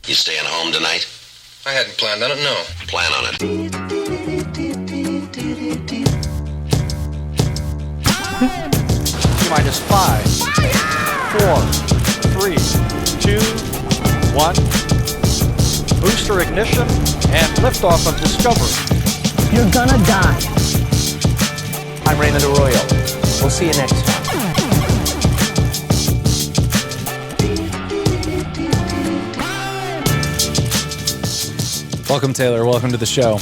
You staying home tonight? I hadn't planned on it, no. Plan on it. Minus 5, 4, 3, 2, 1. Booster ignition and liftoff of Discovery. You're gonna die. I'm Raymond Arroyo. We'll see you next time. Welcome, Taylor. Welcome to the show.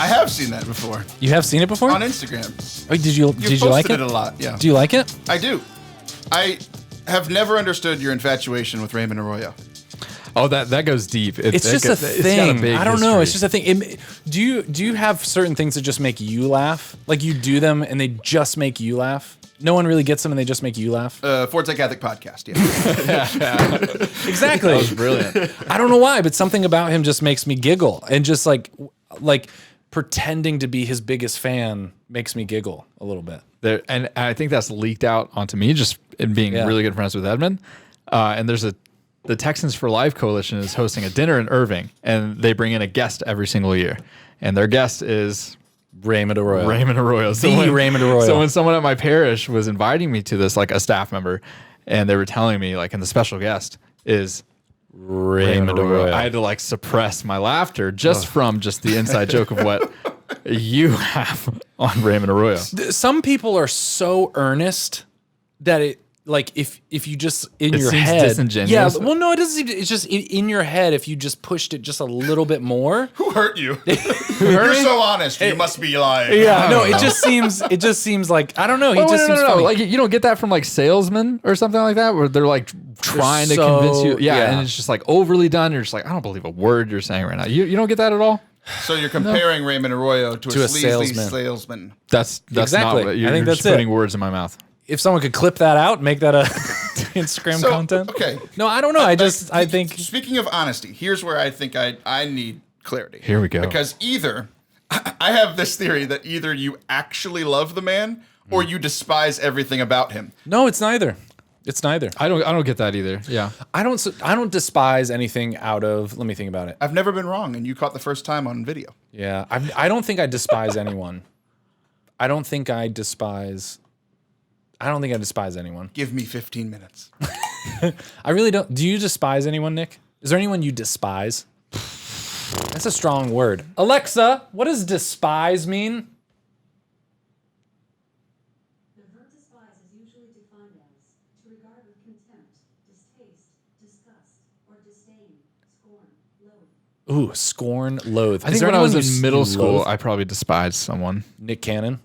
I have seen that before. You have seen it before? On Instagram. Oh, did you like it? Posted it a lot, yeah. Do you like it? I do. I have never understood your infatuation with Raymond Arroyo. Oh, that goes deep. It's just a thing. I don't know. It's just a thing. Do you have certain things that just make you laugh? Like you do them and they just make you laugh? No one really gets them and they just make you laugh? Forte Catholic podcast, yeah. Exactly. That was brilliant. I don't know why, but something about him just makes me giggle. And just like pretending to be his biggest fan makes me giggle a little bit. And I think that's leaked out onto me just in being really good friends with Edmund. And there's the Texans for Life Coalition is hosting a dinner in Irving, and they bring in a guest every single year. And their guest is Raymond Arroyo. Raymond Arroyo. Raymond Arroyo. So when someone at my parish was inviting me to this, like a staff member, and they were telling me, like, and the special guest is Raymond Arroyo, I had to like suppress my laughter just from just the inside joke of what you have on Raymond Arroyo. Some people are so earnest that it, like, if you just in your seems head, disingenuous. yeah. Well, no, it doesn't. It's just in your head. If you just pushed it just a little bit more, Who hurt you? You're so honest. You must be lying. yeah. No, it just seems like I don't know. He just seems funny. Like you don't get that from like salesmen or something like that, where they're like trying to so- convince you. yeah. And it's just like overly done. You're just like, I don't believe a word you're saying right now. You don't get that at all. So you're comparing Raymond Arroyo to a sleazy salesman. salesman. That's Exactly. not what you're, I think you're that's just putting it. words in my mouth. If someone could clip that out, and make that a Instagram So, content. okay. No, I don't know. I think Speaking of honesty, here's where I think I need clarity. Here we go. Because either I have this theory that either you actually love the man or you despise everything about him. no. It's neither. It's neither. I don't get that either. Yeah. I don't despise anything out of. Let me think about it. I've never been wrong, and you caught the first time on video. Yeah, I don't think I despise anyone. I don't think I despise anyone. Give me 15 minutes. I really don't. Do you despise anyone, Nick? Is there anyone you despise? That's a strong word. Alexa, what does despise mean? The verb despise is usually defined as to regard with contempt, distaste, disgust, or disdain, scorn, loathe. Ooh, scorn, loathe. I think when I was in middle school, I probably despised someone. Nick Cannon.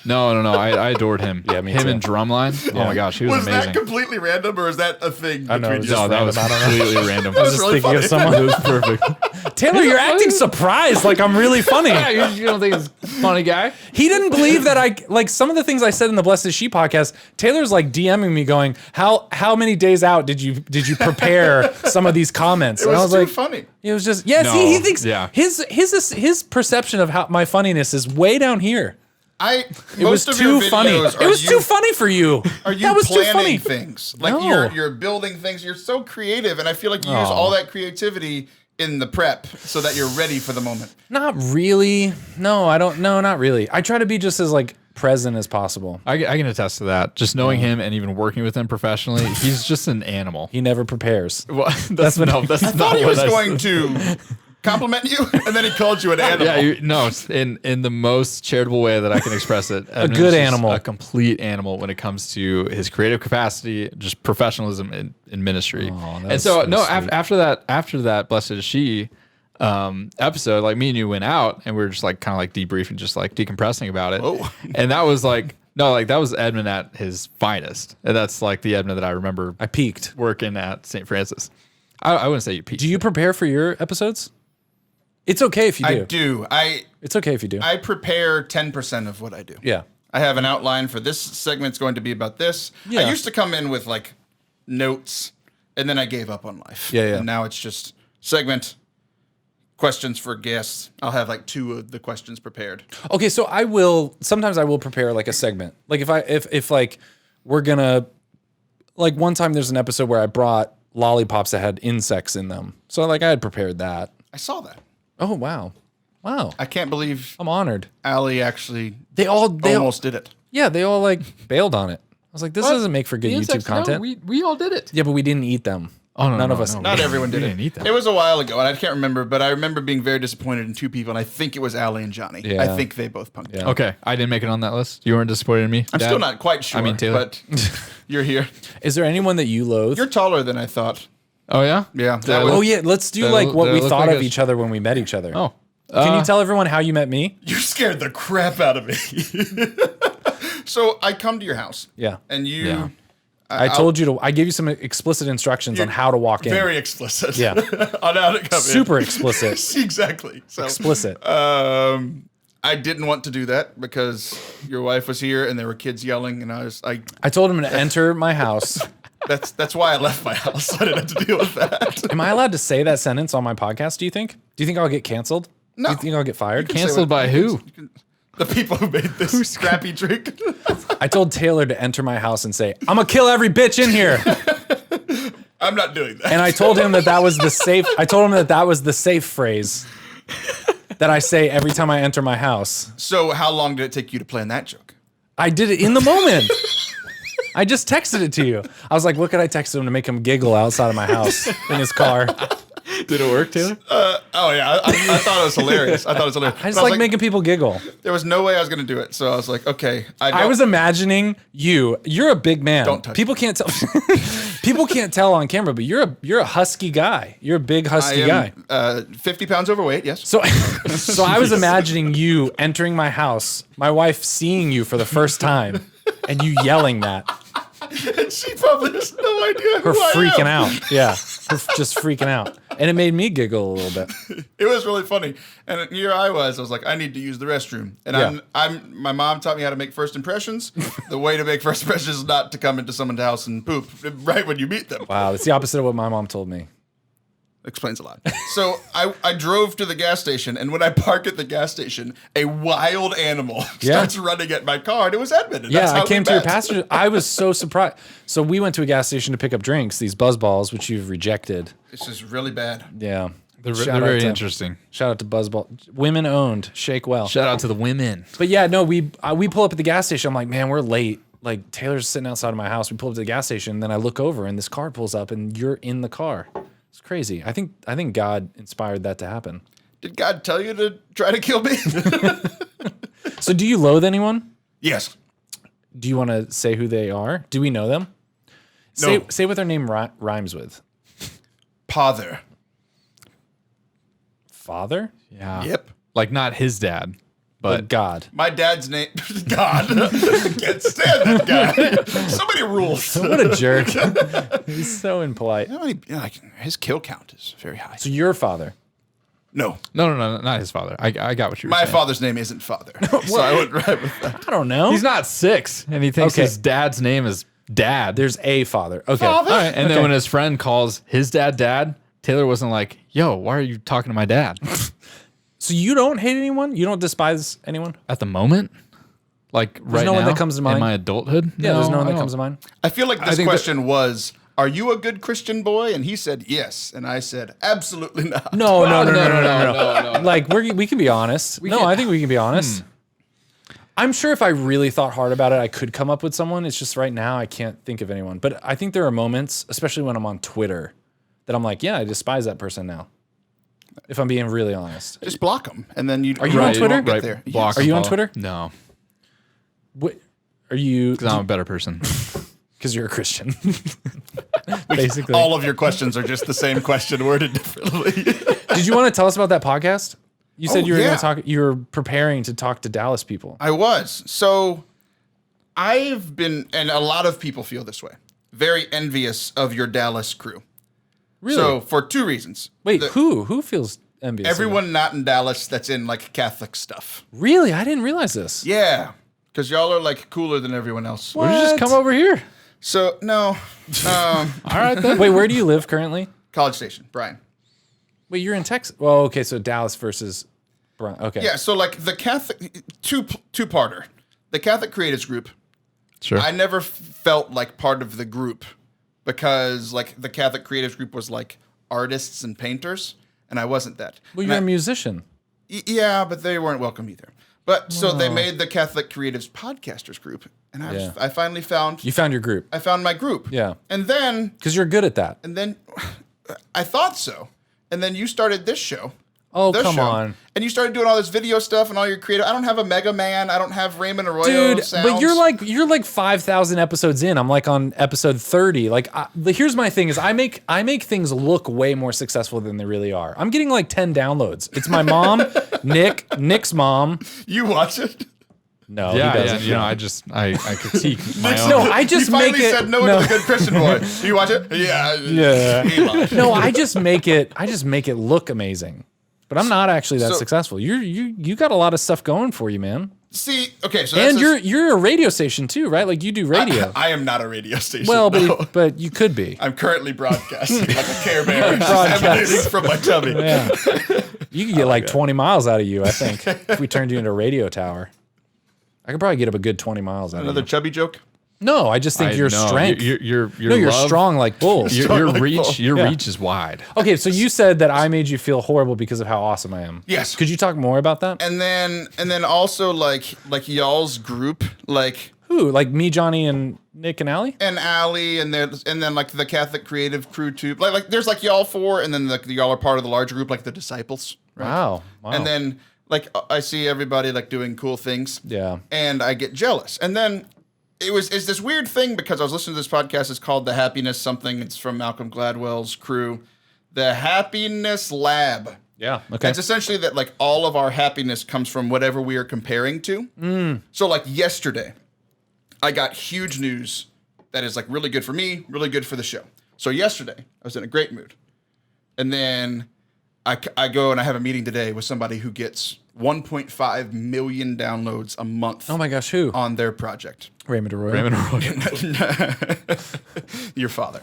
No. I adored him. Yeah, me him too. and Drumline. Oh my gosh, he was Was amazing. that completely random, or is that a thing I know, between it's you? just No, that was random. I don't know. completely random. I was That's just really thinking of funny. someone. It was perfect. Taylor, you're acting surprised like I'm really funny. Yeah, you don't think it's a funny guy? He didn't believe that I like some of the things I said in the Blessed Is She podcast. Taylor's like DMing me going, how many days out did you prepare some of these comments? It And I was was too like, funny. it was just No, he thinks yeah. his perception of how my funniness is way down here. It was too funny. It was too funny for you. Are you that was too planning funny. things? Like No. you're building things. You're so creative, and I feel like you use all that creativity in the prep so that you're ready for the moment. Not really. No, I don't. No, not really. I try to be just as like present as possible. I can attest to that. Just knowing him and even working with him professionally, he's just an animal. He never prepares. Well, that's not I thought he was going to compliment you, and then he called you an animal. Yeah, in the most charitable way that I can express it. Edmund's good just animal. a complete animal when it comes to his creative capacity, just professionalism in ministry. And so, so no, sweet. after that, Blessed Is She episode, like me and you went out, and we were just like kind of like debriefing, just like decompressing about it. Oh. And that was like. No, like that was Edmund at his finest. And that's like the Edmund that I remember I peaked. working at St. Francis. I wouldn't say you peaked. Do you prepare for your episodes? It's okay if you do. I do. It's okay if you do. I prepare 10% of what I do. Yeah. I have an outline for this segment's going to be about this. Yeah. I used to come in with like notes, and then I gave up on life. Yeah. And now it's just segment, questions for guests. I'll have like 2 of the questions prepared. Okay, so sometimes I will prepare like a segment. Like if like we're gonna, like one time there's an episode where I brought lollipops that had insects in them. So like I had prepared that. I saw that. Oh wow. I can't believe I'm honored. Allie actually They almost did it. Yeah, they all like bailed on it. I was like, this doesn't make for good The YouTube insects, no, content. we all did it. Yeah, but we didn't eat them. Oh, no, None no, of us. no. Not everyone did We it. didn't eat that. It was a while ago, and I can't remember, but I remember being very disappointed in two people, and I think it was Allie and Johnny. Yeah. I think they both punked. Yeah. Okay, I didn't make it on that list. You weren't disappointed in me? I'm Dad? still not quite sure. I mean, Taylor. But you're here. Is there anyone that you loathe? You're taller than I thought. Oh, yeah? Yeah. Did I look- Oh yeah, let's do Did I like look- what did I we look thought like of a- each other when we met each other. Oh. Can you tell everyone how you met me? You scared the crap out of me. So I come to your house. Yeah. And you. Yeah. I told you to. I gave you some explicit instructions on how to walk in. Very explicit. Yeah. On how to come Super in. explicit. Exactly. So, Explicit. I didn't want to do that because your wife was here and there were kids yelling, and I told him to enter my house. That's why I left my house. I didn't have to deal with that. Am I allowed to say that sentence on my podcast? Do you think? Do you think I'll get canceled? No. Do you think I'll get fired? Canceled by who? The people who made this scrappy drink. I told Taylor to enter my house and say, "I'm gonna kill every bitch in here." I'm not doing that. And I told him that was the safe. I told him that was the safe phrase that I say every time I enter my house. So how long did it take you to plan that joke? I did it in the moment. I just texted it to you. I was like, what could I text him to make him giggle outside of my house in his car? Did it work, Taylor? Oh yeah, I thought it was hilarious. I just But I was like making people giggle. There was no way I was going to do it, so I was like, okay. I was imagining you. You're a big man. Don't touch people can't tell. People can't tell on camera, but you're a husky guy. You're a big husky guy. 50 pounds overweight. Yes. So I was imagining you entering my house, my wife seeing you for the first time, and you yelling that. And she probably has no idea Her who I freaking am. out. Yeah. Her just freaking out. And it made me giggle a little bit. It was really funny. And here I was like, I need to use the restroom. And Yeah. my mom taught me how to make first impressions. The way to make first impressions is not to come into someone's house and poop right when you meet them. Wow. That's the opposite of what my mom told me. Explains a lot. So I drove to the gas station, and when I park at the gas station, a wild animal starts running at my car, and it was Edmund. And that's Yeah, how I came we to your met. passenger. I was so surprised. So we went to a gas station to pick up drinks, these buzz balls, which you've rejected. This is really bad. Yeah. They're Shout out very to- interesting. Shout out to Buzzball. Women owned. Shake well. Shout out to the women. But yeah, no, we pull up at the gas station. I'm like, man, we're late. Like Taylor's sitting outside of my house. We pull up to the gas station. Then I look over and this car pulls up and you're in the car. It's crazy. I think God inspired that to happen. Did God tell you to try to kill me? So do you loathe anyone? Yes. Do you want to say who they are? Do we know them? No. Say what their name rhymes with. Father. Father? Yeah. Yep. Like not his dad, But but God. My dad's name. God. I can't stand that guy. Somebody rules. What a jerk. He's so impolite. His kill count is very high. So your father. No. no, not his father. I got what you were My saying. father's name isn't Father. So I went right with that. I don't know. He's not 6, and he thinks Okay. his dad's name is Dad. There's a father. Okay. Father? All right, and then when his friend calls his dad, Taylor wasn't like, "Yo, why are you talking to my dad?" So you don't hate anyone? You don't despise anyone? At the moment, like right no now, one that comes to mind? in my adulthood. Yeah, there's no one I that don't. comes to mind. I feel like I this think question was, are you a good Christian boy? And he said yes. And I said, absolutely not. No. No. Like we can be honest. I think we can be honest. I'm sure if I really thought hard about it, I could come up with someone. It's just right now I can't think of anyone. But I think there are moments, especially when I'm on Twitter, that I'm like, yeah, I despise that person now. If I'm being really honest. Just block him. And then you Are you on Twitter? won't get Right, there. block Are and you on follow. Twitter? No, What, are you? because I'm a better person. Because you're a Christian. Basically. All of your questions are just the same question worded differently. Did you want to tell us about that podcast? You said Oh, you were going yeah. to talk. You were preparing to talk to Dallas people. I was. So I've been, and a lot of people feel this way, very envious of your Dallas crew. Really? So for two reasons. Wait, The- who feels envious? of Everyone not in Dallas that's in like Catholic stuff. it? Really? I didn't realize this. Yeah. Because y'all are like cooler than everyone else. What? Why don't you just come over here? So, no. All right then. Wait, where do you live currently? College Station, Brian. Wait, you're in Texas. Well, okay, so Dallas versus Brian. Okay. Yeah, so like the Catholic, two-parter. The Catholic Creatives Group, Sure. I never felt like part of the group because like the Catholic Creatives Group was like artists and painters, and I wasn't that. Well, you're a musician. Yeah, but they weren't welcome either. But so they made the Catholic Creatives Podcasters Group, and I finally found. You found your group. I found my group. Yeah. And then. Because you're good at that. And then, I thought so. And then you started this show. Oh, come on. And you started doing all this video stuff and all your creative. I don't have a Mega Man. I don't have Raymond Arroyo Dude, sounds. but you're like 5,000 episodes in. I'm like on episode 30. Like, here's my thing: is I make things look way more successful than they really are. I'm getting like 10 downloads. It's my mom, Nick's mom. You watch it? No, he doesn't. You know, I critique my own. No, I just you make finally it. said no to the good Christian boy. Do you watch it? Yeah. No, I just make it look amazing. But I'm not actually that successful. You got a lot of stuff going for you, man. See, okay, so and you're a radio station too, right? Like you do radio. I am not a radio station. Well, no. but you could be. I'm currently broadcasting like a Care Bear emanating from my tummy. Yeah. You could get like 20 miles out of you, I think, if we turned you into a radio tower. I could probably get up a good 20 miles out of you. Another chubby joke? No, I just think your strength. You're love, strong like bulls. Your reach is wide. Okay, so you said that I made you feel horrible because of how awesome I am. Yes. Could you talk more about that? And then also like y'all's group, like who? Like me, Johnny, and Nick and Allie? And Allie, and then like the Catholic Creative Crew too. Like there's like y'all four, and then y'all are part of the larger group, like the Disciples. Right? Wow. And then like I see everybody like doing cool things. Yeah. And I get jealous. And then it's this weird thing because I was listening to this podcast. It's called The Happiness Something. It's from Malcolm Gladwell's crew. The Happiness Lab. Yeah. Okay. It's essentially that like all of our happiness comes from whatever we are comparing to. So like yesterday, I got huge news that is like really good for me, really good for the show. So yesterday, I was in a great mood. And then I go and I have a meeting today with somebody who gets 1.5 million downloads a month. Oh my gosh, who? On their project. Raymond Arroyo. Your father.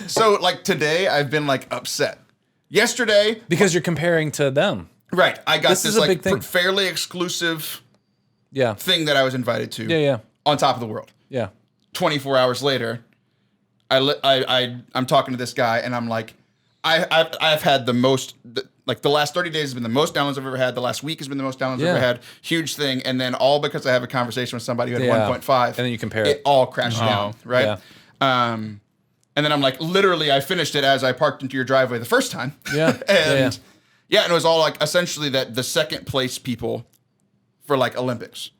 So like today, I've been like upset. Yesterday. Because you're comparing to them. Right. I got this like big thing. fairly exclusive thing that I was invited to. Yeah. On top of the world. Yeah. 24 hours later, I'm talking to this guy and I'm like, I've had the most, like the last 30 days has been the most downloads I've ever had. The last week has been the most downloads I've ever had. Huge thing. And then all because I have a conversation with somebody who had 1.5. And then you compare it. It all crashed down, right? Yeah. And then I'm like, literally, I finished it as I parked into your driveway the first time. Yeah. And it was all like essentially that the second place people for like Olympics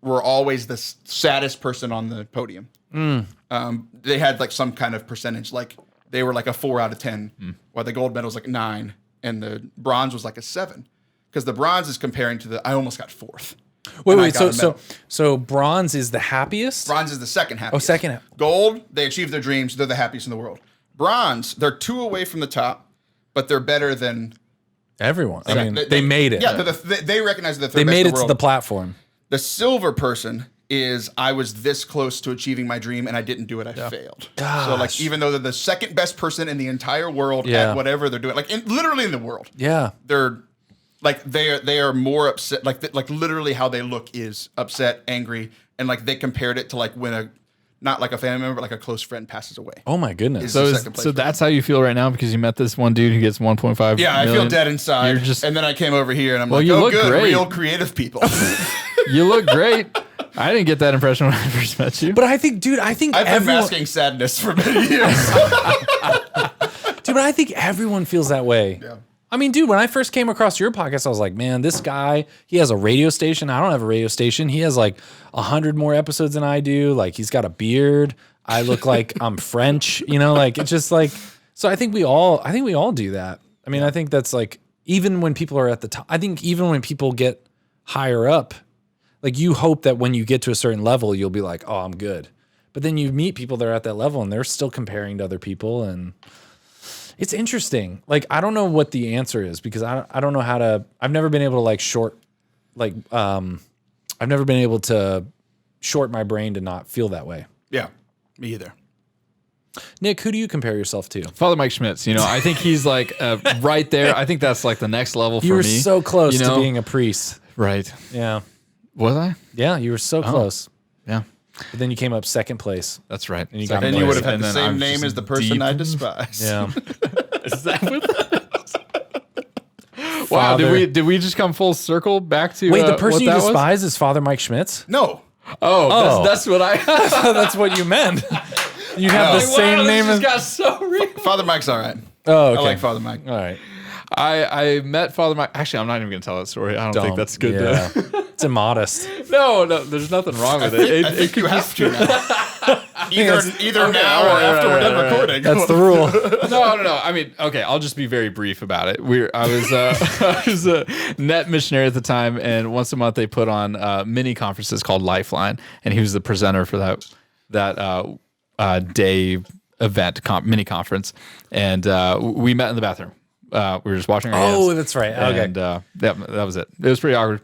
were always the saddest person on the podium. They had like some kind of percentage, like they were like a 4 out of 10, while the gold medal was like 9, and the bronze was like a 7, because the bronze is comparing to I almost got 4th. Wait, so bronze is the happiest? Bronze is the second happiest. Oh, second. Gold, they achieved their dreams. They're the happiest in the world. Bronze, they're 2 away from the top, but they're better than everyone. I mean, they made it. Yeah, they recognize that they made it to the platform. The silver person is I was this close to achieving my dream and I didn't do it. I failed. Gosh. So like even though they're the second best person in the entire world at whatever they're doing, like literally in the world. Yeah. They're like they are more upset. Like literally how they look is upset, angry, and like they compared it to like when not like a family member, but like a close friend passes away. Oh my goodness. So that's how you feel right now because you met this one dude who gets 1.5 Yeah, I feel dead inside. You're just, and then I came over here and I'm you look good, great. Real creative people. You look great. I didn't get that impression when I first met you. But I think, dude, I've been masking sadness for many years. Dude, but I think everyone feels that way. Yeah. I mean, dude, when I first came across your podcast, I was like, man, this guy, he has a radio station. I don't have a radio station. He has like 100 more episodes than I do. Like, he's got a beard. I look like I'm French, you know, like it's just like, so I think we all do that. I mean, I think that's like, even when people are at the top, I think even when people get higher up, like you hope that when you get to a certain level, you'll be like, oh, I'm good. But then you meet people that are at that level and they're still comparing to other people. And it's interesting. Like, I don't know what the answer is because I don't know how to, I've never been able to short my brain to not feel that way. Yeah, me either. Nick, who do you compare yourself to? Father Mike Schmitz. You know, I think he's like right there. I think that's like the next level for me. You were so close to being a priest. Right. Yeah. Was I? Yeah, you were so close. Yeah. But then you came up second place. That's right. And you got And you would have had And the then same I'm name just as the person deep. I despise. Yeah. Is that what Wow, Father- did we just come full circle back to Wait, the person what you that was? despise is Father Mike Schmitz? No. Oh, that's what I That's what you meant. You have the No. same wow, name this as. just got so real. Father Mike's all right. Oh, okay. I like Father Mike. All right. I met Father Mike. Actually, I'm not even going to tell that story. I don't think that's good. Yeah. It's immodest. No, there's nothing wrong with it. I think you have to now. Either Okay, now all or right, after all we're right, done all right. recording. That's the rule. No. I mean, okay, I'll just be very brief about it. I was a net missionary at the time, and once a month they put on mini conferences called Lifeline, and he was the presenter for that day event mini conference, and we met in the bathroom. We were just washing our hands. Oh, that's right. Okay. And that was it. It was pretty awkward,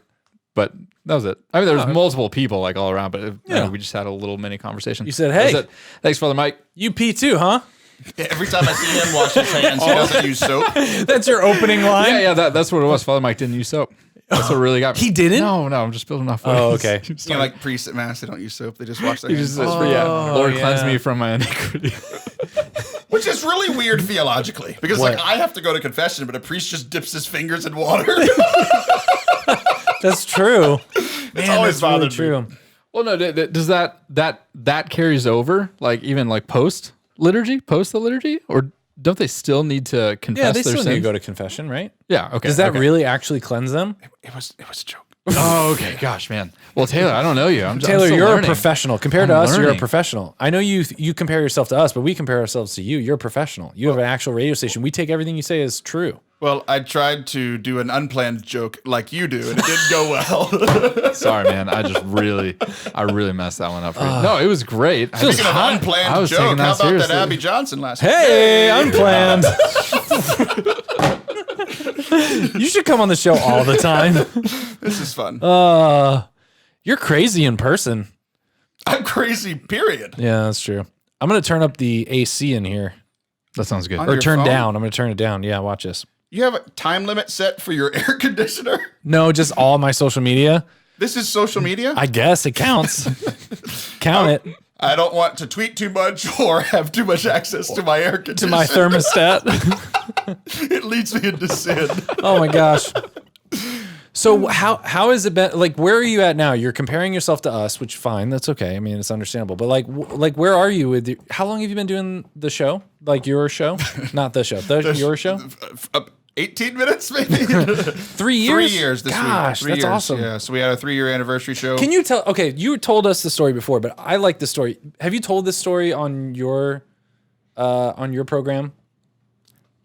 but that was it. I mean, there was multiple people like all around, but we just had a little mini conversation. You said, That was "Hey." it. Thanks, Father Mike. You pee too, huh? Every time I see him wash his hands, he doesn't use soap. That's your opening line? Yeah, that's what it was. Father Mike didn't use soap. That's what really got me. He didn't? No, I'm just building off. Oh, okay. You know, like priests at mass, they don't use soap; they just wash their He hands. just Lord, cleanse me from my iniquity. Which is really weird theologically, because What? like I have to go to confession, but a priest just dips his fingers in water. That's true. Man, always that's really bothered me. true. Well, no, does that carries over, like even like post the liturgy, or don't they still need to confess Yeah, they their still sins? need to go to confession, right? Yeah, okay. Does that okay. really actually cleanse them? it was a joke. Oh, okay. Gosh, man. Well, Taylor, I don't know you. I'm Taylor, still you're learning. a professional. Compared to I'm us, you're a learning. professional. I know you compare yourself to us, but we compare ourselves to you. You're a professional. You have an actual radio station. We take everything you say as true. Well, I tried to do an unplanned joke like you do, and it didn't go well. Sorry, man. I really messed that one up for you. No, it was great. Speaking of I unplanned was joke, taking how that about seriously. that Abby Johnson last week? Hey, unplanned. You should come on the show all the time. This is fun. You're crazy in person. I'm crazy, period. Yeah, that's true. I'm going to turn up the AC in here. That sounds good. On Or your turn phone? down. I'm going to turn it down. Yeah, watch this. You have a time limit set for your air conditioner? No, just all my social media. This is social media? I guess it counts. Count it I don't want to tweet too much or have too much access to my air to conditioner. my thermostat. It leads me into sin. Oh my gosh. So how has it been? Like, where are you at now? You're comparing yourself to us, which fine, that's okay. I mean, it's understandable. But like where are you with? How long have you been doing the show? Like your show, not the show, your show. 18 minutes, maybe? 3 years. 3 years this Gosh, week. 3 that's years. awesome. Yeah, so we had a 3-year anniversary show. Can you tell? Okay, you told us the story before, but I like this story. Have you told this story on your program?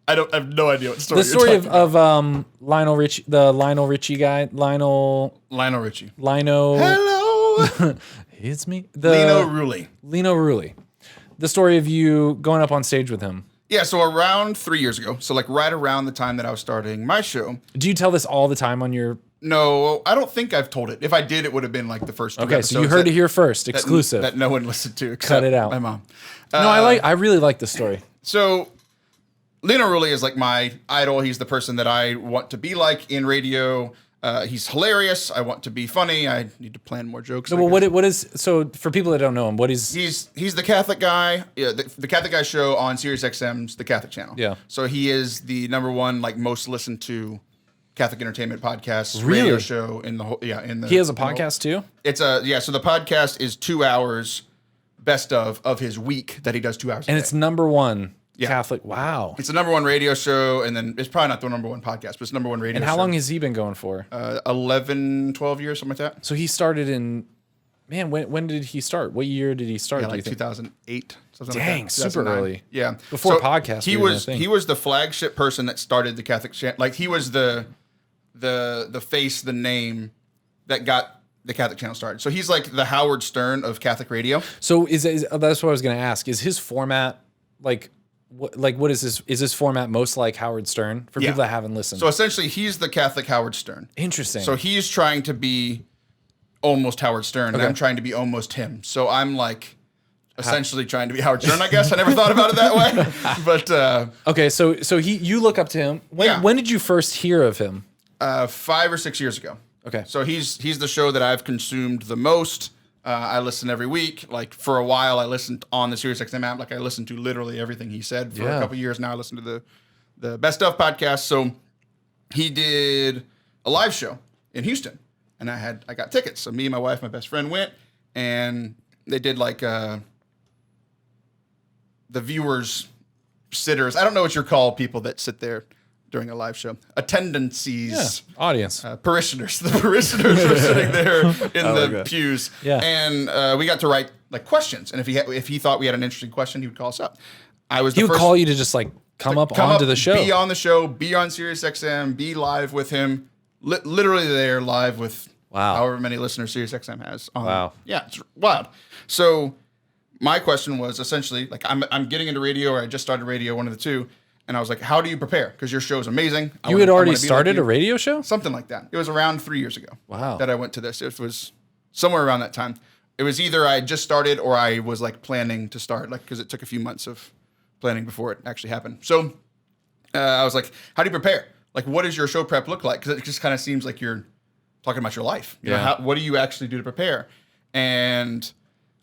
I have no idea what story The story you're talking of Lionel Richie, the Lionel Richie guy, Lionel Richie. Hello. It's me. Lino Rulli. Lino Rulli. The story of you going up on stage with him. Yeah, so around 3 years ago, so like right around the time that I was starting my show. Do you tell this all the time on your... No, I don't think I've told it. If I did, it would have been like the first two Okay, so you episodes heard that- it here first, exclusive. That no one listened to except Cut it out. my mom. No, I really like the story. So Lino Rulli is like my idol. He's the person that I want to be like in radio. He's hilarious. I want to be funny. I need to plan more jokes. So, well, what is so for people that don't know him? What is He's the Catholic guy. Yeah, the Catholic guy show on Sirius XM's The Catholic Channel. Yeah. So he is the #1 like most listened to Catholic entertainment podcast Really? radio show in the whole. Yeah, in the he has a in the whole- podcast too? It's so the podcast is 2 hours best of his week that he does 2 hours. And a it's day. #1 Yeah. Catholic. Wow. It's the #1 radio show, and then it's probably not the #1 podcast, but it's #1 radio. And how long has he been going for? 11, 12 years, something like that. So he started in, man, when did he start? What year did he start? Yeah, do you like think? 2008. Something Dang, like that, super 2009. early. Yeah, Before podcasts He were even a was thing. he was the flagship person that started the Catholic channel. Like he was the face, the name that got the Catholic channel started. So he's like the Howard Stern of Catholic radio. So is that's what I was going to ask. Is his format what is this? Is this format most like Howard Stern for Yeah. people that haven't listened? So essentially, he's the Catholic Howard Stern. Interesting. So he's trying to be almost Howard Stern, and I'm trying to be almost him. So I'm like essentially trying to be Howard Stern, I guess. I never thought about it that way. But okay, so you look up to him. When did you first hear of him? 5 or 6 years ago. Okay. So he's the show that I've consumed the most. I listen every week. Like for a while, I listened on the SiriusXM app. Like I listened to literally everything he said for a couple years now. I listen to the Best Of podcast. So he did a live show in Houston, and I got tickets. So me and my wife, my best friend, went, and they did like the viewers, sitters. I don't know what you're called, people that sit there during a live show. Attendances. Yeah, audience. Parishioners. The parishioners were sitting there in the pews. Yeah. And we got to write like questions. And if he thought we had an interesting question, he would call us up. He would call you to just like come up onto the show. Be on the show, be on SiriusXM, be live with him. Literally there live with however many listeners SiriusXM has. Wow. Yeah, it's wild. So my question was essentially like I'm getting into radio, or I just started radio, one of the two. And I was like, how do you prepare? Because your show is amazing. You had already started a radio show? Something like that. It was around 3 years ago. Wow. That I went to this. It was somewhere around that time. It was either I just started or I was like planning to start, like because it took a few months of planning before it actually happened. So I was like, how do you prepare? Like, what does your show prep look like? Because it just kind of seems like you're talking about your life. You know, what do you actually do to prepare? And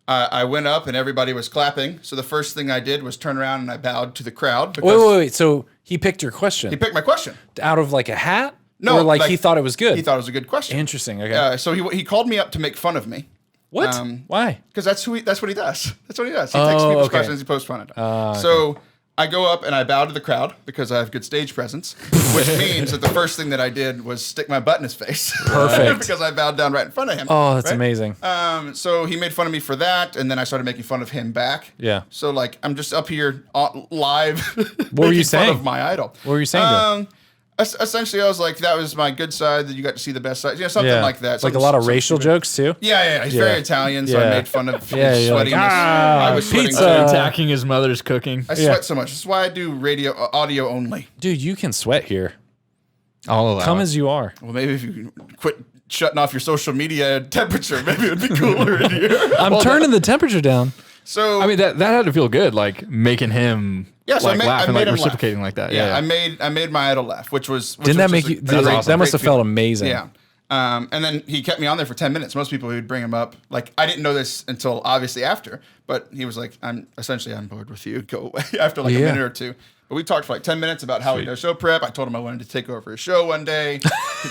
I went up and everybody was clapping. So the first thing I did was turn around and I bowed to the crowd. Wait. So he picked your question? He picked my question. Out of like a hat? No. Or like he thought it was good? He thought it was a good question. Interesting. Okay. So he called me up to make fun of me. What? Why? Because that's what he does. That's what he does. He takes people's questions, he posts fun at them. So I go up and I bow to the crowd because I have good stage presence, which means that the first thing that I did was stick my butt in his face. Perfect. Because I bowed down right in front of him. Oh, that's amazing. So he made fun of me for that, and then I started making fun of him back. Yeah. So like I'm just up here live. What were you saying? Fun of my idol. What were you saying to him? Essentially, I was like, that was my good side, that you got to see the best side. Something like that. Like a lot of racial jokes too? Yeah. He's very Italian, so I made fun of his sweatiness. I was sweating. pizza. Attacking his mother's cooking. I sweat so much. That's why I do audio only. Dude, you can sweat here. I'll allow Come it. as you are. Well, maybe if you quit shutting off your social media temperature, maybe it would be cooler in here. I'm turning the temperature down. So I mean, that had to feel good, like making him so like laugh and made like him reciprocating laugh. like that. Yeah, Yeah. I made my idol laugh, which was Didn't that make you? That must have felt amazing. Yeah. And then he kept me on there for 10 minutes. Most people would bring him up. Like, I didn't know this until obviously after, but he was like, I'm bored with you. Go away after like a minute or two. But we talked for like 10 minutes about how he does show prep. I told him I wanted to take over his show one day.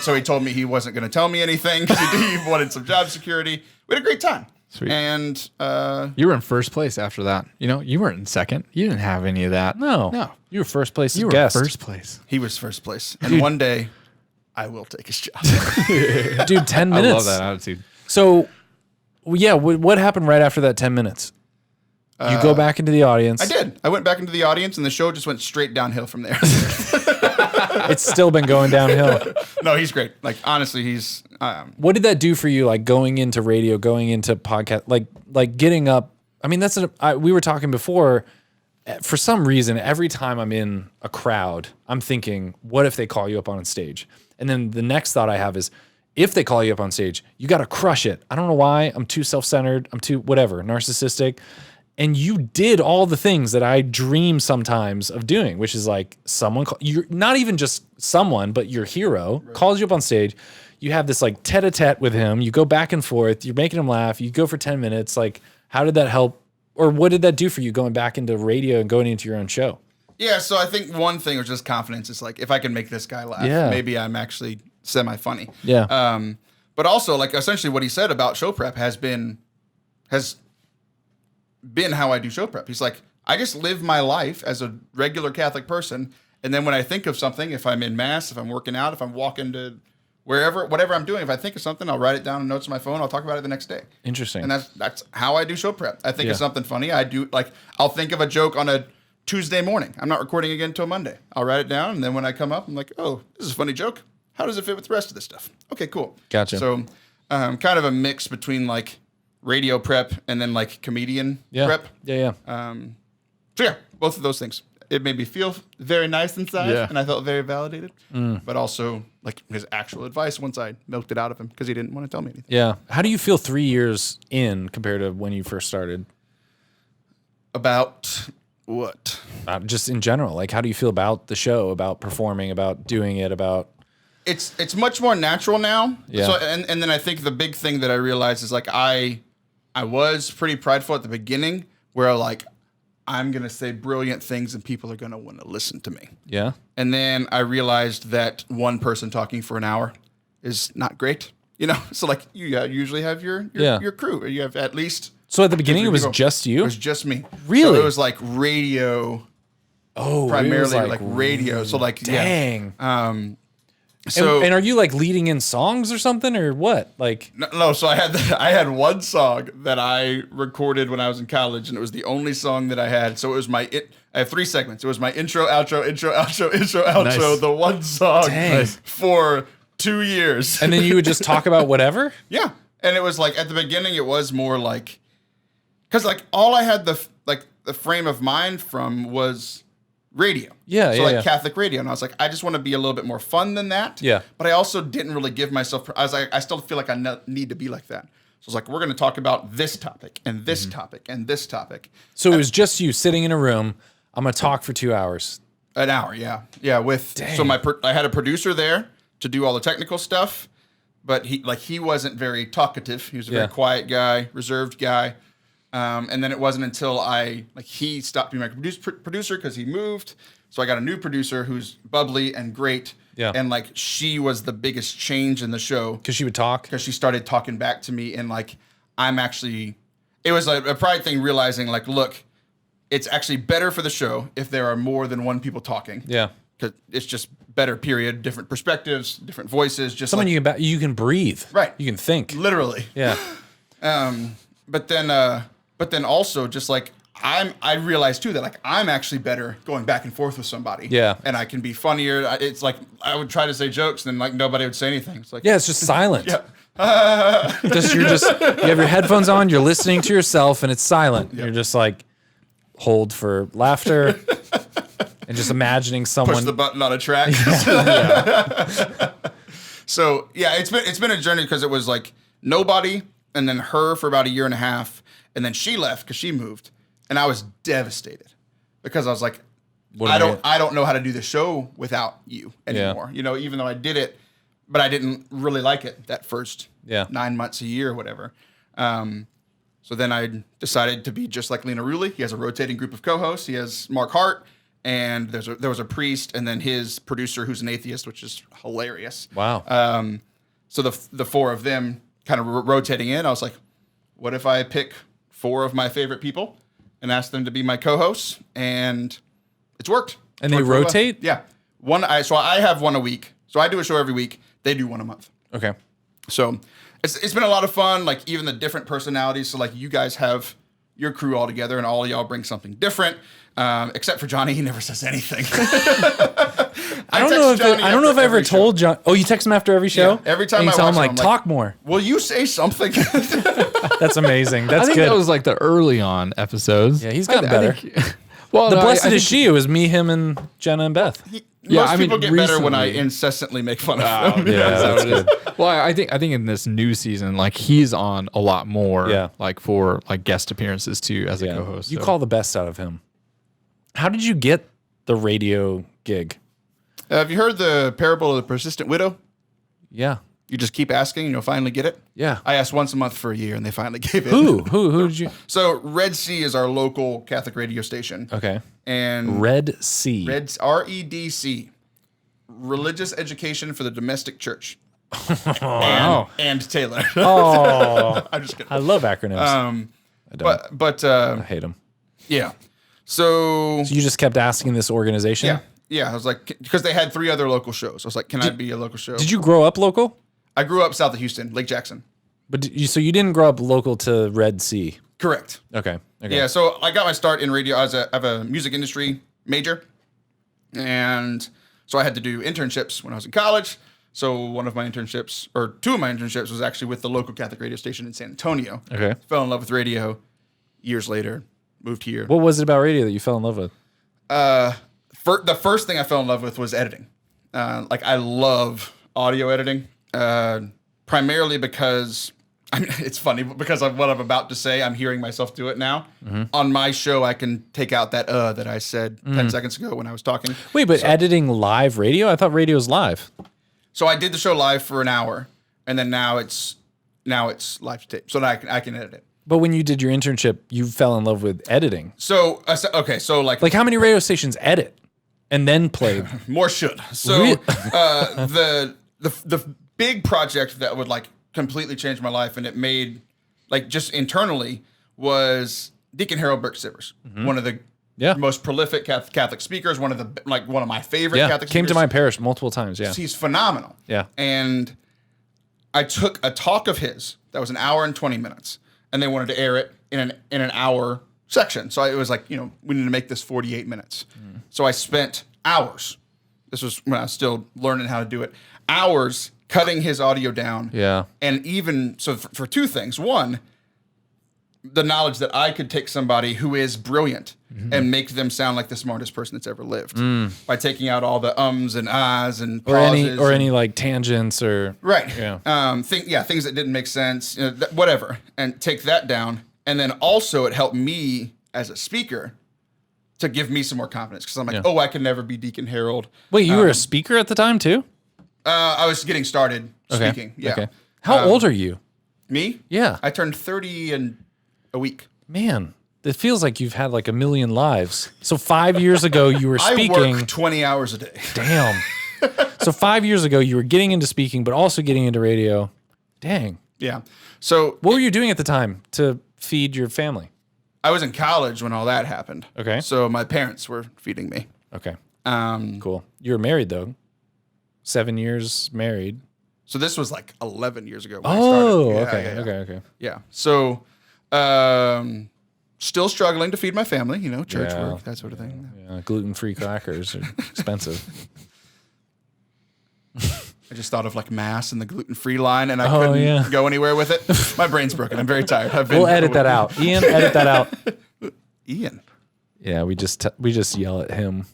So he told me he wasn't going to tell me anything because he wanted some job security. We had a great time. Sweet. And you were in first place after that. You know, you weren't in second. You didn't have any of that. No. You were first place You were guest. first place. he was first place. And one day, I will take his job. Dude, 10 I minutes. love that attitude. So, yeah, what happened right after that 10 minutes? You go back into the audience. I did. I went back into the audience, and the show just went straight downhill from there. It's still been going downhill. No, he's great. Like, honestly, he's... What did that do for you, like going into radio, going into podcast, like getting up? I mean, we were talking before. For some reason, every time I'm in a crowd, I'm thinking, what if they call you up on stage? And then the next thought I have is, if they call you up on stage, you got to crush it. I don't know why. I'm too self-centered. I'm too whatever, narcissistic. And you did all the things that I dream sometimes of doing, which is like you're not even just someone, but your hero calls you up on stage. You have this like tete-a-tete with him. You go back and forth. You're making him laugh. You go for 10 minutes. Like, how did that help? Or what did that do for you going back into radio and going into your own show? Yeah, so I think one thing was just confidence. It's like, if I can make this guy laugh, maybe I'm actually semi-funny. Yeah. But also, like, essentially what he said about show prep has been how I do show prep. He's like, I just live my life as a regular Catholic person, and then when I think of something, if I'm in mass, if I'm working out, if I'm walking to wherever, whatever I'm doing, if I think of something, I'll write it down in notes on my phone. I'll talk about it the next day. Interesting. And that's how I do show prep. I think of something funny. I do, like, I'll think of a joke on a Tuesday morning. I'm not recording again until Monday. I'll write it down, and then when I come up, I'm like, oh, this is a funny joke. How does it fit with the rest of this stuff? Okay, cool. Gotcha. So kind of a mix between, like, radio prep and then, like, comedian prep. Yeah. So, yeah, both of those things. It made me feel very nice inside, and I felt very validated. But also, like, his actual advice once I milked it out of him because he didn't want to tell me anything. Yeah. How do you feel 3 years in compared to when you first started? About what? Just in general. Like, how do you feel about the show, about performing, about doing it, about... It's much more natural now. Yeah. So, and then I think the big thing that I realized is, like, I I was pretty prideful at the beginning, where like I'm gonna say brilliant things and people are gonna want to listen to me. Yeah. And then I realized that one person talking for an hour is not great. You know, so like you usually have your crew, or you have at least. So at the beginning, it was just you? It was just me. Really? So it was like radio. Oh, primarily like radio. So like, dang. Yeah. And are you like leading in songs or something, or what? Like, no. So I had one song that I recorded when I was in college, and it was the only song that I had. So it was I have 3 segments. It was my intro, outro, Nice. the one song Dang. for 2 years. and then you would just talk about whatever? Yeah. And it was like at the beginning, it was more like, because like all I had the frame of mind from was radio. Yeah, so yeah, like Catholic radio. And I was like, I just want to be a little bit more fun than that. Yeah. But I also didn't really give myself, I was like, I still feel like I need to be like that. So I was like, we're going to talk about this topic and this topic and this topic. So it was just you sitting in a room. I'm going to talk for 2 hours. An hour, yeah. Yeah, so I had a producer there to do all the technical stuff, but he wasn't very talkative. He was a very quiet guy, reserved guy. And then it wasn't until he stopped being my producer because he moved. So I got a new producer who's bubbly and great. Yeah. And like she was the biggest change in the show. Because she would talk? Because she started talking back to me, and like it was a pride thing, realizing like, look, it's actually better for the show if there are more than one people talking. Yeah. Because it's just better, period. Different perspectives, different voices. Just someone you can breathe. Right. You can think. Literally. Yeah. But then also just like I realized too that like I'm actually better going back and forth with somebody. Yeah. And I can be funnier. It's like I would try to say jokes, and then like nobody would say anything. It's like It's just silent. Yeah. you have your headphones on, you're listening to yourself, and it's silent. You're just like hold for laughter and just imagining someone push the button on a track. So yeah, it's been a journey, because it was like nobody, and then her for about a year and a half, and then she left because she moved, and I was devastated because I was like, I don't know how to do the show without you anymore. Yeah. You know, even though I did it, but I didn't really like it that first 9 months, a year, or whatever. So then I decided to be just like Lena Rulli. He has a rotating group of co-hosts. He has Mark Hart, and there was a priest, and then his producer who's an atheist, which is hilarious. Wow. So the 4 of them kind of rotating in. I was like, what if I pick 4 of my favorite people and ask them to be my co-hosts? And it's worked. And they rotate? Yeah. So I have one a week. So I do a show every week. They do one a month. Okay. So it's been a lot of fun. Like even the different personalities. So like you guys have your crew all together, and all of y'all bring something different. Except for Johnny, he never says anything. I don't know if I ever told John. Oh, you text him after every show? Yeah, every time and I tell him watch like, him, talk more. Will you say something? That's amazing. That's I think good. that was like the early on episodes. Yeah, he's gotten better. Well, The no, Blessed I is think- She. It was me, him, and Jenna and Beth. Most people get better when I recently- incessantly make fun of them. Yeah, that's good. Well, I think in this new season, like he's on a lot more, Yeah. like for like guest appearances too as a co-host. You so. call the best out of him. How did you get the radio gig? Have you heard the parable of the persistent widow? Yeah. You just keep asking, and you'll finally get it. Yeah. I asked once a month for a year, and they finally gave it. Who did you? So Red Sea is our local Catholic radio station. Okay. And Red Sea. REDC, Religious Education for the Domestic Church. Wow. And Taylor. Oh, I'm just kidding. I love acronyms. I don't. But I hate them. yeah. So So you just kept asking this organization? yeah. I was like, because they had 3 other local shows. I was like, can I be a local show? Did you grow up local? I grew up south of Houston, Lake Jackson. But so you didn't grow up local to Red Sea? Correct. Okay. Yeah, so I got my start in radio. I have a music industry major, and so I had to do internships when I was in college. So one of my internships, or 2 of my internships, was actually with the local Catholic radio station in San Antonio. Okay. Fell in love with radio. Years later, moved here. What was it about radio that you fell in love with? The first thing I fell in love with was editing. Like I love audio editing, primarily because it's funny because of what I'm about to say. I'm hearing myself do it now. Mm-hmm. On my show, I can take out that that I said 10 seconds ago when I was talking. Wait, but editing live radio? I thought radio was live. So I did the show live for an hour, and then now it's live tape, so that I can edit it. But when you did your internship, you fell in love with editing. So okay, so like Like how many radio stations edit and then play? more should. So the big project that would like completely change my life, and it made like just internally, was Deacon Harold Burke Sivers, one of the most prolific Catholic speakers, one of my favorite Catholic speakers. Came to my parish multiple times. Yeah, he's phenomenal. Yeah, and I took a talk of his that was an hour and 20 minutes, and they wanted to air it in an hour section. So it was like, we need to make this 48 minutes. So I spent hours. This was when I was still learning how to do it. Hours cutting his audio down. Yeah. And even so, for two things. One, the knowledge that I could take somebody who is brilliant and make them sound like the smartest person that's ever lived by taking out all the ums and ahs and pauses or any like tangents or right. Yeah. Things that didn't make sense, whatever, and take that down. And then also it helped me as a speaker to give me some more confidence, because I'm like, I can never be Deacon Harold. Wait, you were a speaker at the time too? I was getting started speaking. Yeah. Okay. How old are you? Me? Yeah. I turned 30 in a week. Man, it feels like you've had like a million lives. So 5 years ago you were speaking. I work 20 hours a day. Damn. So 5 years ago you were getting into speaking, but also getting into radio. Dang. Yeah. So what were you doing at the time to feed your family? I was in college when all that happened. Okay. So my parents were feeding me. Okay. Cool. You were married though. 7 years married. So this was like 11 years ago when I started. Okay. Yeah. So still struggling to feed my family, church work, that sort of thing. Yeah, gluten-free crackers are expensive. I just thought of like mass and the gluten-free line, and I couldn't go anywhere with it. My brain's broken. I'm very tired. We'll edit that out. Ian, edit that out. Ian. Yeah, we just yell at him.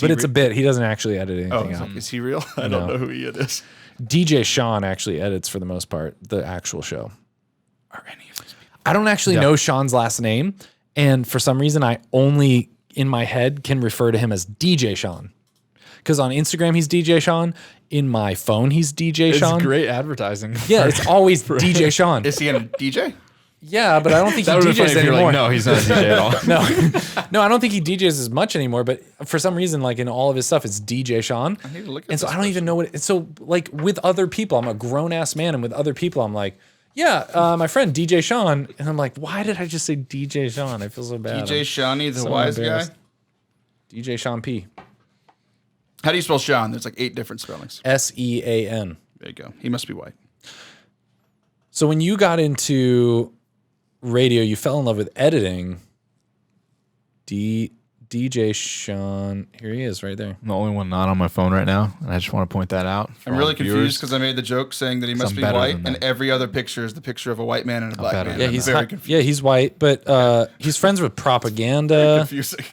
But it's a bit. He doesn't actually edit anything out. Is he real? I don't know who Ian is. DJ Sean actually edits for the most part the actual show. Are any of these people? I don't actually know Sean's last name, and for some reason I only in my head can refer to him as DJ Sean. Because on Instagram he's DJ Sean, in my phone he's DJ Sean. It's great advertising. Yeah, it's always DJ Sean. Is he a DJ? Yeah, but I don't think he DJs anymore. Like, no, he's not a DJ at all. No, I don't think he DJs as much anymore. But for some reason, like in all of his stuff, it's DJ Sean. I need to look at and so I don't even know what. So like with other people, I'm a grown ass man, and with other people, I'm like, my friend DJ Sean, and I'm like, why did I just say DJ Sean? I feel so bad. DJ Shawnee, the wise guy. DJ Sean P. How do you spell Sean? There's like 8 different spellings. SEAN. There you go. He must be white. So when you got into radio, you fell in love with editing. DJ Sean, here he is right there. I'm the only one not on my phone right now, and I just want to point that out. I'm really confused because I made the joke saying that he must be white, and every other picture is the picture of a white man and a black man. Yeah, he's very confused. Yeah, he's white, but he's friends with Propaganda. Confusing.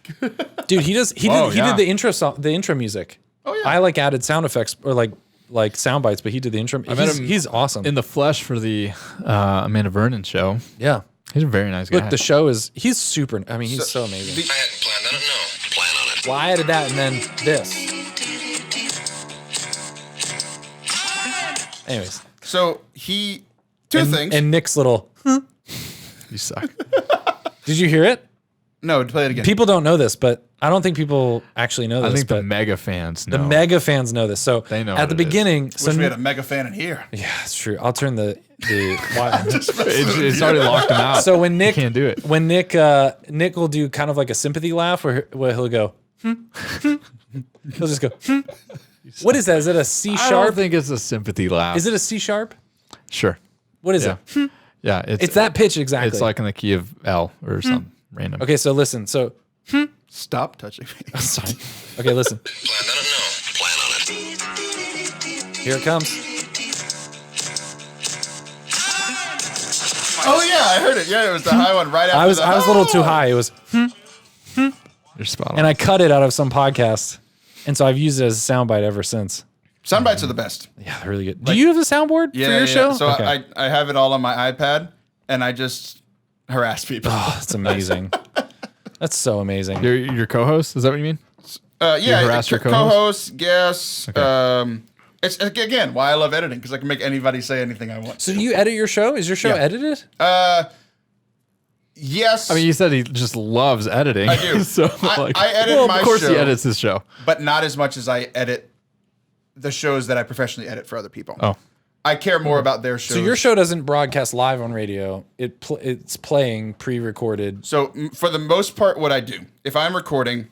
Dude, he did the intro music. Oh yeah. I like added sound effects or like sound bites, but he did the intro. He's awesome. In the flesh for the Amanda Vernon show. Yeah. He's a very nice guy. Look, he's super, I mean, he's so amazing. I hadn't planned. I don't know. Plan on it. Well, I added that and then this. Anyways. So two things. And Nick's little, You suck. Did you hear it? No, play it again. People don't know this, but I don't think people actually know this. I think but the mega fans know. The mega fans know this. So they know at the beginning. Wish we had a mega fan in here. Yeah, it's true. I'll turn the it's already locked him out. So when Nick can't do it. When Nick will do kind of like a sympathy laugh where he'll go, he'll just go, What is that? Is it a C sharp? I don't think it's a sympathy laugh. Is it a C sharp? Sure. What is it? Yeah, it's that pitch exactly. It's like in the key of L or something random. Okay, so listen. So stop touching me. Sorry. Okay, listen. Planned. I don't know. Plan on it. Here it comes. Oh yeah, I heard it. Yeah, it was the high one right after. I was a little too high. It was You're spot on. and I cut it out of some podcast, and so I've used it as a soundbite ever since. Sound bites are the best. Yeah, they're really good. Do you have a soundboard for your show? So Okay. I have it all on my iPad, and I just harass people. Oh, it's amazing. That's so amazing. Your co-host? Is that what you mean? Yeah, harass your co-host, guests. Okay. It's again why I love editing, because I can make anybody say anything I want. So do you edit your show? Is your show edited? Yes. I mean, you said he just loves editing. I do. So, I edit well, my of course show, he edits his show. but not as much as I edit the shows that I professionally edit for other people. Oh. I care more about their shows. So your show doesn't broadcast live on radio. It's playing pre-recorded. So for the most part, what I do, if I'm recording,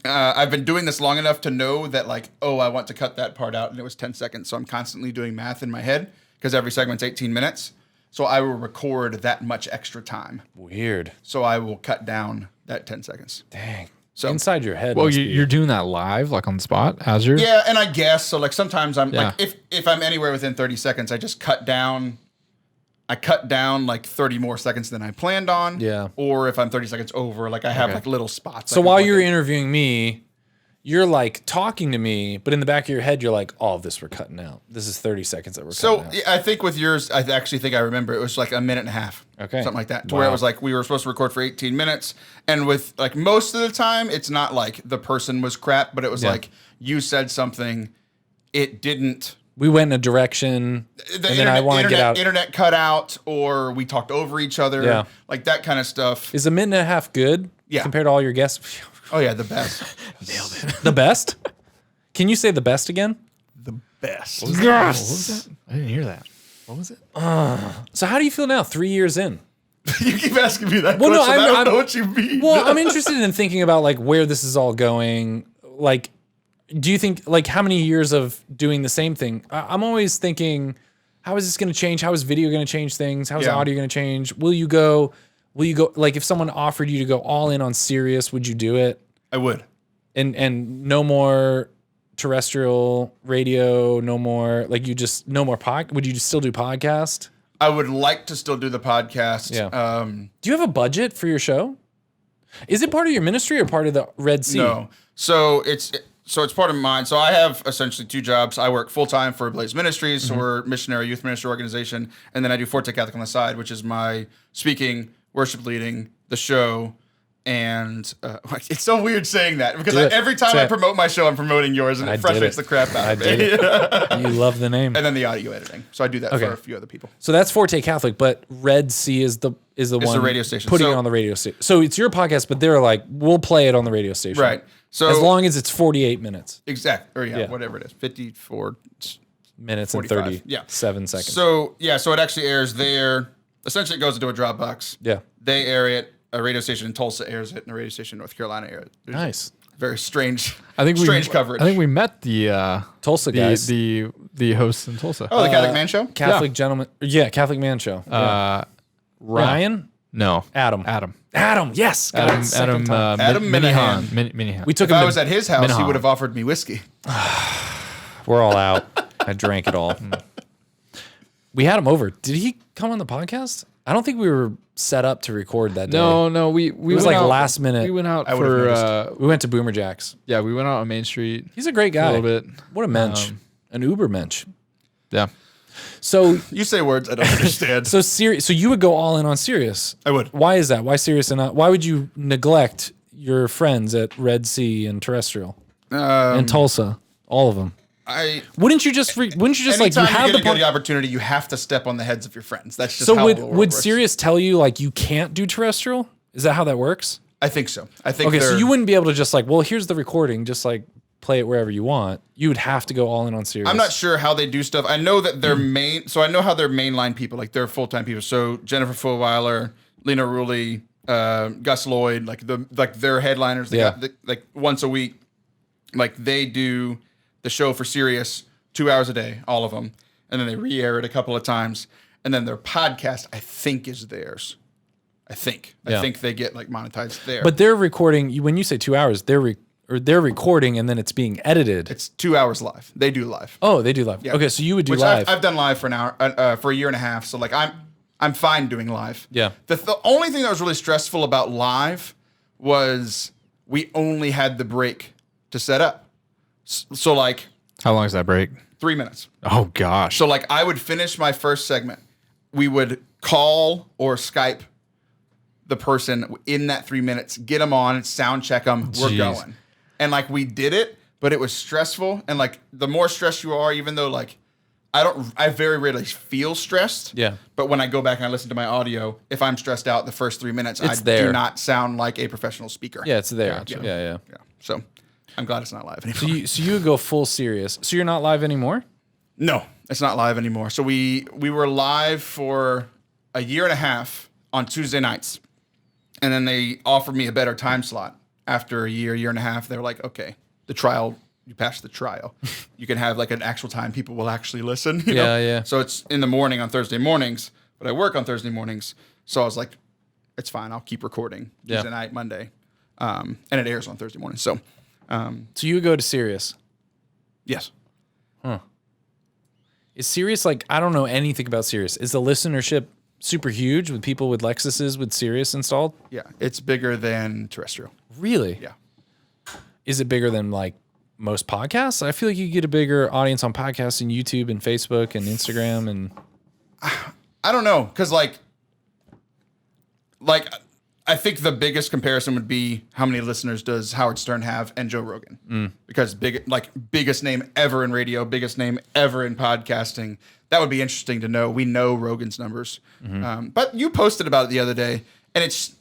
I've been doing this long enough to know that like, oh, I want to cut that part out, and it was 10 seconds. So I'm constantly doing math in my head because every segment's 18 minutes. So I will record that much extra time. Weird. So I will cut down that 10 seconds. Dang. So inside your head. Well, must be- you're doing that live, like on the spot, as you're. Yeah, and I guess so. Like sometimes I'm Yeah. like, if I'm anywhere within 30 seconds, I just cut down. I cut down like 30 more seconds than I planned on. Yeah. Or if I'm 30 seconds over, like I have like little spots. So while you're interviewing me, you're like talking to me, but in the back of your head, you're like, all of this we're cutting out. This is 30 seconds that we're cutting out. yeah, I think with yours, I actually think I remember it was like a minute and a half. Okay. Something like that. To where it was like we were supposed to record for 18 minutes. And with like most of the time, it's not like the person was crap, but it was like you said something, it didn't. We went in a direction, and then I want to get out. Internet cut out, or we talked over each other. Yeah. Like that kind of stuff. Is a minute and a half good? Yeah. Compared to all your guests? Oh yeah, the best. The best? Can you say the best again? The best. What was that? I didn't hear that. What was it? So how do you feel now, 3 years in? You keep asking me that Well, no, question. I don't I'm- know what you mean. Well, I'm interested in thinking about like where this is all going. Like, do you think like how many years of doing the same thing? I'm always thinking, how is this going to change? How is video going to change things? How is Yeah. audio going to change? Will you go? Like if someone offered you to go all in on Sirius, would you do it? I would. And no more terrestrial radio, no more like no more pod. Would you still do podcast? I would like to still do the podcast. Yeah. Do you have a budget for your show? Is it part of your ministry or part of the Red Sea? No. So it's part of mine. So I have essentially two jobs. I work full time for Blaze Ministries, so we're a missionary youth ministry organization, and then I do Forte Catholic on the side, which is my speaking, worship leading, the show, and it's so weird saying that because every time I promote my show, I'm promoting yours, and it frustrates the crap out of me. You love the name. And then the audio editing. So I do that for a few other people. So that's Forte Catholic, but Red Sea is the one radio station. putting So- it on the radio station. So it's your podcast, but they're like, we'll play it on the radio station. Right. So as long as it's 48 minutes. Exactly. Or Yeah. whatever it is. 54 Minutes 45. and 37 seconds. So it actually airs there. Essentially, it goes into a Dropbox. Yeah. They air it. A radio station in Tulsa airs it, and a radio station in North Carolina airs it. There's Nice. Very strange. I think strange coverage. I think we met the Tulsa guys. the hosts in Tulsa. Oh, the Catholic Man Show. Catholic gentleman. Yeah, Catholic Man Show. Ryan? No, Adam. Adam, Yes. Got it. Second time. Adam Minahan. Minahan. We took If him I to, was at his house, he Minahan. would have offered me whiskey. we're all out. I drank it all. We had him over. Did he come on the podcast? I don't think we were set up to record that day. No, we was went like out, last minute. We went out I would've for We went to Boomer Jack's. yeah, we went out on Main Street He's a great guy. a little bit. What a mensch. An Uber mensch. Yeah, So You say words I don't understand. so you would go all in on Sirius. I would. Why is that? Why Sirius and not? Why would you neglect your friends at Red Sea and Terrestrial and Tulsa? All of them. Wouldn't you just like you anytime have you get a good opportunity, you have to step on the heads of your friends. That's just So how the world would works. Sirius tell you like you can't do terrestrial? Is that how that works? I think so. I think Okay, so they're- you wouldn't be able to just like, well, here's the recording, just like play it wherever you want. You would have to go all in on Sirius. I'm not sure how they do stuff. I know that their so I know how they're mainline people, like they're full-time people. So Jennifer Fulweiler, Lena Rulli, Gus Lloyd, like their headliners, like once a week, like they do the show for Sirius 2 hours a day, all of them. And then they re-air it a couple of times. And then their podcast, I think, is theirs. I think they get like monetized there. But they're recording. When you say 2 hours, they're recording and then it's being edited. it's 2 hours live. They do live. Oh, they do live. Yeah. Okay, so you would do Which live. I've done live for an hour, for a year and a half. So like I'm fine doing live. Yeah. The only thing that was really stressful about live was we only had the break to set up. So like how long is that break? 3 minutes. Oh gosh. So like I would finish my first segment. We would call or Skype the person in that 3 minutes, get them on, sound check them. We're Jeez. going. And like we did it, but it was stressful. And like the more stressed you are, even though like I very rarely feel stressed. Yeah. But when I go back and I listen to my audio, if I'm stressed out the first 3 minutes, I do not sound like a professional speaker. Yeah, it's there. Gotcha. Yeah. So I'm glad it's not live anymore. So you would go full serious. So you're not live anymore? No, it's not live anymore. So we were live for a year and a half on Tuesday nights. And then they offered me a better time slot. After a year and a half, they were like, okay, you passed the trial. You can have like an actual time people will actually listen. You know? Yeah. So it's in the morning on Thursday mornings, but I work on Thursday mornings. So I was like, it's fine. I'll keep recording Tuesday night, Monday. And it airs on Thursday morning. So you would go to Sirius. yes. Is Sirius like, I don't know anything about Sirius. Is the listenership super huge with people with Lexuses with Sirius installed? Yeah. It's bigger than terrestrial. Really? Yeah. Is it bigger than like most podcasts? I feel like you get a bigger audience on podcasts and YouTube and Facebook and Instagram and I don't know, because like I think the biggest comparison would be how many listeners does Howard Stern have and Joe Rogan? Because biggest name ever in radio, biggest name ever in podcasting. That would be interesting to know. We know Rogan's numbers, but you posted about it the other day, and it's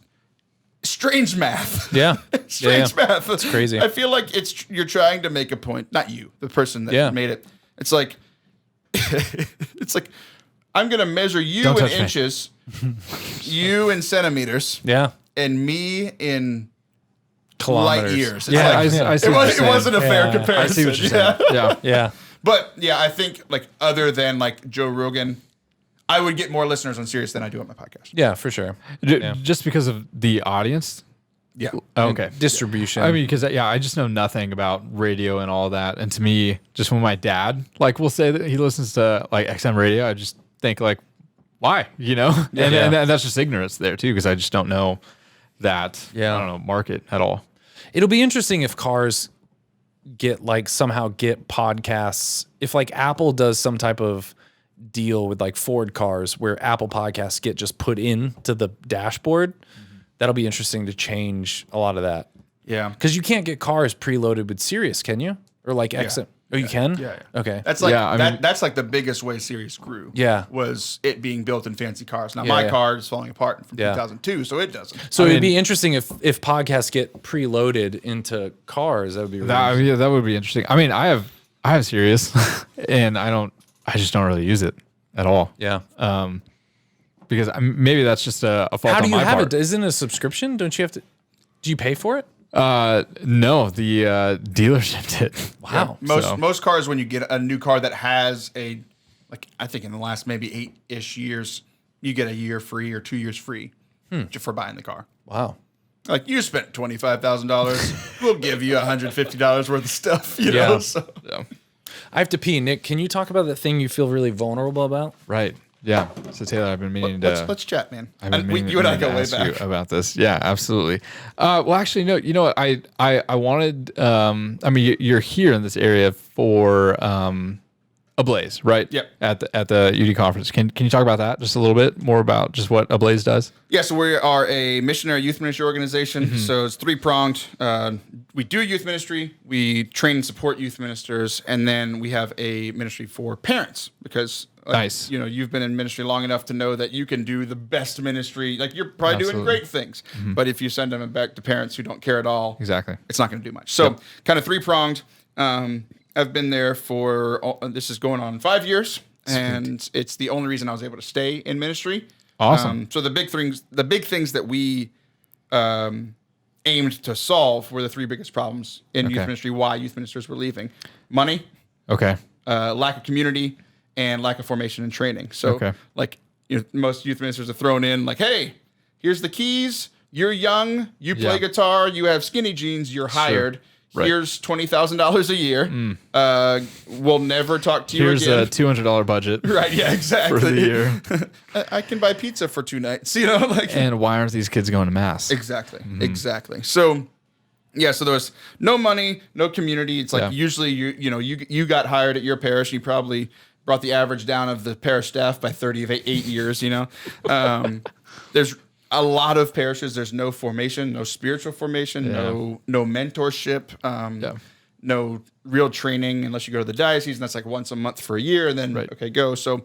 strange math. Yeah. Strange math. It's crazy. I feel like you're trying to make a point. Not you, the person that made it. It's like I'm gonna measure you Don't in touch me. inches, you in centimeters, and me in kilometers. light years. It's Yeah, like, I see what it you're wasn't a saying. fair comparison. I see what you're saying. Yeah. Yeah. But yeah, I think like other than like Joe Rogan, I would get more listeners on Sirius than I do on my podcast. Yeah, for sure. Just because of the audience. Yeah. Okay. Distribution. I mean, because I just know nothing about radio and all that. And to me, just when my dad will say that he listens to like XM radio, I just think like, why? You know? And that's just ignorance there too, because I just don't know that I don't know market at all. It'll be interesting if cars somehow get podcasts. If like Apple does some type of deal with like Ford cars where Apple podcasts get just put into the dashboard, that'll be interesting to change a lot of that. Yeah. Because you can't get cars preloaded with Sirius, can you? Or like XM? Oh, you can? Yeah. Okay. That's like I mean, that's like the biggest way Sirius grew. Yeah. Was it being built in fancy cars. Now my car is falling apart from 2002, so it doesn't. So it'd be interesting if podcasts get preloaded into cars. That would be really that would be interesting. I mean, I have Sirius, and I just don't really use it at all. Yeah. Because maybe that's just a fault How do on you my have part. it? Isn't it a subscription? Don't you have to? Do you pay for it? No, the dealership did. Wow. Most cars, when you get a new car that has I think in the last maybe 8-ish years, you get a year free or 2 years free for buying the car. Wow. Like you spent $25,000, we'll give you $150 worth of stuff. You know. So. I have to pee. Nick, can you talk about the thing you feel really vulnerable about? Right. Yeah. So Taylor, I've been meaning to. Let's chat, man. I've been meaning, you and I meaning go to way ask back you about this. Yeah, absolutely. Well, actually, no. You know what? I wanted. I mean, you're here in this area for Ablaze, right? Yep. At the UD conference. Can you talk about that just a little bit more about just what Ablaze does? Yeah, so we are a missionary youth ministry organization. So it's 3-pronged. We do youth ministry, we train and support youth ministers, and then we have a ministry for parents because Nice. You know, you've been in ministry long enough to know that you can do the best ministry. Like you're probably doing great things, but if you send them back to parents who don't care at all, Exactly. it's not going to do much. So kind of 3-pronged. I've been there for this is going on 5 years, and it's the only reason I was able to stay in ministry. Awesome. So the big things that we aimed to solve were the 3 biggest problems in youth ministry. Why youth ministers were leaving: money, Okay. lack of community, and lack of formation and training. So, most youth ministers are thrown in like, "Hey, here's the keys. You're young. You play guitar. You have skinny jeans. You're hired." Right. Here's $20,000 a year. We'll never talk to you Here's again. a $200 budget. Right? Yeah, exactly. For the year. I can buy pizza for 2 nights. You know, like And why aren't these kids going to mass? exactly. So, yeah. So there was no money, no community. It's like usually you got hired at your parish. You probably brought the average down of the parish staff by 8 years. You know, there's a lot of parishes, there's no formation, no spiritual formation, no mentorship. no real training unless you go to the diocese, and that's like once a month for a year, and then okay, go. So,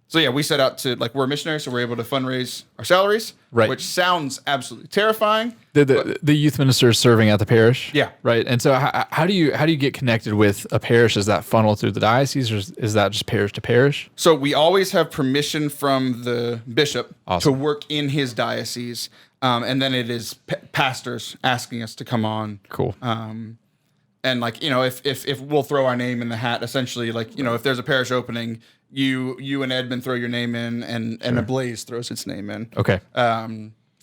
so yeah, we set out to like we're missionaries, so we're able to fundraise our salaries, Right. which sounds absolutely terrifying. The youth minister is serving at the parish. Yeah. Right. And so how do you get connected with a parish? Is that funneled through the diocese, or is that just parish to parish? So we always have permission from the bishop Awesome. to work in his diocese, and then it is pastors asking us to come on. Cool. And like if we'll throw our name in the hat, essentially, like if there's a parish opening, you and Edmund throw your name in, and a Blaze throws its name in. Okay.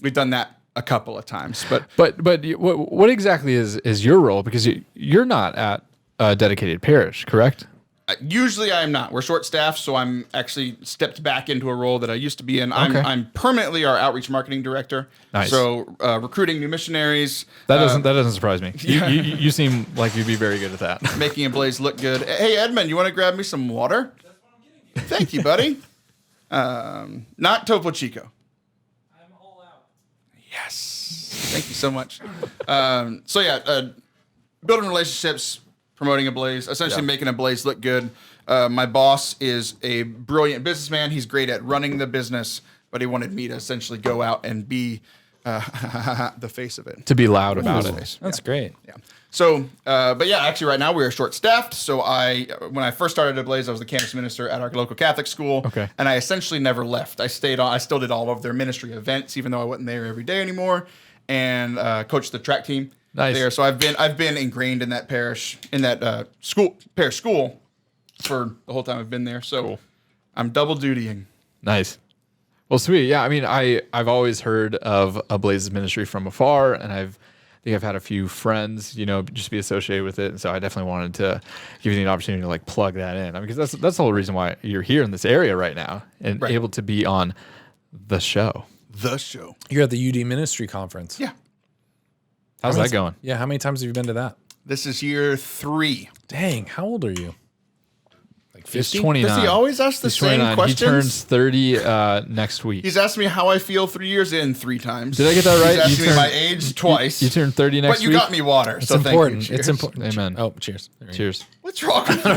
We've done that a couple of times, but what exactly is your role? Because you're not at a dedicated parish, correct? usually I am not. We're short staffed, so I'm actually stepped back into a role that I used to be in. Okay. I'm permanently our outreach marketing director. Nice. So recruiting new missionaries. That doesn't surprise me. You seem like you'd be very good at that. Making a Blaze look good. Hey Edmund, you want to grab me some water? That's what I'm getting. Thank you, buddy. Not Topo Chico. I'm all out. Yes. Thank you so much. Building relationships, promoting a Blaze, essentially making a Blaze look good. My boss is a brilliant businessman. He's great at running the business, but he wanted me to essentially go out and be the face of it. To be loud about it. That's great. Yeah. So, actually right now we are short-staffed. So when I first started at Blaze, I was the campus minister at our local Catholic school. Okay. And I essentially never left. I stayed on. I still did all of their ministry events, even though I wasn't there every day anymore, and coached the track team there. So I've been ingrained in that parish, in that parish school for the whole time I've been there. So Cool. I'm double dutying. Nice. Well, sweet. Yeah, I mean, I've always heard of a Blaze's ministry from afar, and I think I've had a few friends, just be associated with it, and so I definitely wanted to give you the opportunity to like plug that in. I mean, because that's the whole reason why you're here in this area right now and able to be on the show. The show. You're at the UD Ministry Conference. Yeah. How's that going? Yeah, how many times have you been to that? This is year 3. Dang, how old are you? Like He's 50? 29. Does he always ask the He's same 29. questions? He turns 30 next week. He's asked me how I feel 3 years in 3 times. Did I get that right? He's asked You me turned- my age twice. You turned 30 next but you week? got me water, It's so important. thank you. It's Cheers. important. Amen. Oh, cheers. There you go. Cheers. What's wrong with you?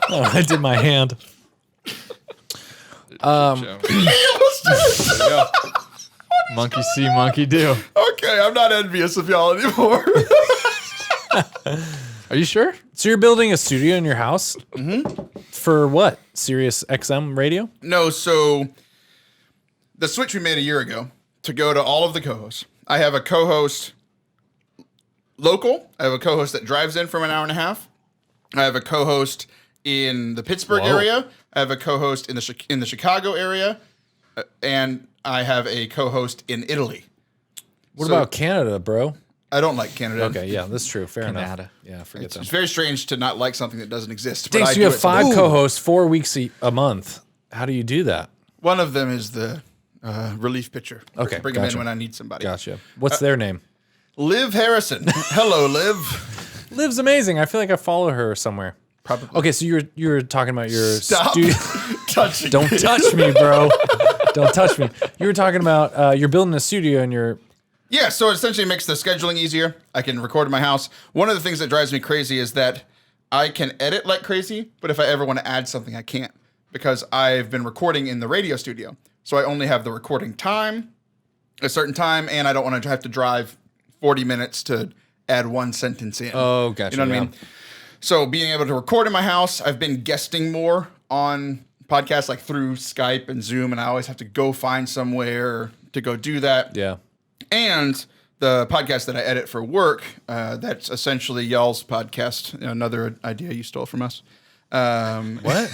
Oh, I did my hand. Monkey see, monkey do. Okay, I'm not envious of y'all anymore. Are you sure? So you're building a studio in your house? Mm-hmm. For what? Sirius XM radio? No, so the switch we made a year ago to go to all of the co-hosts. I have a co-host local. I have a co-host that drives in from an hour and a half. I have a co-host in the Pittsburgh area. I have a co-host in the Chicago area, and I have a co-host in Italy. What about Canada, bro? I don't like Canada. Okay, yeah, that's true. Fair enough. Canada. Yeah, forget that. It's very strange to not like something that doesn't exist. Dang, but I so you do have it 5 sometimes. co-hosts, 4 weeks a month. How do you do that? One of them is the relief pitcher. Okay, Bring him gotcha. in when I need somebody. Gotcha. What's their name? Liv Harrison. Hello, Liv. Liv's amazing. I feel like I follow her somewhere. Probably. Okay, so you were talking about your Stop studio. touching Don't me. touch me, bro. Don't touch me. You were talking about you're building a studio and you're. Yeah, so it essentially makes the scheduling easier. I can record in my house. One of the things that drives me crazy is that I can edit like crazy, but if I ever want to add something, I can't because I've been recording in the radio studio. So I only have the recording time, a certain time, and I don't want to have to drive 40 minutes to add one sentence in. Oh, gotcha. You know what I mean? So being able to record in my house, I've been guesting more on podcasts like through Skype and Zoom, and I always have to go find somewhere to go do that. Yeah. And the podcast that I edit for work, that's essentially y'all's podcast, another idea you stole from us. What?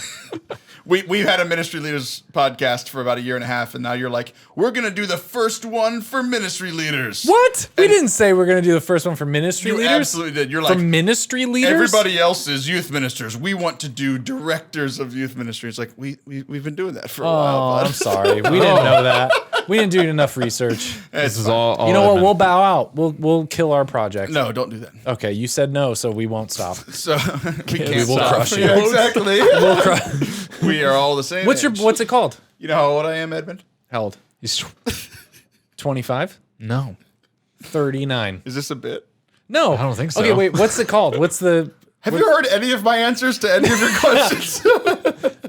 We've had a ministry leaders podcast for about a year and a half, and now you're like, we're going to do the first one for ministry leaders. What? We didn't say we're going to do the first one for ministry You leaders. absolutely did. You're For like, ministry leaders. everybody else is youth ministers. We want to do directors of youth ministry. It's like, we've been doing that for a while. Oh, bud. I'm sorry. We didn't know that. We didn't do enough research. This is all You know what? Edmund. We'll bow out. We'll kill our project. No, don't do that. Okay, you said no, so we won't stop. So we can't will stop. crush you. Yeah, exactly. We'll cry. We are all the same. What's age. it called? You know how old I am, Edmund? How old? He's 25? no. 39. Is this a bit? No. I don't think so. Okay, wait. What's it called? What's the... Have you heard any of my answers to any of your questions?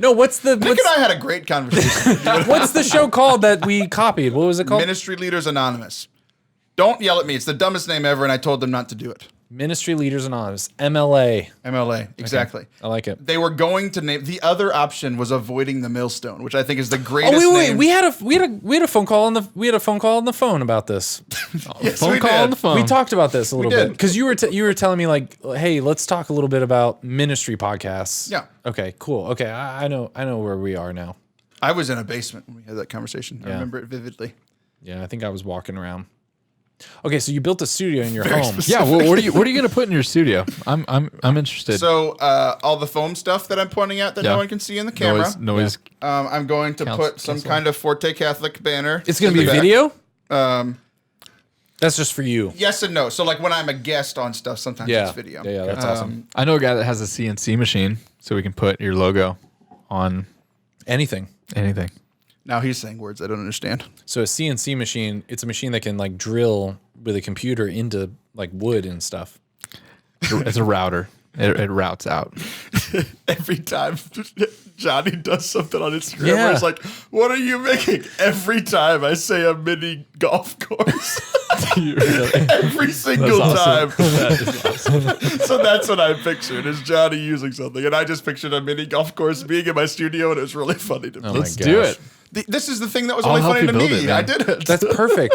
No, what's the... Nick and I had a great conversation. What's the show called that we copied? What was it called? Ministry Leaders Anonymous. Don't yell at me. It's the dumbest name ever, and I told them not to do it. Ministry Leaders Anonymous. MLA. MLA, exactly. I like it. They were going to name the other option was avoiding the millstone, which I think is the greatest. Oh wait, name. we had a phone call on the phone about this. Yes, Phone we call did. on the phone. We talked about this a little did. bit because you were telling me like, hey, let's talk a little bit about ministry podcasts. Yeah. Okay. Cool. Okay. I know where we are now. I was in a basement when we had that conversation. I Yeah. remember it vividly. Yeah. I think I was walking around. Okay. So you built a studio in your home. Yeah. Well, what are you going to put in your studio? I'm interested. So all the foam stuff that I'm pointing at that Yeah. no one can see in the camera. Noise. I'm going to put some kind of Forte Catholic banner. It's going to in be the back. video. That's just for you. Yes and no. So like when I'm a guest on stuff, sometimes Yeah. it's video. Yeah. That's awesome. I know a guy that has a CNC machine, so we can put your logo on Anything. anything. Now he's saying words I don't understand. So a CNC machine, it's a machine that can like drill with a computer into like wood and stuff. It's a router. It routes out. Every time Johnny does something on Instagram Yeah. where it's like, what are you making? Every time I say a mini golf course. Every single time. So that's what I pictured is Johnny using something. And I just pictured a mini golf course being in my studio and it was really funny to me. Oh Let's my do gosh. it. This is the thing that was I'll only help funny you to build me. it, man. I did it. That's perfect.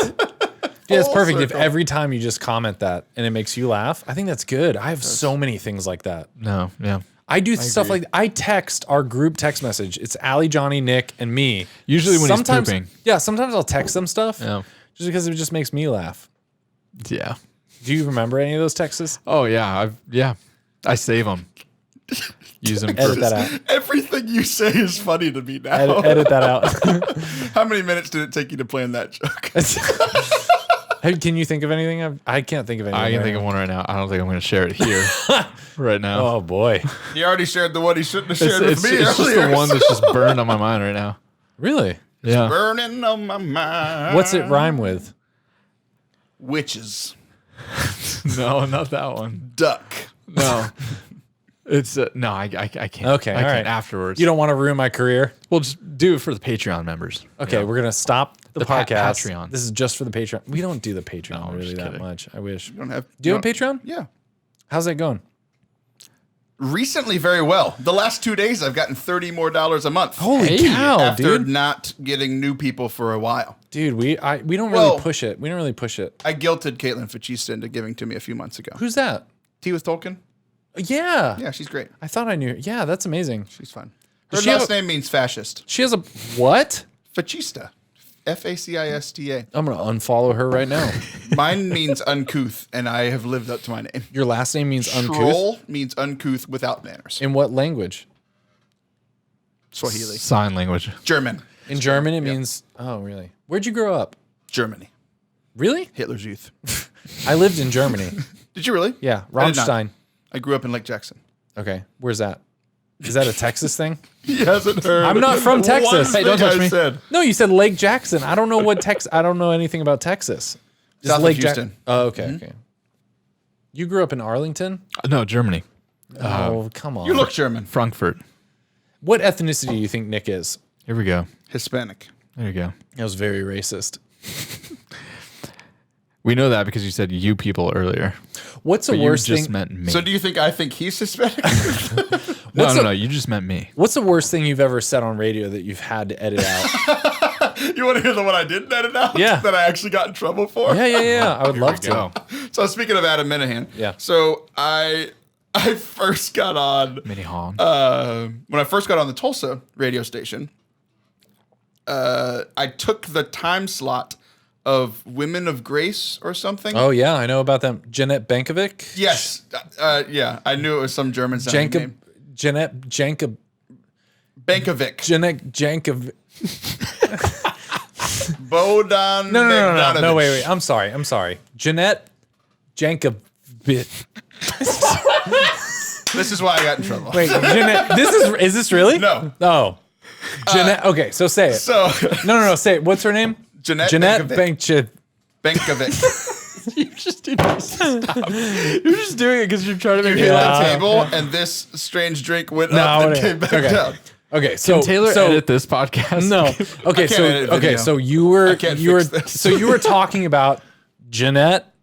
Yeah, it's Full perfect. If circle. every time you just comment that and it makes you laugh, I think that's good. I have so many things like that. No. Yeah. I do stuff like I text our group text message. It's Allie, Johnny, Nick, and me. Usually when he's pooping. Yeah, sometimes I'll text them stuff Yeah. just because it just makes me laugh. Yeah. Do you remember any of those texts? Oh yeah. I save them. Use them. Edit that out. Everything you say is funny to me now. Edit that out. How many minutes did it take you to plan that joke? Hey, can you think of anything? I can't think of anything. I can right think of now. one right now. I don't think I'm going to share it here right now. Oh boy, He already shared the one he shouldn't have it's shared with me just earlier. the one that's just burned on my mind right now. really? Yeah. Burning on my mind. What's it rhyme with? Witches. No, not that one. Duck. No. It's no, I can't. Okay, I all can't right. afterwards. You don't want to ruin my career. We'll just do it for the Patreon members. Okay, Yeah. we're gonna stop the podcast. Patreon. This is just for the Patreon. We don't do the Patreon No, I'm really just that kidding. much. I wish. Don't have, Do you have a Patreon? Yeah. How's that going? Recently, very well. The last 2 days, I've gotten $30 more a month. Holy cow, after dude! not getting new people for a while. Dude, we don't really Well- push it. We don't really push it. I guilted Caitlin Fachista into giving to me a few months ago. Who's that? Tea with Tolkien? Yeah. Yeah, she's great. I thought I knew. Yeah, that's amazing. She's fun. Does Her she have last a- name means fascist. She has a what? Fachista. F-A-C-I-S-T-A. I'm gonna unfollow her right now. Mine means uncouth, and I have lived up to my name. Your last name means uncouth. Schroll means uncouth without manners. In what language? Swahili. Sign language. German. In German, it means. Oh, really? Where'd you grow up? Germany. Really? Hitler's Youth. I lived in Germany. Did you really? Yeah, I did not. Rammstein. I grew up in Lake Jackson. Okay, where's that? Is that a Texas thing? He hasn't heard. I'm not from Texas. one Hey, don't thing touch I me. said. No, you said Lake Jackson. I don't know what Tex. I don't know anything about Texas. Just South of Lake Houston. Oh, okay, okay. You grew up in Arlington? No, Germany. Oh, come on. You look German. Frankfurt. What ethnicity do you think Nick is? Here we go. Hispanic. There you go. That was very racist. We know that because you said you people earlier. What's the But worst you just thing? meant me. So do you think I think he's Hispanic? no. You just meant me. What's the worst thing you've ever said on radio that you've had to edit out? You want to hear the one I didn't edit out? Yeah. That I actually got in trouble for? Yeah. I would love to. Go. So speaking of Adam Minahan. Yeah. So I first got on Mini Hong. when I first got on the Tulsa radio station. I took the time slot of Women of Grace or something. Oh yeah, I know about them. Jeanette Bankovic. Yes. Yeah. I knew it was some German sounding Janka. name. Jeanette Janka. Bankovic. Jeanette Jankovic. Bodan. No, Bogdanovich. wait. I'm sorry. Jeanette Jankovic. This is why I got in trouble. Wait, Jeanette. Is this really? No. Oh. Jeanette. Okay, so say it. So No. Say it. What's her name? Jeanette Jeanette Bankovic. Bankovic. Bankovic. You just need to stop. You're just doing it because you're trying to make You me hit laugh. the table, and this strange drink went No, up and whatever. came back Okay. down. Okay, so Can Taylor so, edit this podcast? No. Okay, I can't so edit video. so you were I can't you were fix this. so you were talking about Jeanette.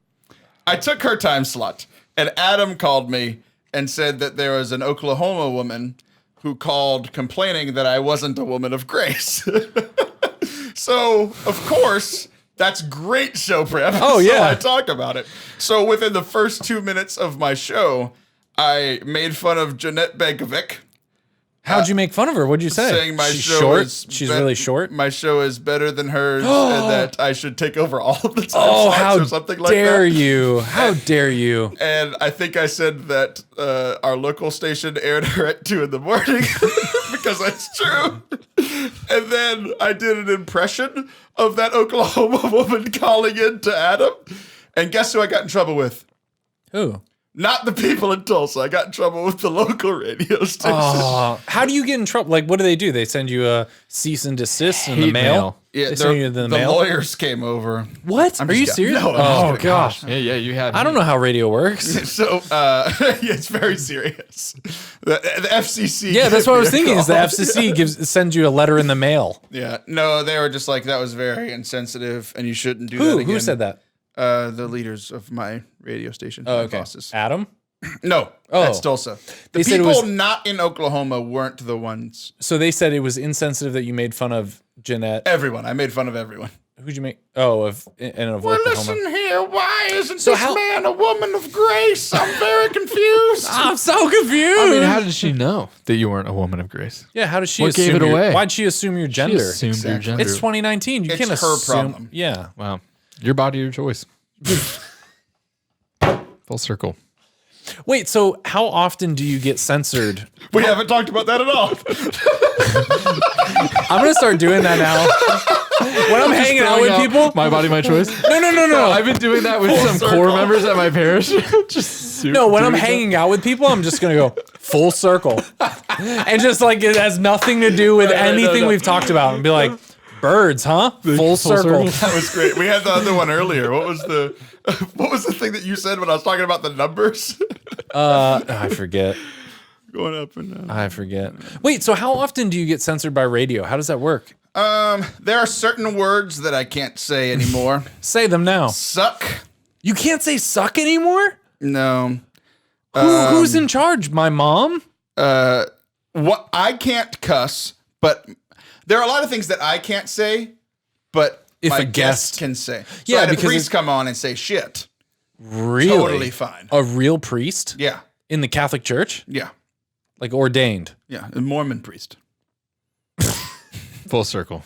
I took her time slot, and Adam called me and said that there was an Oklahoma woman who called complaining that I wasn't a woman of grace. So, of course, that's great show prep. Oh, yeah. So I talk about it. So within the first 2 minutes of my show, I made fun of Jeanette Bankovic. How'd you make fun of her? What'd you say? Saying my She's show short. is She's bet- really short. My show is better than hers, and that I should take over all of the time Oh, slots how or something like dare that. you? How dare you? And I think I said that our local station aired her at 2 a.m. because that's true. And then I did an impression of that Oklahoma woman calling in to Adam. And guess who I got in trouble with? Who? Not the people in Tulsa. I got in trouble with the local radio station. How do you get in trouble? Like, what do? They send you a cease and desist in the Hate mail? mail. Yeah, They send you the mail? lawyers came over. What? I'm Are you just- serious? No, I'm oh just kidding. gosh. Yeah, you had. I don't know how radio works. So, yeah, it's very serious. The FCC. Yeah, that's gave what I me was a thinking. Is the call. FCC sends you a letter in the mail? Yeah, no, they were just like, that was very insensitive, and you shouldn't do that again. Who said that? The leaders of my radio station. Oh, my okay. bosses. Adam. No, Oh. that's Tulsa. The They said it people was- not in Oklahoma weren't the ones. So they said it was insensitive that you made fun of Jeanette. Everyone. I made fun of everyone. Who'd you make? Oh, of Oklahoma. here. Why isn't So how- man a woman of grace? I'm very confused. I'm so confused. I mean, how did she know that you weren't a woman of grace? Yeah, how does she What assume gave it your- away? Why'd she assume your gender? She assumed your gender. It's 2019. You It's can't her assume. problem. Yeah. Wow. Your body, your choice. Full circle. Wait, so how often do you get censored? We haven't talked about that at all. I'm gonna start doing that now. When I'm hanging out with people. My body, my choice. No. I've been doing that with some core members at my parish. Just No, when I'm hanging out with people, I'm just gonna go full circle, and just like it has nothing to do with anything we've talked about, and be like, birds, huh? Full circle. That was great. We had the other one earlier. What was the thing that you said when I was talking about the numbers? I forget. Going up and down. I forget. Wait, so how often do you get censored by radio? How does that work? There are certain words that I can't say anymore. Say them now. Suck. You can't say suck anymore? No. Who's in charge? My mom? What I can't cuss, but there are a lot of things that I can't say, but If my a guest guest- can say. So Yeah, I had a because priest it's- come on and say shit. Really? Totally fine. A real priest? Yeah. In the Catholic Church? Yeah. Like ordained? Yeah. A Mormon priest. full circle.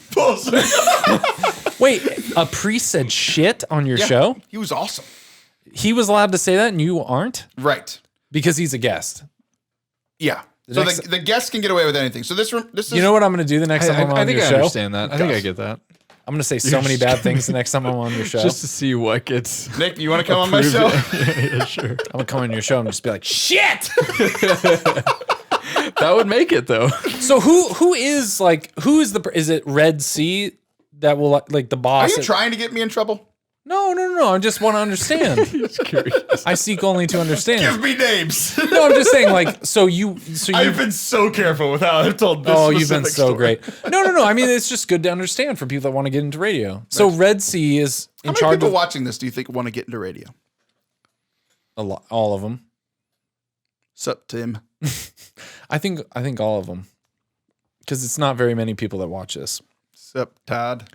Wait, a priest said shit on your Yeah. show? He was awesome. He was allowed to say that and you aren't? Right. Because he's a guest. Yeah. So next- the guests can get away with anything. So this is You know what I'm going to do the next time I'm on I think your I show? understand that. I think I get that. I'm going to say so many bad things the next time I'm on your show. Just to see what gets. Nick, you want to come on my approved. show? Yeah, sure. I'm going to come on your show and just be like, shit! That would make it though. So who is is it Red Sea that will like the Are boss? you trying to get me in trouble? No. I just want to understand. Just curious. I seek only to Give understand. me names. No, I'm just saying like so you I've been so careful with how I've told this. Oh, you've been specific so story. great. No. I mean, it's just good to understand for people that want to get into radio. So Red Sea is How in many charge people of watching this do you think want to get into radio? all of them. Sup, Tim? I think all of them, because it's not very many people that watch this. Sup, Todd?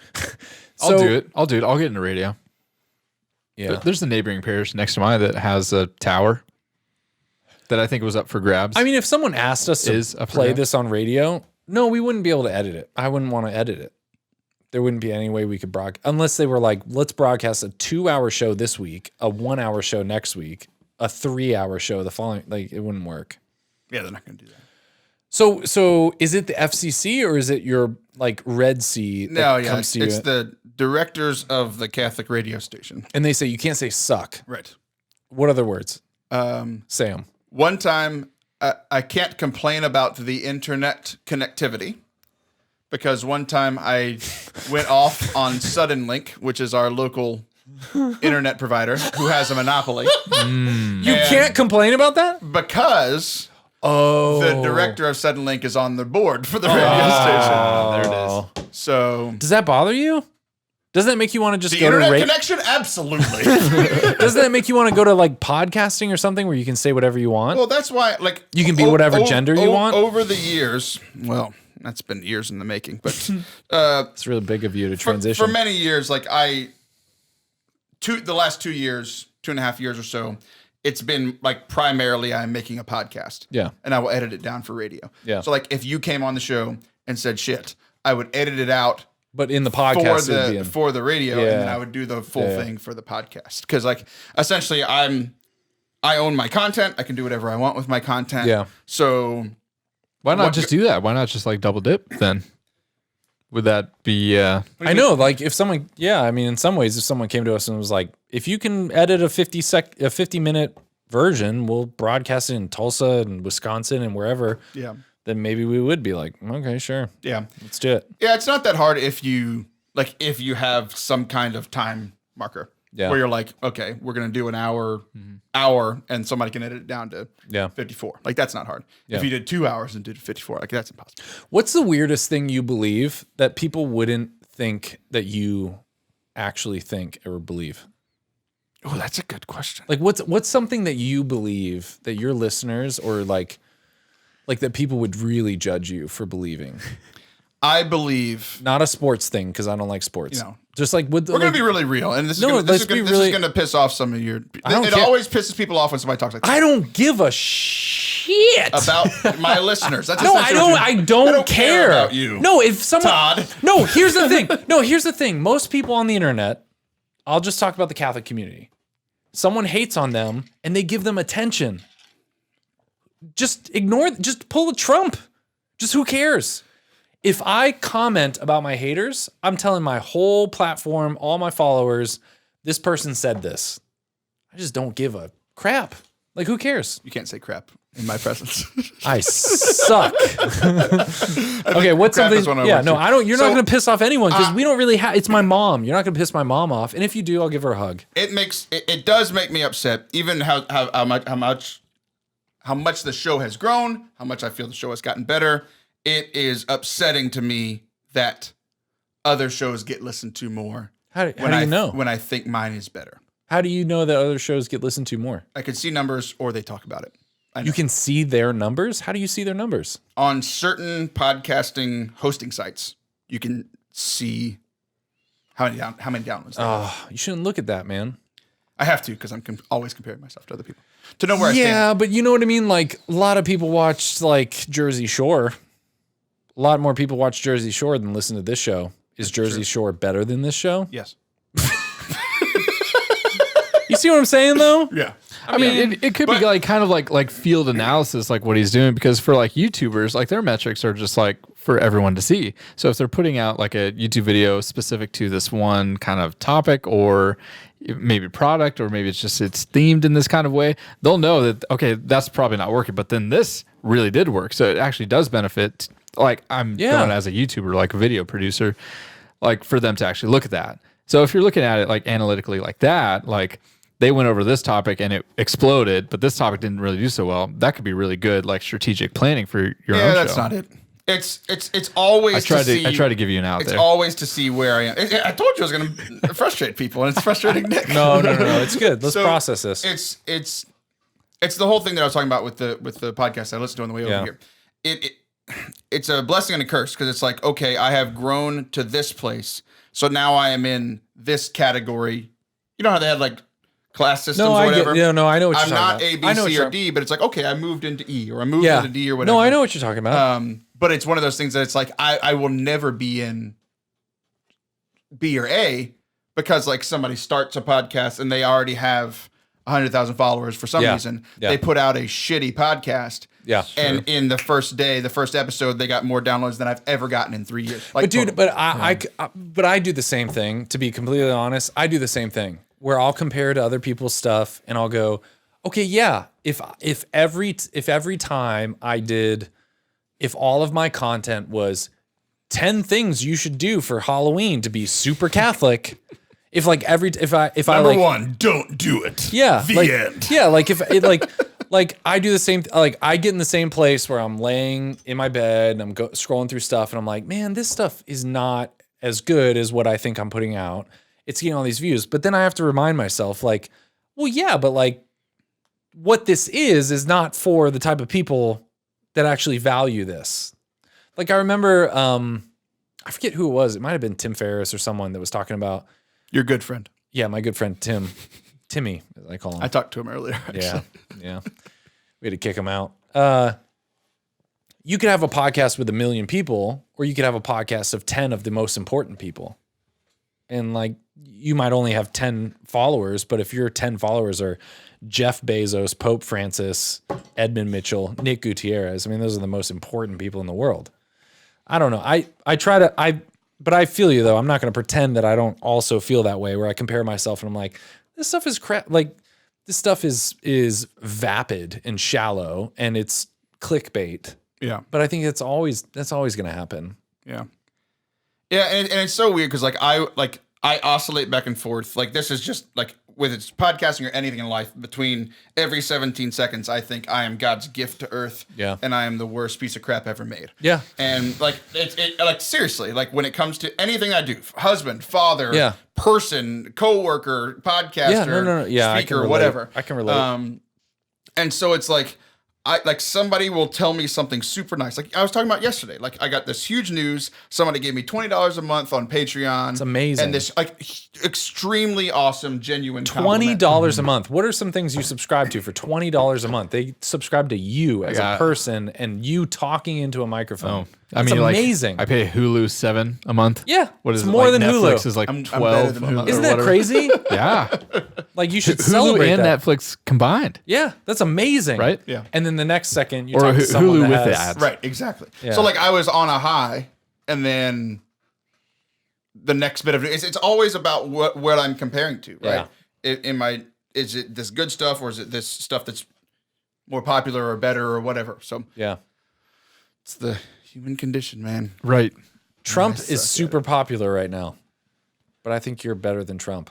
I'll do it. I'll get into radio. Yeah. There's a neighboring parish next to mine that has a tower that I think was up for grabs. I mean, if someone asked us Is to up for play grabs. this on radio, no, we wouldn't be able to edit it. I wouldn't want to edit it. There wouldn't be any way we could broadcast unless they were like, let's broadcast a 2-hour show this week, a 1-hour show next week, a 3-hour show the following. Like, it wouldn't work. Yeah, they're not going to do that. So is it the FCC or is it your like Red Sea that No, yeah, comes to it's you? the directors of the Catholic radio station. And they say you can't say suck. Right. What other words? Um, Say them. one time, I can't complain about the internet connectivity because one time I went off on Sudden Link, which is our local internet provider who has a monopoly. You can't complain about that? Because the director of Suddenlink is on the board for the radio station. There it is. So Does that bother you? Does that make you want to just the go to internet connection? Absolutely. Does that make you want to go to like podcasting or something where you can say whatever you want? Well, that's why, like, You can be whatever gender you want? Over the years, well, that's been years in the making, but It's really big of you to transition. for many years, like the last 2 years, 2.5 years or so, it's been like primarily I'm making a podcast. Yeah. And I will edit it down for radio. Yeah. So like if you came on the show and said shit, I would edit it out But in the podcast, it would be for the radio, Yeah. and then I would do the full thing for the podcast. Because like essentially, I own my content. I can do whatever I want with my content. Yeah. So Why not just do that? Why not just like double dip then? Would that be? I know, like if someone, I mean, in some ways, if someone came to us and was like, if you can edit a 50-minute version, we'll broadcast it in Tulsa and Wisconsin and wherever. Yeah. Then maybe we would be like, okay, sure. Yeah. Let's do it. Yeah, it's not that hard if you have some kind of time marker. Yeah. Where you're like, okay, we're gonna do an hour, and somebody can edit it down to 54. Like that's not hard. Yeah. If you did 2 hours and did 54, like that's impossible. What's the weirdest thing you believe that people wouldn't think that you actually think or believe? Oh, that's a good question. Like what's something that you believe that your listeners or like that people would really judge you for believing? I believe Not a sports thing because I don't like sports. You know, just like with we're gonna be really real, and this is gonna piss off some of your. It always pisses people off when somebody talks like that. I don't give a shit About my listeners. That's No, essentially I don't care about you. No, if someone Todd. No, here's the thing. No, here's the thing. Most people on the internet, I'll just talk about the Catholic community. Someone hates on them and they give them attention. Just pull a Trump. Just who cares? If I comment about my haters, I'm telling my whole platform, all my followers, this person said this. I just don't give a crap. Like, who cares? You can't say crap in my presence. I suck. Okay, what's crap is something? one of Yeah, my no, words. I don't. You're not So, going to piss off anyone because we don't really have. It's my mom. You're not going to piss my mom off, and if you do, I'll give her a hug. It does make me upset, even how much the show has grown, how much I feel the show has gotten better. It is upsetting to me that other shows get listened to more. How do you know? When I think mine is better. How do you know that other shows get listened to more? I can see numbers or they talk about it. I know. You can see their numbers? How do you see their numbers? On certain podcasting hosting sites, you can see how many downloads. Oh, you shouldn't look at that, man. I have to because I'm always comparing myself to other people to know where I stand. Yeah, but you know what I mean? Like, a lot of people watch, like, Jersey Shore. A lot more people watch Jersey Shore than listen to this show. Is Jersey Shore better than this show? Yes. You see what I'm saying, though? Yeah. I mean, it could be like kind of like field analysis, like what he's doing, because for like YouTubers, like their metrics are just like for everyone to see. So if they're putting out like a YouTube video specific to this one kind of topic or maybe product, or maybe it's themed in this kind of way, they'll know that, okay, that's probably not working, but then this really did work. So it actually does benefit. Like I'm going as a YouTuber, like a video producer, like for them to actually look at that. So if you're looking at it like analytically like that, like they went over this topic and it exploded, but this topic didn't really do so well. That could be really good, like strategic planning for your own show. Yeah, that's not it. It's always I try to give you an out it's there. It's always to see where I am. I told you I was going to frustrate people, and it's frustrating Nick. No. It's good. Let's process this. It's the whole thing that I was talking about with the podcast I listened to on the way over here. It's a blessing and a curse because it's like, okay, I have grown to this place, so now I am in this category. You know how they had like class systems or whatever? I know what you're talking about. I'm not A, B, C, or D, but it's like, okay, I moved into E, or I moved into D, or whatever. No, I know what you're talking about. But it's one of those things that it's like, I will never be in B or A because like somebody starts a podcast and they already have 100,000 followers for some reason. Yeah. They put out a shitty podcast. Yeah. And in the first episode, they got more downloads than I've ever gotten in 3 years. Like, but dude, but I do the same thing. To be completely honest, I do the same thing where I'll compare to other people's stuff and I'll go, okay, yeah, if every time I did, if all of my content was 10 things you should do for Halloween to be super Catholic, If like if I Number like, one, don't do it. yeah, The like, end. yeah, like if it like I do the same, like I get in the same place where I'm laying in my bed and I'm scrolling through stuff and I'm like, man, this stuff is not as good as what I think I'm putting out. It's getting all these views, but then I have to remind myself like, well, yeah, but like what this is not for the type of people that actually value this. Like I remember, I forget who it was. It might've been Tim Ferriss or someone that was talking about, Your good friend. yeah, my good friend, Timmy, as I call him. I talked to him earlier. Actually. Yeah, yeah. We had to kick him out. You could have a podcast with 1 million people, or you could have a podcast of 10 of the most important people. And like, you might only have 10 followers, but if your 10 followers are Jeff Bezos, Pope Francis, Edmund Mitchell, Nick Gutierrez, I mean, those are the most important people in the world. I don't know. But I feel you though. I'm not going to pretend that I don't also feel that way, where I compare myself and I'm like, this stuff is crap. Like this stuff is vapid and shallow and it's clickbait. Yeah. But I think that's always going to happen. Yeah. Yeah, and it's so weird because I oscillate back and forth. Like this is just like whether it's podcasting or anything in life, between every 17 seconds, I think I am God's gift to earth. Yeah. And I am the worst piece of crap ever made. Yeah. And like like seriously, like when it comes to anything I do, husband, father, Yeah. person, coworker, podcaster, Yeah, no. Yeah, I can speaker, relate. whatever. I can relate. And so it's like somebody will tell me something super nice. Like I was talking about yesterday. Like I got this huge news. Somebody gave me $20 a month on Patreon. It's amazing. And this like extremely awesome, genuine compliment. $20 a month. What are some things you subscribe to for $20 a month? They subscribe to you as a person and you talking into a microphone. I It's mean, amazing. Like, I pay Hulu $7 a month. Yeah, What is it's it? more like than Netflix Hulu. is like I'm 12 better than a Hulu. month. Isn't or that whatever. crazy? Yeah. Like you should Hulu celebrate and that. Netflix combined. Yeah, that's amazing. Right? Yeah. And then the next second you Or talk to someone Hulu that with has, the ads. Right, exactly. Yeah. So like I was on a high, and then the next bit of it's always about what I'm comparing to, right? Is it this good stuff or is it this stuff that's more popular or better or whatever? So Yeah. it's the human condition, man. Right. Trump is super popular right now. But I think you're better than Trump.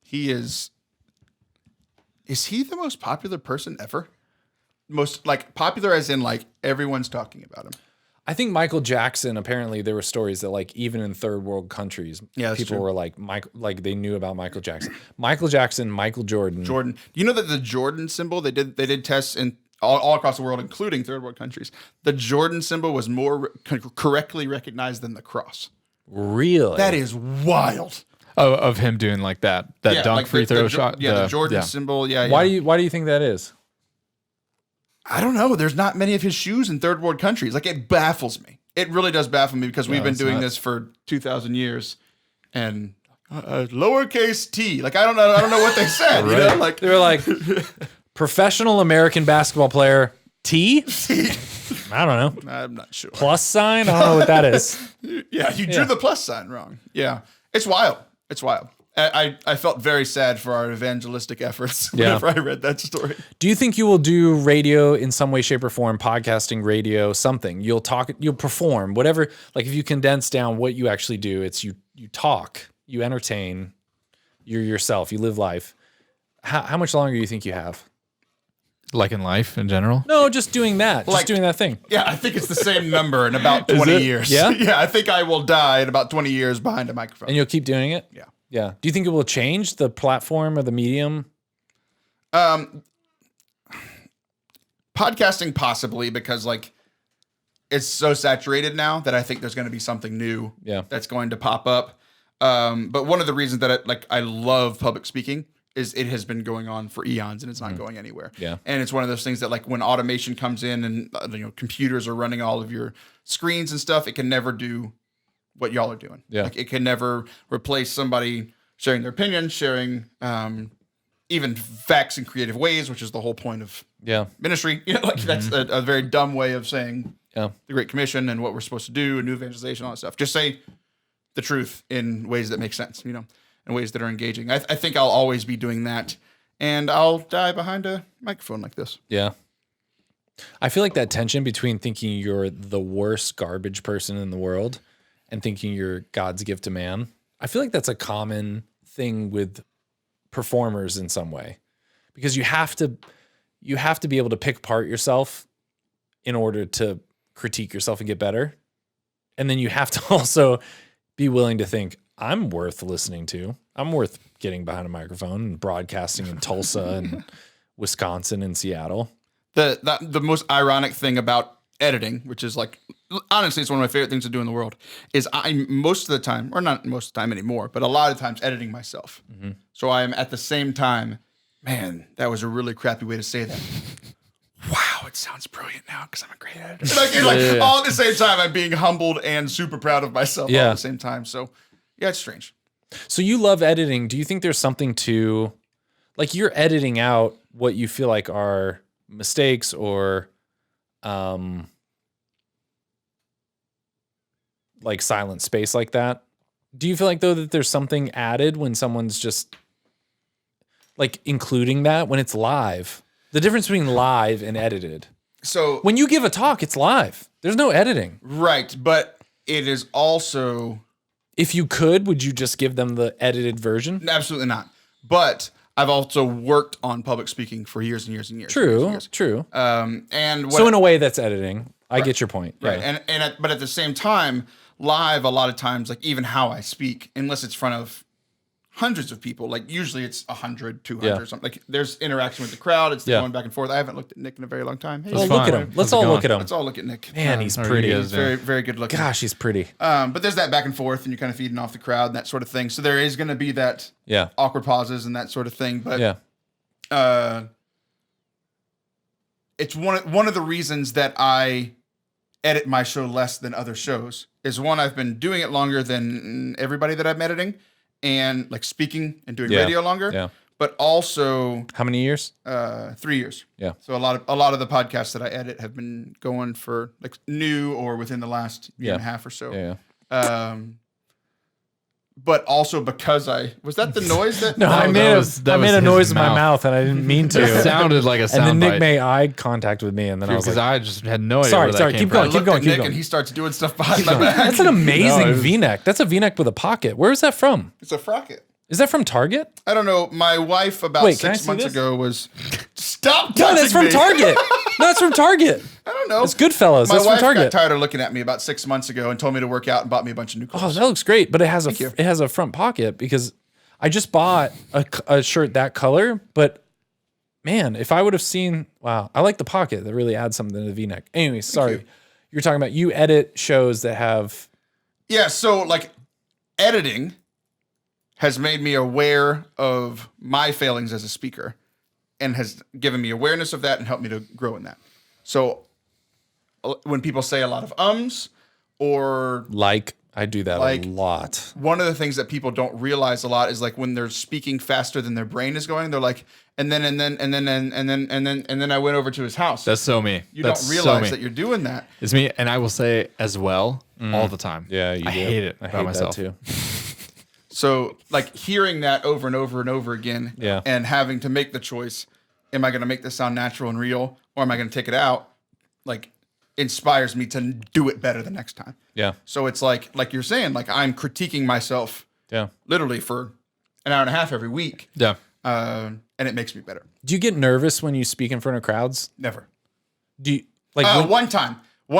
He is. Is he the most popular person ever? Most like popular as in like everyone's talking about him. I think Michael Jackson, apparently there were stories that like even in third world countries, Yeah, that's people true. were like they knew about Michael Jackson. Michael Jackson, Michael Jordan. Jordan. You know that the Jordan symbol, they did tests in all across the world, including third world countries. The Jordan symbol was more correctly recognized than the cross. Really? That is wild. Oh, of him doing like that dunk like free throw shot. Yeah, the Jordan symbol. Yeah. Why do you think that is? I don't know. There's not many of his shoes in third world countries. Like it baffles me. It really does baffle me because we've been doing this for 2,000 years, and lowercase t. Like I don't know what they said. You know, like They were like professional American basketball player T? I don't know. I'm not sure. Plus sign? I don't know what that is. Yeah, you drew the plus sign wrong. Yeah, it's wild. It's wild. I felt very sad for our evangelistic efforts whenever I read that story. Do you think you will do radio in some way, shape, or form, podcasting, radio, something? You'll talk, you'll perform, whatever. Like if you condense down what you actually do, it's you talk, you entertain, you're yourself, you live life. How much longer do you think you have? Like in life in general? No, just doing that. Like- Just doing that thing. Yeah, I think it's the same number in about 20 years. Yeah? Yeah, I think I will die in about 20 years behind a microphone. And you'll keep doing it? Yeah. Yeah. Do you think it will change the platform or the medium? Podcasting possibly, because like it's so saturated now that I think there's going to be something new that's going to pop up. But one of the reasons that I love public speaking is it has been going on for eons and it's not going anywhere. Yeah. And it's one of those things that like when automation comes in and computers are running all of your screens and stuff, it can never do what y'all are doing. Yeah. Like it can never replace somebody sharing their opinion, sharing even facts in creative ways, which is the whole point of ministry. You know, like that's a very dumb way of saying the Great Commission and what we're supposed to do and new evangelization, all that stuff. Just say the truth in ways that make sense, you know, in ways that are engaging. I think I'll always be doing that, and I'll die behind a microphone like this. Yeah. I feel like that tension between thinking you're the worst garbage person in the world and thinking you're God's gift to man. I feel like that's a common thing with performers in some way, because you have to be able to pick apart yourself in order to critique yourself and get better. And then you have to also be willing to think, I'm worth listening to. I'm worth getting behind a microphone and broadcasting in Tulsa and Wisconsin and Seattle. The most ironic thing about editing, which is like, honestly, it's one of my favorite things to do in the world, is I'm most of the time, or not most of the time anymore, but a lot of times editing myself. Mm-hmm. So I am at the same time, man, that was a really crappy way to say that. Wow, it sounds brilliant now because I'm a great editor. All at the same time, I'm being humbled and super proud of myself all at the same time. So yeah, it's strange. So you love editing. Do you think there's something to, like, you're editing out what you feel like are mistakes or like silent space like that? Do you feel like, though, that there's something added when someone's just like including that when it's live? The difference between live and edited. So when you give a talk, it's live. There's no editing. Right, but it is also... If you could, would you just give them the edited version? Absolutely not. But I've also worked on public speaking for years and years and years. True. And so in a way, that's editing. I get your point. Right. Yeah. But at the same time, live, a lot of times, like even how I speak, unless it's in front of hundreds of people, like usually it's 100, 200, something. Like there's interaction with the crowd. It's going back and forth. I haven't looked at Nick in a very long time. Hey, Let's look at him. Let's all look at him. Let's all look at Nick. Man, he's pretty. He's very, very good looking. Gosh, he's pretty. But there's that back and forth, and you're kind of feeding off the crowd and that sort of thing. So there is going to be that awkward pauses and that sort of thing. But it's one of the reasons that I edit my show less than other shows is, one, I've been doing it longer than everybody that I'm editing, and like speaking and doing radio longer. Yeah. But also, how many years? 3 years. Yeah. So a lot of the podcasts that I edit have been going for like new or within the last year and a half or so. Yeah. But also because was that the noise that? No, I made a noise in my mouth and I didn't mean to. It sounded like a sound And then Nick bite. made eye contact with me, and then I was like, I just had no idea. Sorry, keep going. Nick, and he starts doing stuff behind my back. That's an amazing V-neck. That's a V-neck with a pocket. Where is that from? It's a frocket. Is that from Target? I don't know. My wife about 6 months ago was... Stop touching No, that's from me. Target. No, that's from Target. I don't know. It's Goodfellas. My That's wife from Target. got tired of looking at me about 6 months ago and told me to work out and bought me a bunch of new Oh, clothes. that looks great, but it has a front pocket, because I just bought a shirt that color, but man, if I would have seen, wow, I like the pocket. That really adds something to the V-neck. Anyway, sorry. You're talking about, you edit shows that have... Yeah, so like editing has made me aware of my failings as a speaker and has given me awareness of that and helped me to grow in that. So when people say a lot of ums or... I do that a lot. One of the things that people don't realize a lot is like when they're speaking faster than their brain is going, they're like, and then I went over to his house. That's so me. You don't realize that you're doing that. It's me, and I will say as well all the time. Yeah, you do. I hate it about myself that too. So like hearing that over and over and over again, and having to make the choice, am I going to make this sound natural and real, or am I going to take it out? Like, inspires me to do it better the next time. Yeah. So it's like you're saying, like I'm critiquing myself. Yeah. Literally for an hour and a half every week. Yeah. And it makes me better. Do you get nervous when you speak in front of crowds? Never. Do you like one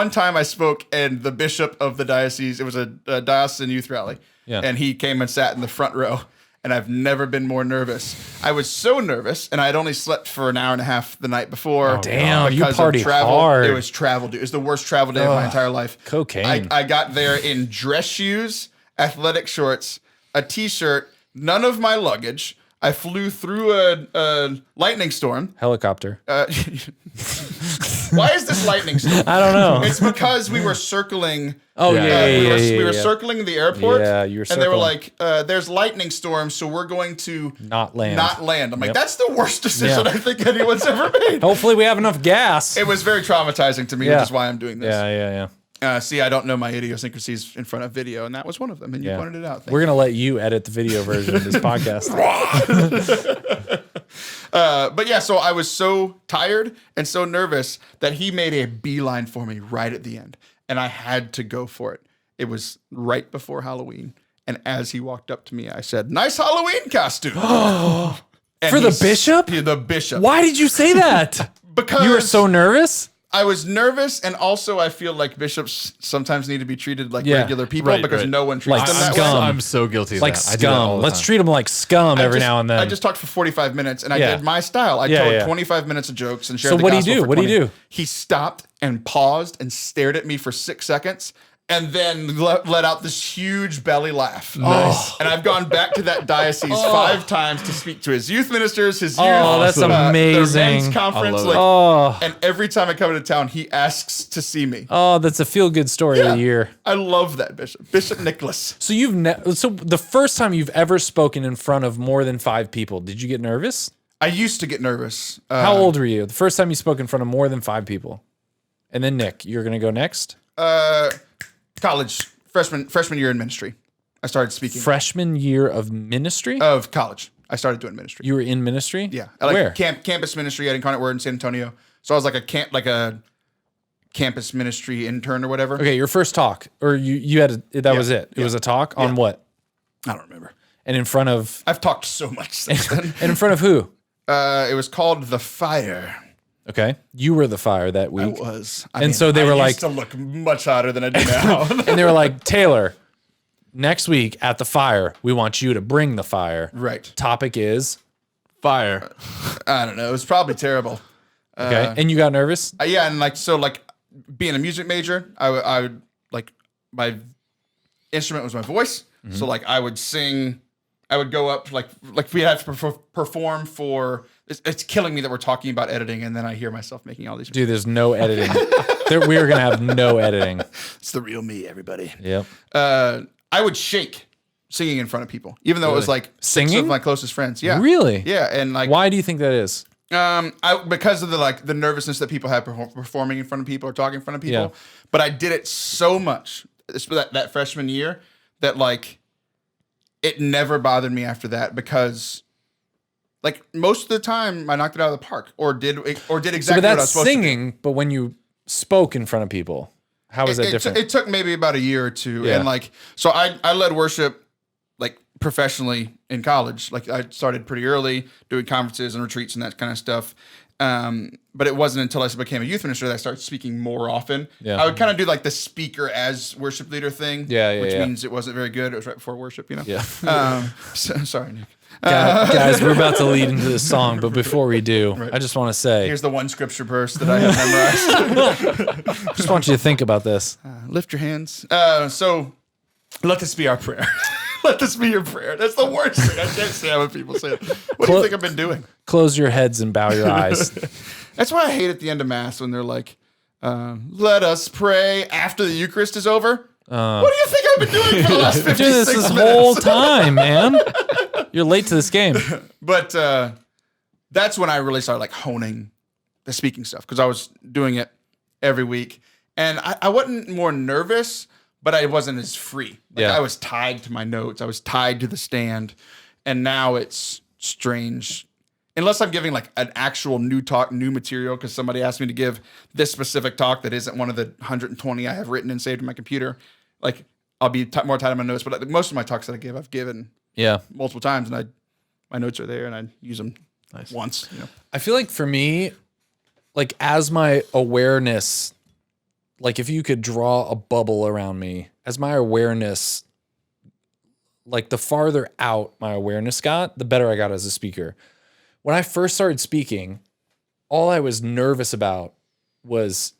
time I spoke, and the bishop of the diocese, it was a diocesan youth rally, and he came and sat in the front row, and I've never been more nervous. I was so nervous, and I had only slept for an hour and a half the night before. Oh, damn, you because party of travel. hard. It was travel, dude. It was the worst travel day of my entire life. Cocaine. I got there in dress shoes, athletic shorts, a t-shirt, none of my luggage. I flew through a lightning storm. Helicopter. Why is this lightning storm? I don't know. It's because we were circling. Oh, we were circling the airport. Yeah, you were and they were circling. like, "There's lightning storms, so we're going to Not land. I'm like, that's the worst decision I think anyone's ever made. Hopefully we have enough gas. It was very traumatizing to me, which is why I'm doing this. Yeah. See, I don't know my idiosyncrasies in front of video, and that was one of them. And you pointed it out. We're gonna let you edit the video version of this podcast. But yeah, so I was so tired and so nervous that he made a beeline for me right at the end, and I had to go for it. It was right before Halloween, And as he walked up to me, I said, "Nice Halloween costume." And For the bishop? Yeah, the bishop. Why did you say that? Because You were so nervous? I was nervous, and also I feel like bishops sometimes need to be treated like Yeah, regular people right, because right. no one treats Like them that scum. way. I'm so guilty of Like that. I do that all scum. the Let's time. treat them like scum every now and then. I just talked for 45 minutes, and I Yeah. did my style. I Yeah, told yeah. 25 minutes of jokes and shared So the what'd he gospel do? for What'd he 20. do? He stopped and paused and stared at me for 6 seconds, and then let out this huge belly laugh. Nice. And I've gone back to that diocese 5 times to speak to his youth ministers, his youth. Oh, that's their amazing. men's conference. I love Like, it. Oh, and every time I come into town, he asks to see me. oh, that's a feel-good story of the year. I love that bishop. Bishop Nicholas. So so the first time you've ever spoken in front of more than 5 people, did you get nervous? I used to get nervous. How old were you? The first time you spoke in front of more than 5 people? And then Nick, you're gonna go next. College, freshman year in ministry. I started speaking Freshman year of ministry. of college. I started doing ministry. You were in ministry. Yeah, I like Where? campus ministry at Incarnate Word in San Antonio. So I was like a campus ministry intern or whatever. Okay, your first talk, or you had that was it. It was a talk on what? I don't remember. And in front of I've talked so much since then. and in front of who? It was called The Fire. Okay, you were the fire that I week, was. And so they were I like- used to look much hotter than I do now. and they were like, Taylor, next week at the fire, we want you to bring the fire. Right. Topic is Fire. I don't know. It was probably terrible. okay, and you got nervous. Yeah, and being a music major, I would like my instrument was my voice. Mm-hmm. So like I would sing, I would go up like we had to perform for. It's killing me that we're talking about editing, and then I hear myself making all these. Dude, there's no editing. We are gonna have no editing. It's the real me, everybody. Yep. I would shake singing in front of people, even though it was like 6 Singing? of my closest friends. Yeah, Really? Yeah, and like Why do you think that is? because of the nervousness that people have performing in front of people or talking in front of people. Yeah. But I did it so much that freshman year that like it never bothered me after that because like most of the time I knocked it out of the park or did exactly But what I was that's supposed singing. But when you spoke in front of people, how is to. that different? It took maybe about a year or two, Yeah. and like so I led worship like professionally in college. Like I started pretty early doing conferences and retreats and that kind of stuff. But it wasn't until I became a youth minister that I started speaking more often. Yeah. I would kind of do like the speaker as worship leader thing. Yeah, which yeah. means it wasn't very good. It was right before worship, you know. Yeah. Sorry, Nick. Guys, we're about to lead into this song, but before we do, I just want to say, Here's the one scripture verse that I have memorized. just want you to think about this. Lift your hands. So let this be our prayer. Let this be your prayer. That's the worst thing. I can't stand when people say it. What do you think I've been doing? Close your heads and bow your eyes. That's why I hate at the end of Mass when they're like, let us pray after the Eucharist is over. What do you think I've been doing for the last 56 Doing this minutes? whole time, man. You're late to this game. But that's when I really started like honing the speaking stuff because I was doing it every week. And I wasn't more nervous, but I wasn't as free. Like Yeah. I was tied to my notes. I was tied to the stand. And now it's strange. Unless I'm giving like an actual new talk, new material, because somebody asked me to give this specific talk that isn't one of the 120 I have written and saved in my computer. Like I'll be more tied to my notes. But like, most of my talks that I give, I've given Yeah. multiple times, and my notes are there, and I use them once. You know, I feel like for me, like as my awareness, like if you could draw a bubble around me, as my awareness, like the farther out my awareness got, the better I got as a speaker. When I first started speaking, all I was nervous about was,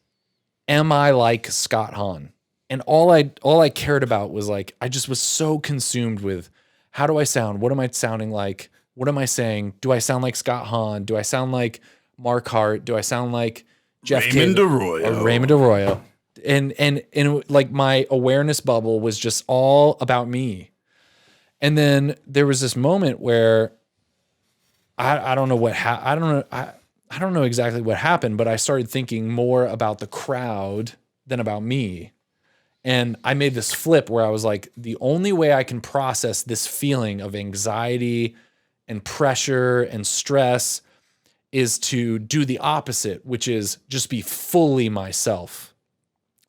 am I like Scott Hahn? And all I cared about was like, I just was so consumed with, how do I sound? What am I sounding like? What am I saying? Do I sound like Scott Hahn? Do I sound like Mark Hart? Do I sound like Jeff Raymond Kidd? Arroyo. Or Raymond Arroyo? And like my awareness bubble was just all about me. And then there was this moment where I don't know what I don't know exactly what happened, but I started thinking more about the crowd than about me. And I made this flip where I was like, the only way I can process this feeling of anxiety and pressure and stress is to do the opposite, which is just be fully myself.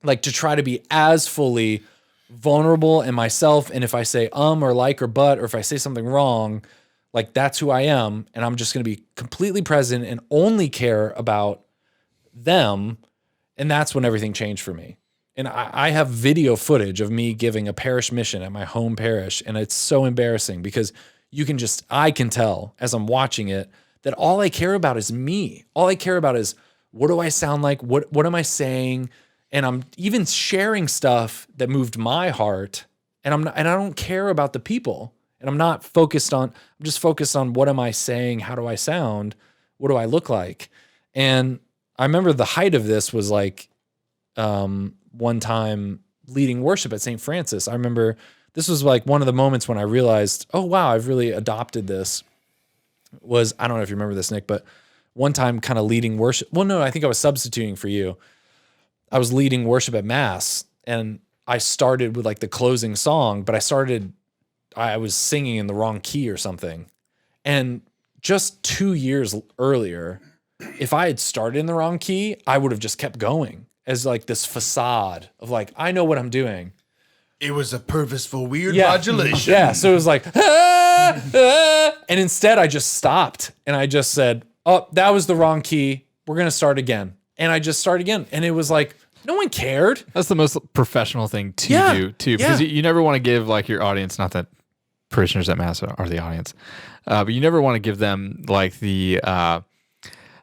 Like to try to be as fully vulnerable and myself. And if I say or like or but, or if I say something wrong, like that's who I am. And I'm just going to be completely present and only care about them. And that's when everything changed for me. And I have video footage of me giving a parish mission at my home parish. And it's so embarrassing because I can tell as I'm watching it that all I care about is me. All I care about is, what do I sound like? What am I saying? And I'm even sharing stuff that moved my heart. And I don't care about the people. And I'm just focused on what am I saying? How do I sound? What do I look like? And I remember the height of this was like one time leading worship at St. Francis. I remember this was like one of the moments when I realized, oh, wow, I've really adopted this. I don't know if you remember this, Nick, but one time kind of leading worship. Well, no, I think I was substituting for you. I was leading worship at Mass, and I started with like the closing song, but I was singing in the wrong key or something. And just 2 years earlier, if I had started in the wrong key, I would have just kept going as like this facade of like, I know what I'm doing. It was a purposeful weird modulation. Yeah, so it was like, and instead I just stopped and I just said, oh, that was the wrong key. We're going to start again. And I just started again. And it was like, no one cared. That's the most professional thing to do too, because you never want to give like your audience, not that parishioners at Mass are the audience, but you never want to give them like the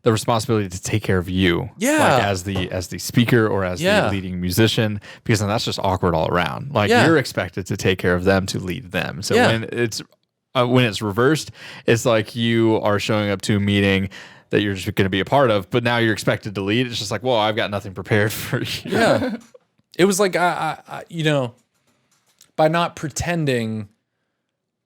responsibility to take care of you, like as the speaker or as the leading musician, because then that's just awkward all around. Like you're expected to take care of them, to lead them. So when it's reversed, it's like you are showing up to a meeting that you're just going to be a part of, but now you're expected to lead. It's just like, well, I've got nothing prepared for you. Yeah, it was like I by not pretending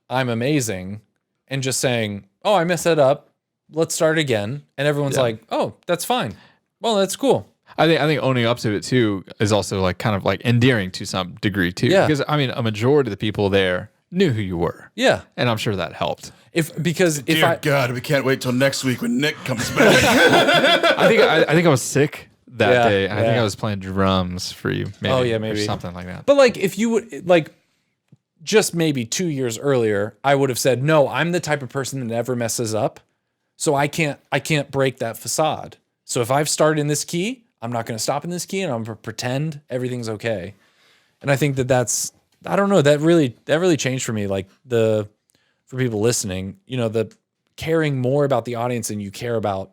I'm amazing and just saying, oh, I messed it up, let's start again. And everyone's like, oh, that's fine. Well, that's cool. I think owning up to it too is also like kind of like endearing to some degree too. Yeah. Because I mean, a majority of the people there knew who you were. Yeah. And I'm sure that helped. Dear God, we can't wait till next week when Nick comes back. I think I was sick that day. I think I was playing drums for you. Maybe, maybe or something like that. But like, if you would like, just maybe 2 years earlier, I would have said, no, I'm the type of person that never messes up. So I can't break that facade. So if I've started in this key, I'm not going to stop in this key, and I'm going to pretend everything's okay. And I think that's, I don't know, that really changed for me. Like for people listening, the caring more about the audience than you care about,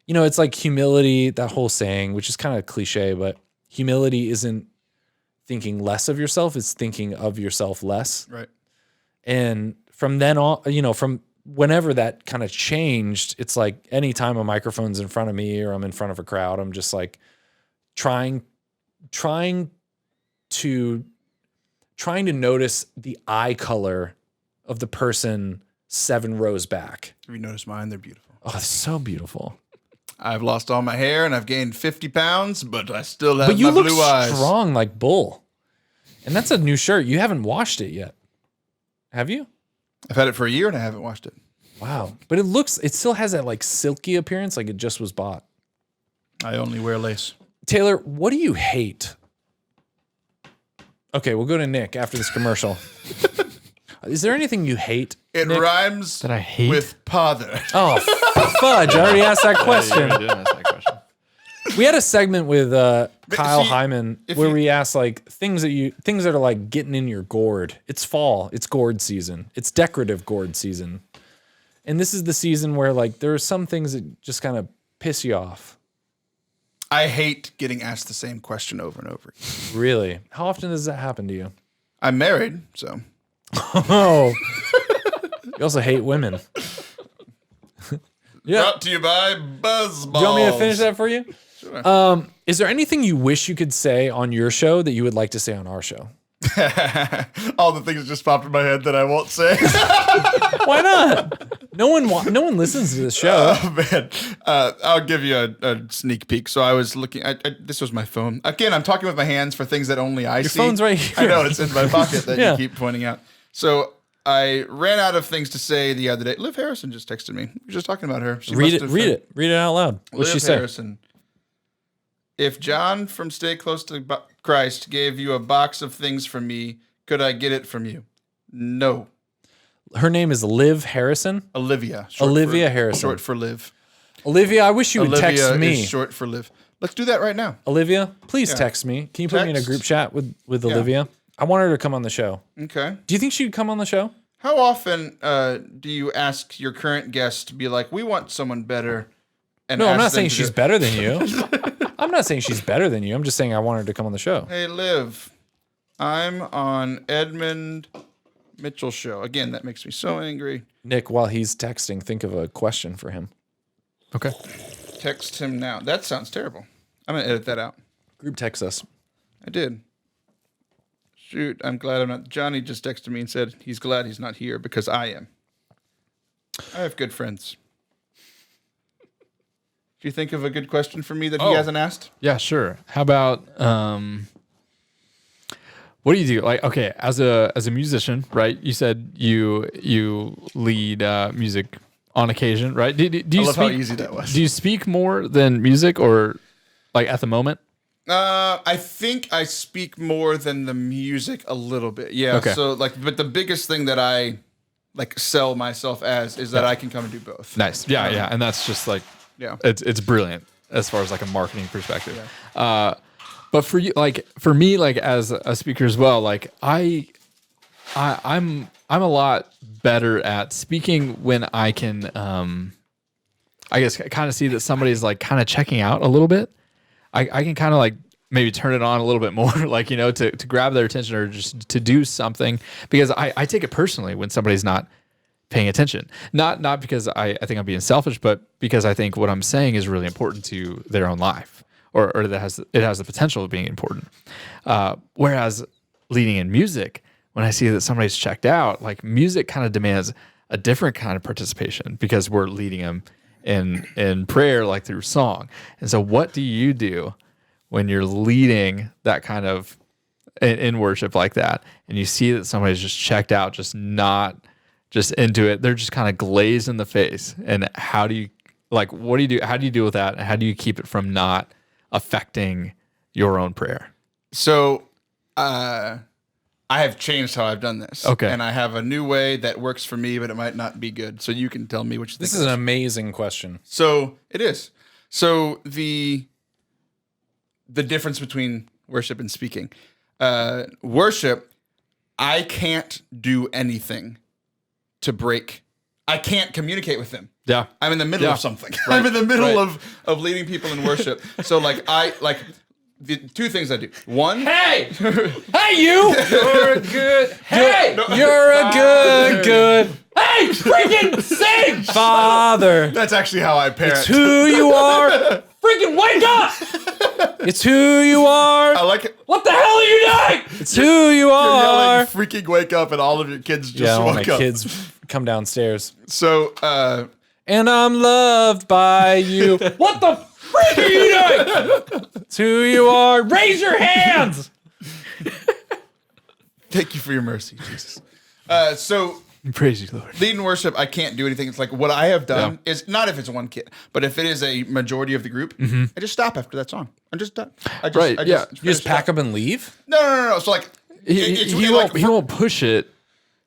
it's like humility, that whole saying, which is kind of cliche, but humility isn't thinking less of yourself, it's thinking of yourself less. Right. And from then on, from whenever that kind of changed, it's like anytime a microphone's in front of me or I'm in front of a crowd, I'm just like trying to notice the eye color of the person 7 rows back. Have you noticed mine? They're beautiful. Oh, it's so beautiful. I've lost all my hair and I've gained 50 pounds, but I still have But you my look blue eyes. strong like bull. And that's a new shirt. You haven't washed it yet. Have you? I've had it for a year and I haven't washed it. Wow. But it still has that like silky appearance, like it just was bought. I only wear lace. Taylor, what do you hate? Okay, we'll go to Nick after this commercial. Is there anything you hate? It Nick? rhymes That I hate? with pother. Oh, fudge. I already asked that question. Yeah, you did ask that question. We had a segment with Kyle see, Hyman where we asked like things that are like getting in your gourd. It's fall. It's gourd season. It's decorative gourd season. And this is the season where like there are some things that just kind of piss you off. I hate getting asked the same question over and over. Really? How often does that happen to you? I'm married, so. Oh. You also hate women. Yeah. Brought to you by Buzzballs. Do you want me to finish that for you? Sure. Is there anything you wish you could say on your show that you would like to say on our show? All the things just popped in my head that I won't say. Why not? No one listens to this show. Oh man, I'll give you a sneak peek. So I was looking. This was my phone. Again, I'm talking with my hands for things that only I see. Your phone's right here. I know it's in my pocket that Yeah. you keep pointing out. So I ran out of things to say the other day. Liv Harrison just texted me. We were just talking about her. She Read must it. have Read it. Read it out loud. What'd Liv she say? Harrison. If John from Stay Close to Christ gave you a box of things from me, could I get it from you? No. Her name is Liv Harrison. Olivia. Harrison. Short for Liv. Olivia, I wish you would Olivia text me. is short for Liv. Let's do that right now. Olivia, please Yeah. text me. Can you put me in a Text. group chat with Olivia? I want her to come on the show. Okay. Do you think she'd come on the show? How often do you ask your current guest to be like, we want someone better? And No, I'm ask not them saying to she's do- better than you. I'm not saying she's better than you. I'm just saying I want her to come on the show. Hey, Liv, I'm on Edmund Mitchell show. Again, that makes me so angry. Nick, while he's texting, think of a question for him. Okay. Text him now. That sounds terrible. I'm going to edit that out. Group text us. I did. Shoot, I'm glad I'm not. Johnny just texted me and said he's glad he's not here because I am. I have good friends. Do you think of a good question for me that he hasn't asked? Yeah, sure. How about what do you do? Like, okay, as a musician, right? You said you lead music on occasion, right? Do you I love speak, how easy that was. Do you speak more than music, or like at the moment? I think I speak more than the music a little bit. Yeah. Okay. So but the biggest thing that I like sell myself as is that I can come and do both. Nice. Yeah, yeah. And that's just like, Yeah. it's brilliant as far as like a marketing perspective. But for you, like for me, like as a speaker as well, like I'm a lot better at speaking when I can, I guess kind of see that somebody's like kind of checking out a little bit. I can kind of like maybe turn it on a little bit more, like, you know, to grab their attention or just to do something, because I take it personally when somebody's not paying attention. Not because I think I'm being selfish, but because I think what I'm saying is really important to their own life, or that it has the potential of being important. Whereas leading in music, when I see that somebody's checked out, like music kind of demands a different kind of participation because we're leading them in prayer, like through song. And so what do you do when you're leading that kind of in worship like that, and you see that somebody's just checked out, just not just into it, they're just kind of glazed in the face? And how do you, like, what do you do? How do you deal with that? And how do you keep it from not affecting your own prayer? So, I have changed how I've done this. Okay. And I have a new way that works for me, but it might not be good. So you can tell me what you think. This is an amazing question. So it is. So the difference between worship and speaking. Worship, I can't do anything to break. I can't communicate with them. Yeah. I'm in the middle of something. I'm in the middle of leading people in worship. So the two things I do. One, Hey! Hey, you! You're a good... Hey! No. You're a good... Hey, freaking sing! Father! that's actually how I parent. It's who you are! Freaking wake up! It's who you are! I like it. What the hell are you doing? It's who you You're are! yelling, freaking wake up, and all of your kids just Yeah, all my woke up. kids come downstairs. So, And I'm loved by you. What the freak are you doing? It's who you are. Raise your hands. thank you for your mercy, Jesus. So Praise you, Lord. leading worship, I can't do anything. It's like what I have done is not if it's one kid, but if it is a majority of the group, I just stop after that song. I'm just done. I just You just pack up and leave? No. So like, it's He really won't push it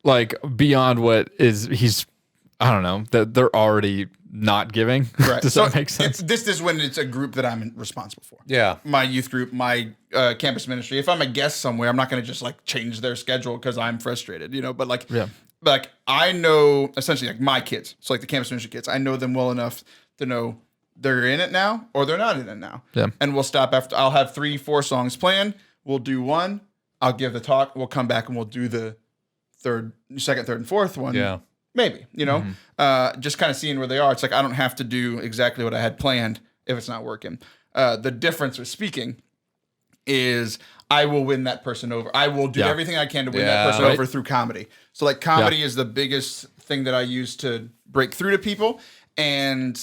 like beyond what he's, I don't know, that they're already not giving. right. Does So that make sense? This is when it's a group that I'm responsible for. Yeah. My youth group, my campus ministry. If I'm a guest somewhere, I'm not going to just like change their schedule because I'm frustrated, you know. But like, like I know essentially like my kids, so like the campus ministry kids, I know them well enough to know they're in it now or they're not in it now. Yeah. And we'll stop after. I'll have 3-4 songs planned. We'll do one. I'll give the talk. We'll come back and we'll do the second, third, and fourth one. Yeah. Maybe, you know, just kind of seeing where they are. It's like I don't have to do exactly what I had planned if it's not working. The difference with speaking is I will win that person over. I will do everything I can to win that person over through comedy. So like comedy is the biggest thing that I use to break through to people. And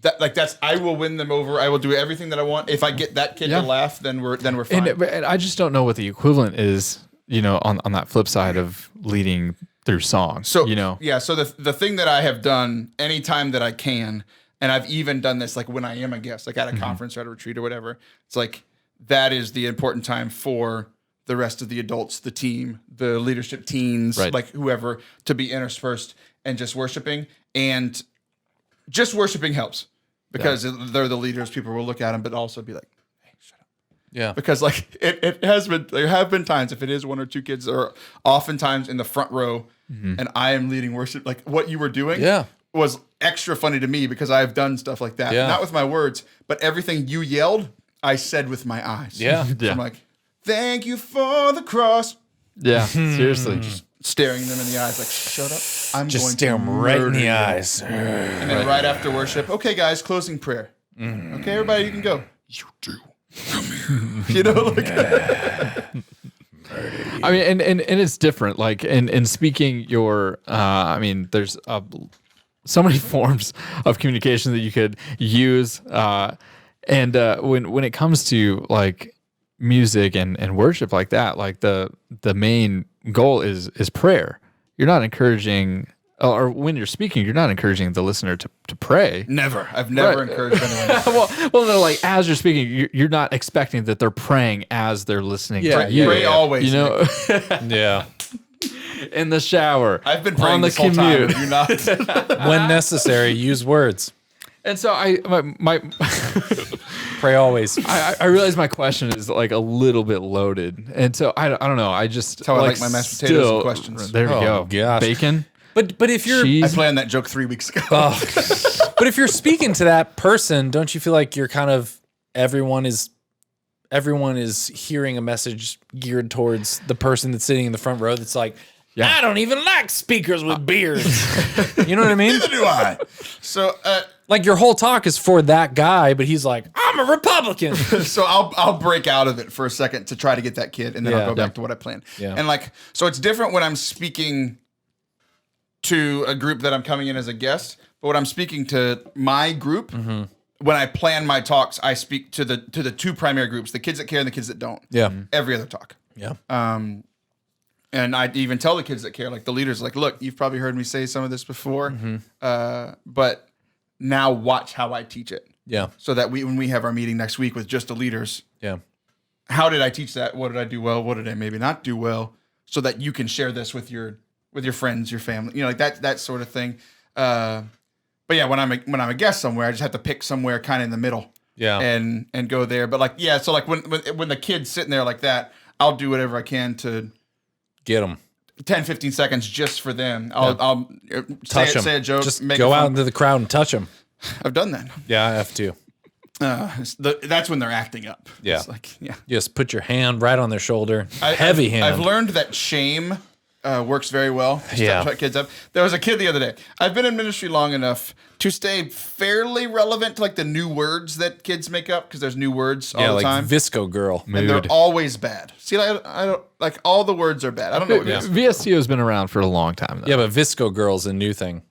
that's I will win them over. I will do everything that I want. If I get that kid to laugh, then we're fine. And I just don't know what the equivalent is, you know, on that flip side of leading through song. So you know, So the thing that I have done anytime that I can And I've even done this like when I am a guest, like at a conference or at a retreat or whatever. It's like that is the important time for the rest of the adults, the team, the leadership teens, like whoever, to be interspersed and just worshiping. And just worshiping helps because they're the leaders. People will look at them, but also be like, hey, shut up. Yeah. Because like there have been times, if it is one or two kids, or oftentimes in the front row, and I am leading worship, like what you were doing was extra funny to me because I've done stuff like that. Not with my words, but everything you yelled, I said with my eyes. Yeah. So I'm like, thank you for the cross. Yeah, seriously. Just staring them in the eyes like, shut up. I'm Just going stare to him right in murder the you." eyes. And then right after worship, okay, guys, closing prayer. Okay, everybody, you can go. You do. Come here. You know, like I mean, and it's different. Like in speaking your, I mean, there's so many forms of communication that you could use. And when it comes to like music and worship like that, like the main goal is prayer. You're not encouraging, or when you're speaking, you're not encouraging the listener to pray. never. I've never encouraged anyone to pray. well, no, like as you're speaking, you're not expecting that they're praying as they're listening to you. Pray always. You know, Yeah. in the shower. I've been praying on the this whole time. commute. You're not. When necessary, use words. And so my Pray always. I realize my question is like a little bit loaded, and so I don't know. I just That's how I like my mashed potatoes and questions. There we go. gosh. Bacon. But if you're I Cheese. planned that joke 3 weeks ago. but if you're speaking to that person, don't you feel like you're kind of everyone is hearing a message geared towards the person that's sitting in the front row that's like, I don't even like speakers with beards. You know what I mean? Neither do I. So, Like your whole talk is for that guy, but he's like, I'm a Republican. so I'll break out of it for a second to try to get that kid, and then I'll go back to what I planned. Yeah. And like, so it's different when I'm speaking to a group that I'm coming in as a guest, but when I'm speaking to my group, when I plan my talks, I speak to the two primary groups: the kids that care and the kids that don't. Yeah. Every other talk. Yeah. And I even tell the kids that care, like the leaders, like, look, you've probably heard me say some of this before, but now watch how I teach it. Yeah. So that when we have our meeting next week with just the leaders, Yeah. how did I teach that? What did I do well? What did I maybe not do well? So that you can share this with your friends, your family, you know, like that sort of thing. But yeah, when I'm a guest somewhere, I just have to pick somewhere kind of in the middle. Yeah. And go there. But like, yeah, so like when the kid's sitting there like that, I'll do whatever I can to Get them. 10, 15 seconds just for them. I'll Touch them. say a joke. Just make go it out fun. into the crowd and touch them. I've done that. Yeah, I have to. That's when they're acting up. Yeah. It's like, yeah. Just put your hand right on their shoulder. Heavy hand. I've learned that shame works very well. Yeah. Shut kids up. There was a kid the other day. I've been in ministry long enough to stay fairly relevant to like the new words that kids make up because there's new words all the like time. Visco girl. And they're always bad. See, like, I don't like all the words are bad. I don't know what it is. VSTO has been around for a long time, though. Yeah, but Visco girl's a new thing.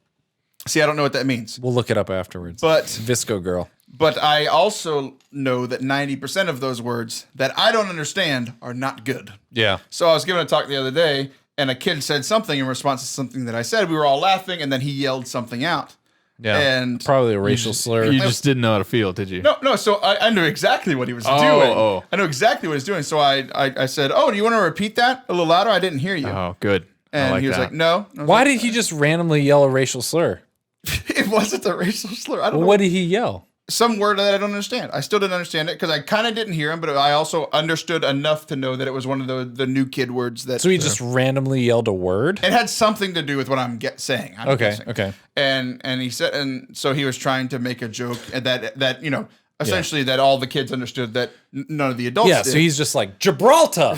See, I don't know what that means. We'll look it up afterwards. But Visco girl. But I also know that 90% of those words that I don't understand are not good. Yeah. So I was giving a talk the other day, and a kid said something in response to something that I said. We were all laughing, and then he yelled something out. Yeah. And probably a racial slur. You just didn't know how to feel, did you? No. So I knew exactly what he was doing. Oh. I knew exactly what he was doing. So I said, "Oh, do you want to repeat that a little louder? I didn't hear you." Oh, good. And he was like, "No." I was Why like, did he just randomly yell a racial slur? It wasn't a racial slur. I don't know. What did he yell? Some word that I don't understand. I still didn't understand it because I kind of didn't hear him, but I also understood enough to know that it was one of the new kid words that. So he just randomly yelled a word? It had something to do with what I'm saying. I'm guessing. Okay. And he said, and so he was trying to make a joke that you know, essentially that all the kids understood that none of the adults. Yeah. did. So he's just like Gibraltar,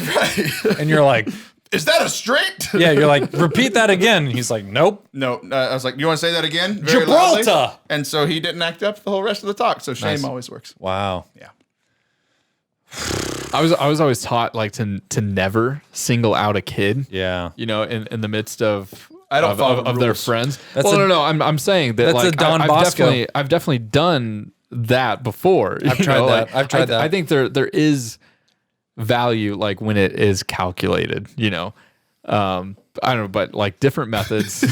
and you're like, is that a straight? yeah. You're like, repeat that again. And he's like, nope. No. I was like, you want to say that again? Very loudly? Gibraltar. And so he didn't act up the whole rest of the talk. So shame always works. Wow. Yeah. I was always taught like to never single out a kid. Yeah. You know, in the midst of I don't follow of their rules. friends. That's well, a- no. I'm saying that that's like a Don I've Bosco. definitely done that before. I've tried that. I've tried that. I think there is value like when it is calculated. You know, I don't know, but like different methods,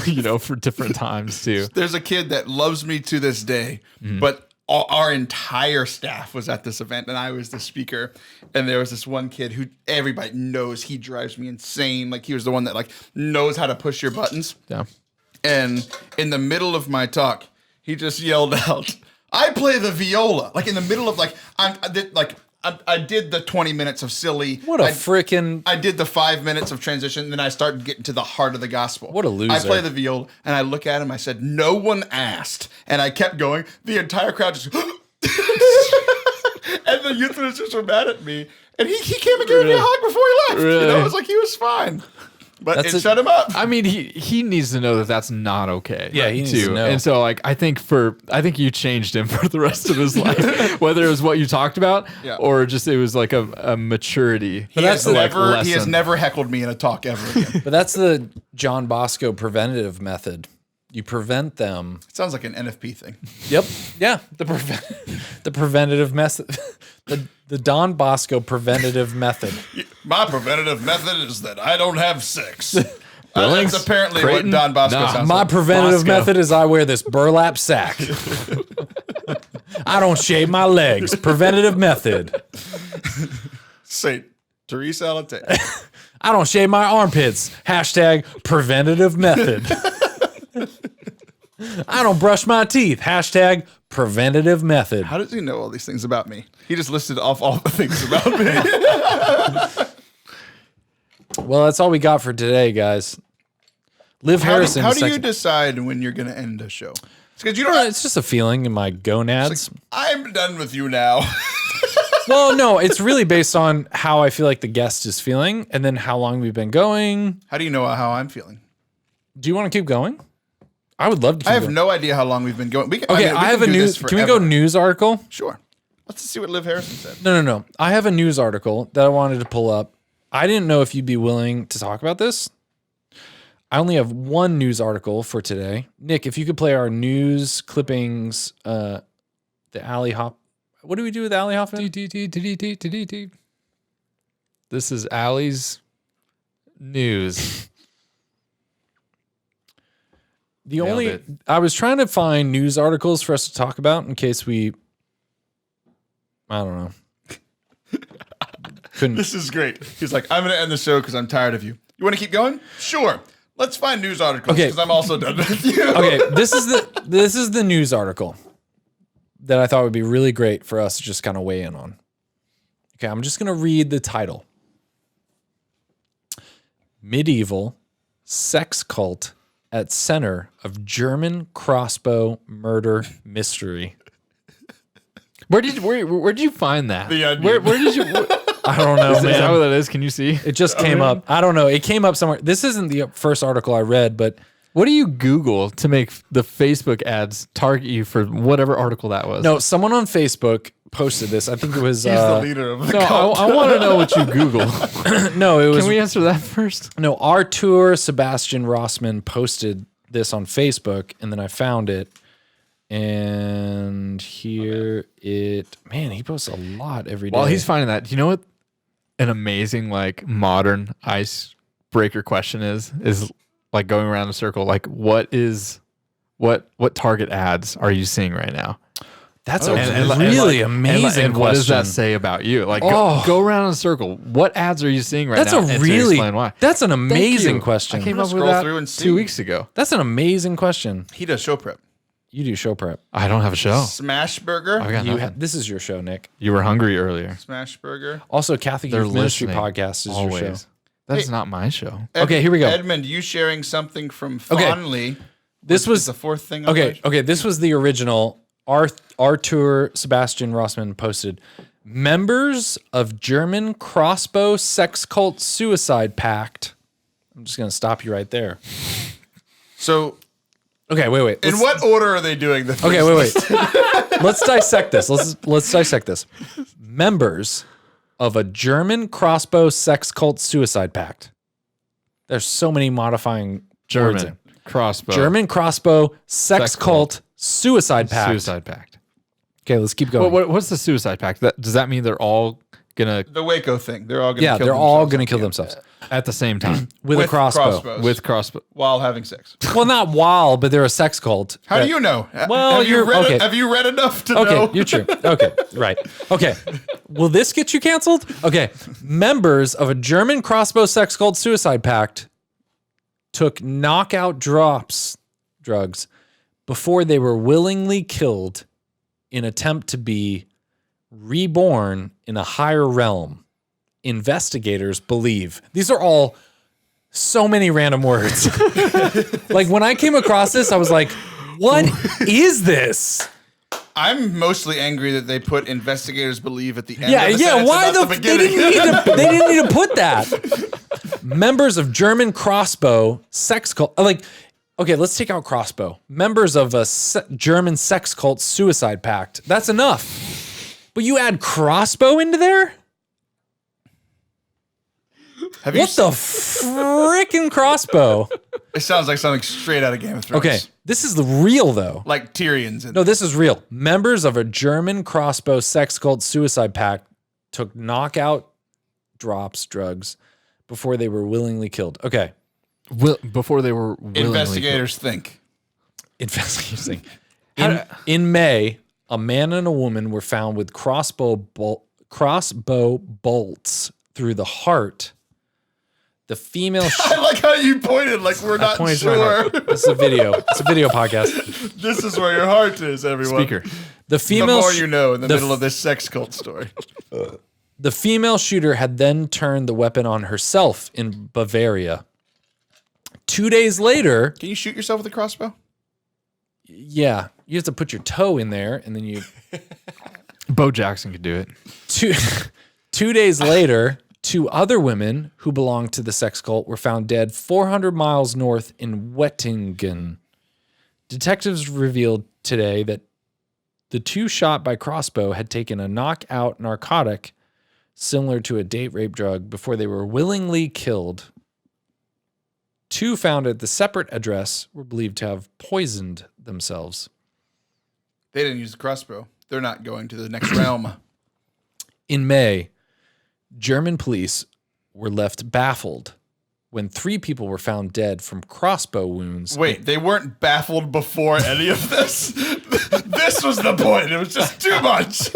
for different times too. There's a kid that loves me to this day, but our entire staff was at this event and I was the speaker. And there was this one kid who everybody knows he drives me insane. Like he was the one that like knows how to push your buttons. Yeah. And in the middle of my talk, he just yelled out, "I play the viola!" Like in the middle of I did the 20 minutes of silly. What a freaking... I did the 5 minutes of transition, and then I started getting to the heart of the gospel. What a loser. I play the viola, and I look at him, I said, "No one asked." And I kept going. The entire crowd just... and the youth ministers were mad at me. And he came and gave me a hug before he left. Really? It was like he was fine. But That's it shut him up. I mean, he needs to know that that's not okay. Yeah, he needs to know. And so, like, I think you changed him for the rest of his life, whether it was what you talked about or just it was like a maturity. He has never heckled me in a talk ever again. But that's the John Bosco preventative method. You prevent them. It sounds like an NFP thing. Yep. Yeah. The preventative method. The Don Bosco preventative method. My preventative method is that I don't have sex. Billings? That's apparently Creighton? what Don Bosco sounds My like. preventative method is I wear this burlap sack. I don't shave my legs. Preventative method. Saint Teresa Alate. I don't shave my armpits. Hashtag preventative method. I don't brush my teeth. Hashtag preventative method. How does he know all these things about me? He just listed off all the things about me. Well, that's all we got for today, guys. Liv Harrison. How do you decide when you're going to end a show? Because It's just a feeling in my gonads. I'm done with you now. Well, no, it's really based on how I feel like the guest is feeling and then how long we've been going. How do you know how I'm feeling? Do you want to keep going? I would love to keep I have going. no idea how long we've been going. I have a news. Can we go news article? Sure. Let's see what Liv Harrison said. No. I have a news article that I wanted to pull up. I didn't know if you'd be willing to talk about this. I only have one news article for today. Nick, if you could play our news clippings, the Alley Hop. What do we do with Alley Hoffman? This is Allie's news. I was trying to find news articles for us to talk about in case I don't know. Couldn't. This is great. He's like, "I'm going to end the show because I'm tired of you. You want to keep going? Sure. Let's find news articles because I'm also done with you." Okay, this is the news article that I thought would be really great for us to just kind of weigh in on. Okay, I'm just going to read the title. Medieval sex cult at center of German crossbow murder mystery. Where did you find that? The Onion. Where did you? I don't know, Is man. that what that is? Can you see? It just came up. I don't know. It came up somewhere. This isn't the first article I read, but What do you Google to make the Facebook ads target you for whatever article that was? no, someone on Facebook posted this. I think it was. He's the leader of the No, cult. I want to know what you Google. No, it was. Can we answer that first? No, Artur Sebastian Rossman posted this on Facebook, and then I found it. And here man, he posts a lot every day. While he's finding that, do you know what an amazing like modern icebreaker question is like going around in a circle? Like what target ads are you seeing right now? That's a really amazing question. And what does that say about you? Like go around in a circle. What ads are you seeing right now? Explain why. That's an amazing question. I came up with scroll that through and see. 2 weeks ago. That's an amazing question. He does show prep. You do show prep. I don't have a show. Smash Burger. I got nothing. This is your show, Nick. You were hungry earlier. Smash Burger. Also, Catholic They're Youth Ministry listening podcast is always. your show. That is not my show. Okay, here we go. Edmund, you sharing something from Okay. Fondly. This was the fourth thing. On the page? Okay. This was the original. Artur Sebastian Rossman posted. Members of German crossbow sex cult suicide pact. I'm just gonna stop you right there. So, Okay, wait. in what order are they doing this? Okay, wait. Let's dissect this. Let's dissect this. Members of a German crossbow sex cult suicide pact. There's so many modifying words in. German crossbow sex cult suicide pact. Suicide pact. Okay, let's keep going. What's the suicide pact? Does that mean they're all gonna The Waco thing. They're all gonna Yeah, kill they're all themselves going at to kill the end. themselves at the same time with a crossbow. crossbows. with crossbow. While having sex. Well, not while, but they're a sex cult. How do you know? Well, have you you're- read okay. Have you read enough to Okay, know? you're true. Okay, right. Okay. Will this get you canceled? Okay. Members of a German crossbow sex cult suicide pact took knockout drugs before they were willingly killed in attempt to be reborn in a higher realm. Investigators believe. These are all so many random words. Like when I came across this, I was like, what is this? I'm mostly angry that they put investigators believe at the end. Yeah, of the yeah. sentence Why and not they beginning. didn't need to put that. Members of German crossbow sex cult. Like, okay, let's take out crossbow. Members of a German sex cult suicide pact. That's enough. But you add crossbow into there? Have you What the frickin' crossbow? It sounds like something straight out of Game of Thrones. Okay, this is the real though. Like Tyrion's in No, this is real. Members of a German crossbow sex cult suicide pact took knockout drugs before they were willingly killed. Okay. Before they were willingly Investigators think. Investigating. In May, a man and a woman were found with crossbow bolts through the heart. The female. I like how you pointed like we're not pointed to my sure. heart. This is a video. It's a video podcast. This is where your heart is, everyone. speaker. The The female. more you know in the the middle of this sex cult story. The female shooter had then turned the weapon on herself in Bavaria. 2 days later, Can you shoot yourself with a crossbow? yeah, you have to put your toe in there, and then you. Bo Jackson could do it. 2 days later, 2 other women who belonged to the sex cult were found dead 400 miles north in Wettingen. Detectives revealed today that the 2 shot by crossbow had taken a knockout narcotic similar to a date rape drug before they were willingly killed. 2 found at the separate address were believed to have poisoned themselves. They didn't use the crossbow. They're not going to the next realm. In May, German police were left baffled when 3 people were found dead from crossbow wounds. Wait, they weren't baffled before any of this? This was the point. It was just too much.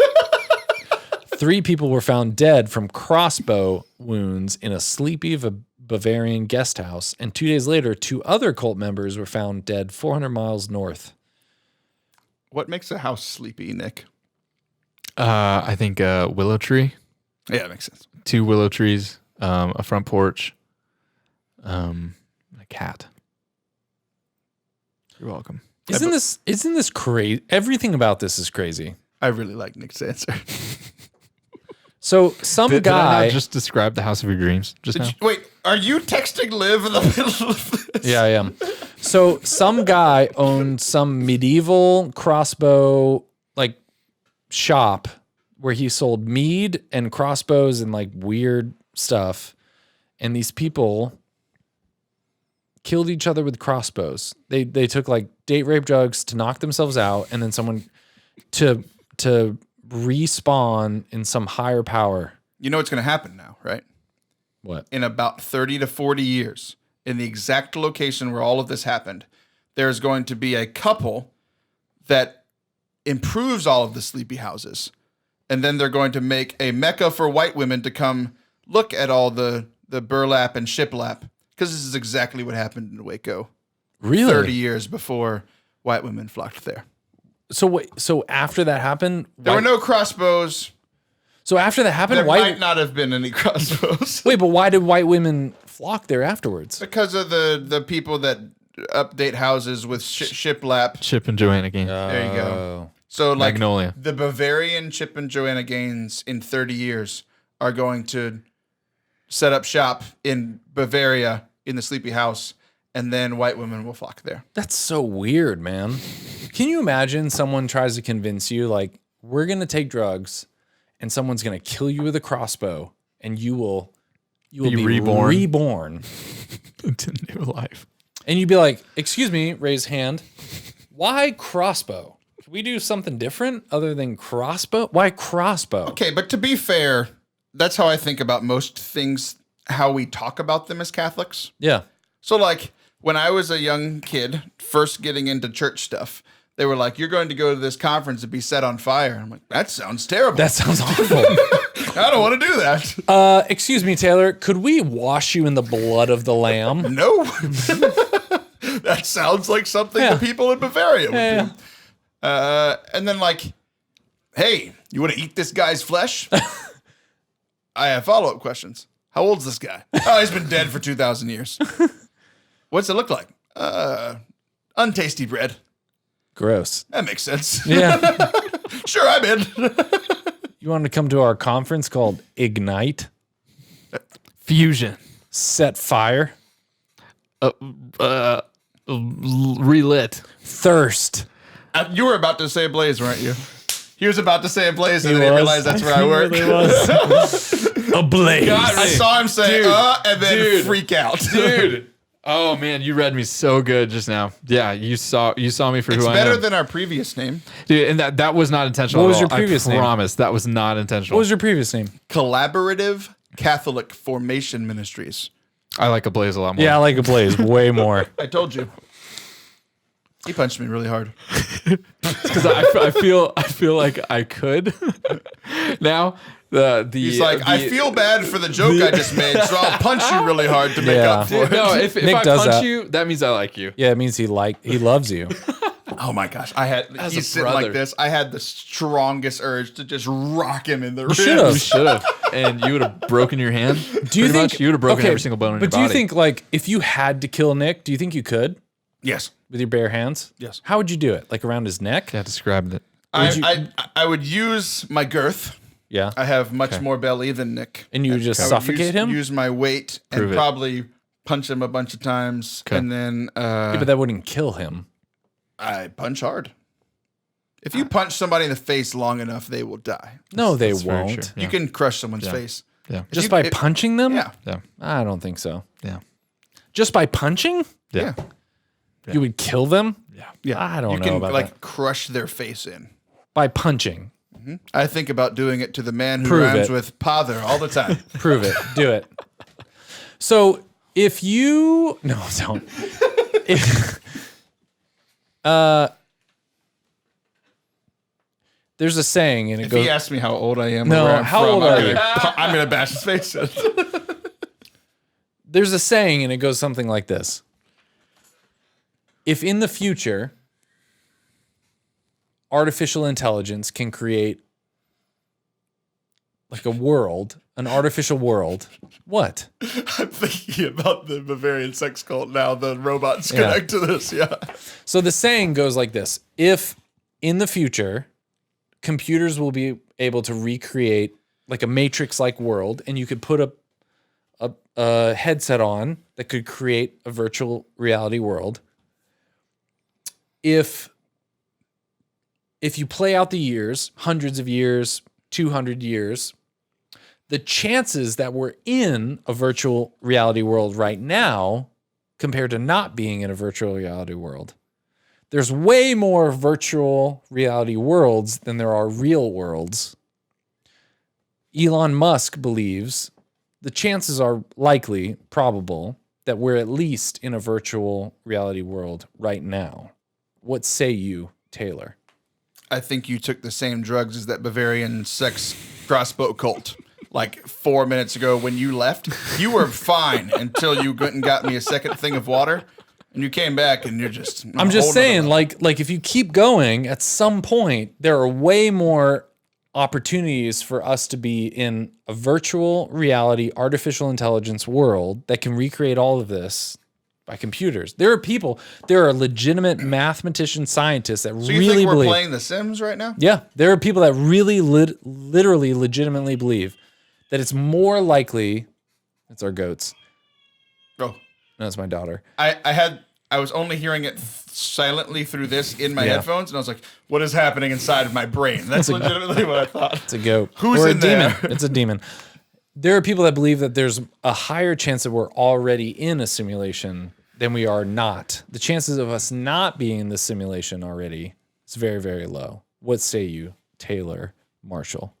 3 people were found dead from crossbow wounds in a sleepy Bavarian guest house. And 2 days later, 2 other cult members were found dead 400 miles north. What makes a house sleepy, Nick? I think willow tree. Yeah, that makes sense. 2 willow trees, a front porch, a cat. You're welcome. Isn't this crazy? Everything about this is crazy. I really like Nick's answer. So some Did I guy not just describe the house of your dreams just now? Wait, are you texting Liv in the middle of this? Yeah, I am. So some guy owned some medieval crossbow like shop where he sold mead and crossbows and like weird stuff. And these people killed each other with crossbows. They took like date rape drugs to knock themselves out, and then someone to respawn in some higher power. You know what's going to happen now, right? What? In about 30 to 40 years, in the exact location where all of this happened, there's going to be a couple that improves all of the sleepy houses. And then they're going to make a mecca for white women to come look at all the burlap and shiplap. Because this is exactly what happened in Waco. Really? 30 years before white women flocked there. So wait, so after that happened, There were no crossbows. So after that happened, There white might not have been any crossbows. Wait, but why did white women flock there afterwards? Because of the people that update houses with shiplap. Chip and Joanna Gaines. There you go. So like Magnolia. the Bavarian Chip and Joanna Gaines in 30 years are going to set up shop in Bavaria in the sleepy house, and then white women will flock there. That's so weird, man. Can you imagine someone tries to convince you, like, we're going to take drugs and someone's going to kill you with a crossbow and you will be reborn Into new life. And you'd be like, excuse me, raise hand. Why crossbow? Can we do something different other than crossbow? Why crossbow? Okay, but to be fair, that's how I think about most things, how we talk about them as Catholics. Yeah. So like when I was a young kid, first getting into church stuff, they were like, you're going to go to this conference and be set on fire. I'm like, that sounds terrible. That sounds awful. I don't want to do that. Excuse me, Taylor. Could we wash you in the blood of the lamb? No. That sounds like something the people in Bavaria would do. And then like, hey, you want to eat this guy's flesh? I have follow-up questions. How old's this guy? Oh, he's been dead for 2,000 years. What's it look like? Untasty bread. Gross. That makes sense. Yeah. Sure, I'm in. You want to come to our conference called Ignite? Fusion. Set fire? Relit. Thirst. You were about to say Blaze, weren't you? He was about to say Blaze, and He then he was. realized that's where I work. A blaze. I saw him say, and then freak out. Dude. Oh man, you read me so good just now. Yeah, you saw me for It's who I am. better than our previous name. Dude, and that was not intentional. What was at your all. previous I name? promise that was not intentional. What was your previous name? Collaborative Catholic Formation Ministries. I like a blaze a lot more. Yeah, I like a blaze way more. I told you. He punched me really hard. because I feel like I could now. He's like, I feel bad for the joke I just made, so I'll punch you really hard to make up for it. No, if Nick I does punch that. you, that means I like you. Yeah, it means he loves you. Oh my gosh, As he's a sitting brother. like this. I had the strongest urge to just rock him in the ribs. should've. You should have, and you would have broken your hand. Do you think you would have broken every single bone in your But body? do you think like if you had to kill Nick, do you think you could Yes. with your bare hands? Yes. How would you do it? Like around his neck? Yeah, describe it. I would use my girth. Yeah. I have much more belly than Nick. And you would just I would suffocate him? Use my weight and Prove it. probably punch him a bunch of times, and then Yeah, but that wouldn't kill him. I punch hard. If you punch somebody in the face long enough, they will die. No, they That's very won't. true. You can crush someone's face. Yeah. Just by punching them? Yeah. Yeah. I don't think so. Yeah. Just by punching? Yeah. You would kill them? Yeah. I don't you know can about like that. crush their face in. By punching. I think about doing it to the man who Prove rhymes it. with father all the time. Prove it. Do it. So if you don't. There's a saying and it If goes he asks me how old I am, No, or where I'm how from, old I'm are gonna, you? I'm gonna bash his face in. there's a saying and it goes something like this. If in the future artificial intelligence can create like a world, an artificial world, what? I'm thinking about the Bavarian sex cult now. The robots Yeah. connect to this. Yeah. So the saying goes like this. If in the future computers will be able to recreate like a matrix-like world and you could put a headset on that could create a virtual reality world, if you play out the years, hundreds of years, 200 years, the chances that we're in a virtual reality world right now compared to not being in a virtual reality world, there's way more virtual reality worlds than there are real worlds. Elon Musk believes the chances are likely, probable, that we're at least in a virtual reality world right now. What say you, Taylor? I think you took the same drugs as that Bavarian sex crossbow cult. Like 4 minutes ago when you left, you were fine until you went and got me a second thing of water. And you came back and you're just... I'm just saying, like if you keep going, at some point, there are way more opportunities for us to be in a virtual reality, artificial intelligence world that can recreate all of this by computers. There are legitimate mathematicians, scientists that So you really think we're believe. playing The Sims right now? Yeah, there are people that really literally legitimately believe that it's more likely. It's our goats. Oh. No, it's my daughter. I was only hearing it silently through this in my Yeah. headphones, and I was like, what is happening inside of my brain? That's legitimately what I thought. It's a goat. Who's or a in demon. there? It's a demon. There are people that believe that there's a higher chance that we're already in a simulation than we are not. The chances of us not being in the simulation already is very, very low. What say you, Taylor Marshall?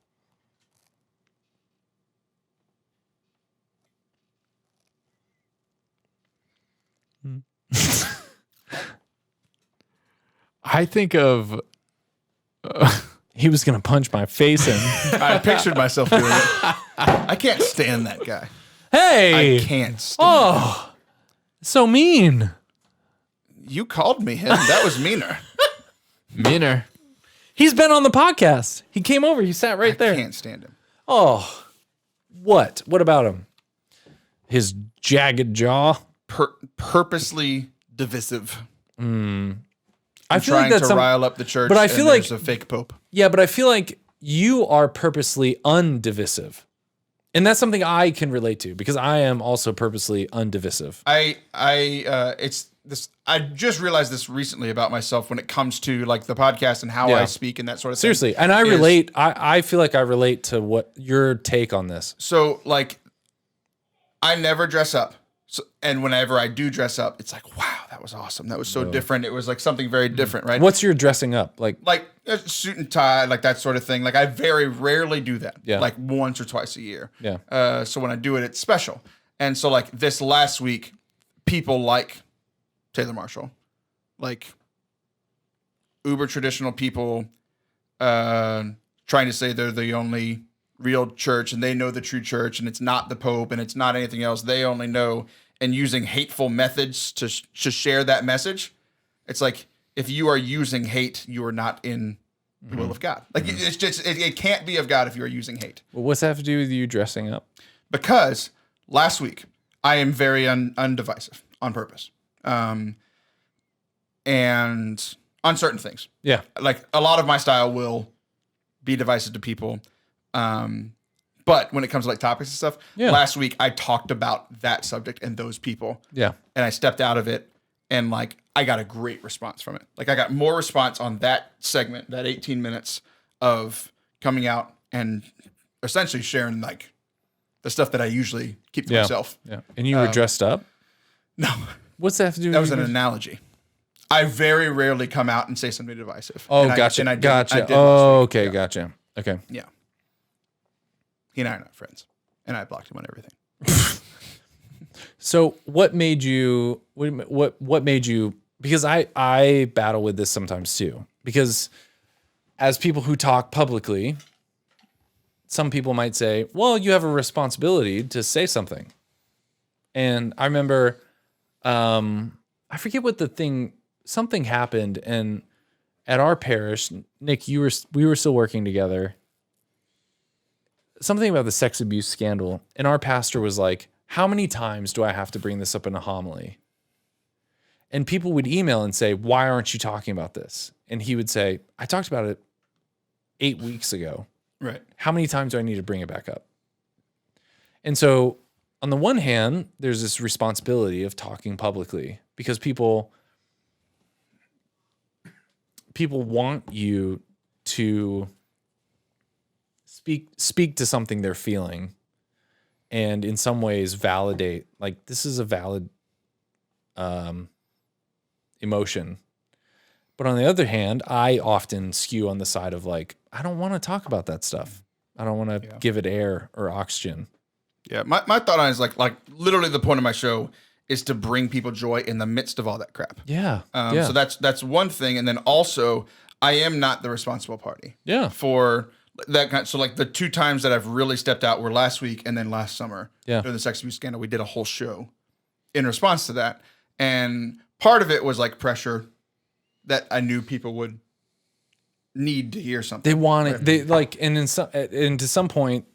I think of He was gonna punch my face in. I pictured myself doing it. I can't stand that guy. Hey! I can't stand Oh, so mean. You called me him. That was meaner. meaner. He's been on the podcast. He came over. He sat right there. I can't stand him. Oh, what? What about him? His jagged jaw. Purposely divisive. I feel Trying like that's to rile up the church. but I and feel like- there's a fake pope. Yeah, but I feel like you are purposely undivisive. And that's something I can relate to because I am also purposely undivisive. I just realized this recently about myself when it comes to like the podcast and how Yeah. I speak and that sort of thing. Seriously. And I relate. I feel like I relate to what your take on this. So like, I never dress up. So, and whenever I do dress up, it's like, wow, that was awesome. That was so different. It was like something very different, right? What's your dressing up? Like A suit and tie, like that sort of thing. Like I very rarely do that. Yeah. Like once or twice a year. Yeah. So when I do it, it's special. And so like this last week, people like Taylor Marshall, like uber traditional people, trying to say they're the only real church and they know the true church and it's not the Pope and it's not anything else. They only know, and using hateful methods to share that message. It's like, if you are using hate, you are not in the will of God. Like it's just, it can't be of God if you are using hate. Well, what's that have to do with you dressing up? Because last week I am very undivisive on purpose. And on certain things. Yeah. Like a lot of my style will be divisive to people. But when it comes to like topics and stuff, last week I talked about that subject and those people. Yeah. And I stepped out of it and like I got a great response from it. Like I got more response on that segment, that 18 minutes of coming out and essentially sharing like the stuff that I usually keep to myself. Yeah. And you were dressed up? No. What's that have to do with That was you? an analogy. I very rarely come out and say something divisive. Oh, And gotcha. I did gotcha. last Oh, week. okay. Yeah. Gotcha. Okay. Yeah. He and I are not friends. And I blocked him on everything. So what made you, what made you, because I battle with this sometimes too, because as people who talk publicly, some people might say, well, you have a responsibility to say something. And I remember, I forget what something happened, and at our parish, Nick, we were still working together. Something about the sex abuse scandal, and our pastor was like, how many times do I have to bring this up in a homily? And people would email and say, why aren't you talking about this? And he would say, I talked about it 8 weeks ago. Right. How many times do I need to bring it back up? And so on the one hand, there's this responsibility of talking publicly because people want you to speak to something they're feeling and in some ways validate, like, this is a valid emotion. But on the other hand, I often skew on the side of like, I don't want to talk about that stuff. I don't want to give it air or oxygen. Yeah. My thought on it is like literally the point of my show is to bring people joy in the midst of all that crap. Yeah. So that's one thing. And then also I am not the responsible party. Yeah. For that kind. So like the 2 times that I've really stepped out were last week and then last summer. Yeah. During the sex abuse scandal, we did a whole show in response to that. And part of it was like pressure that I knew people would need to hear something. They want it. They like, and to some point,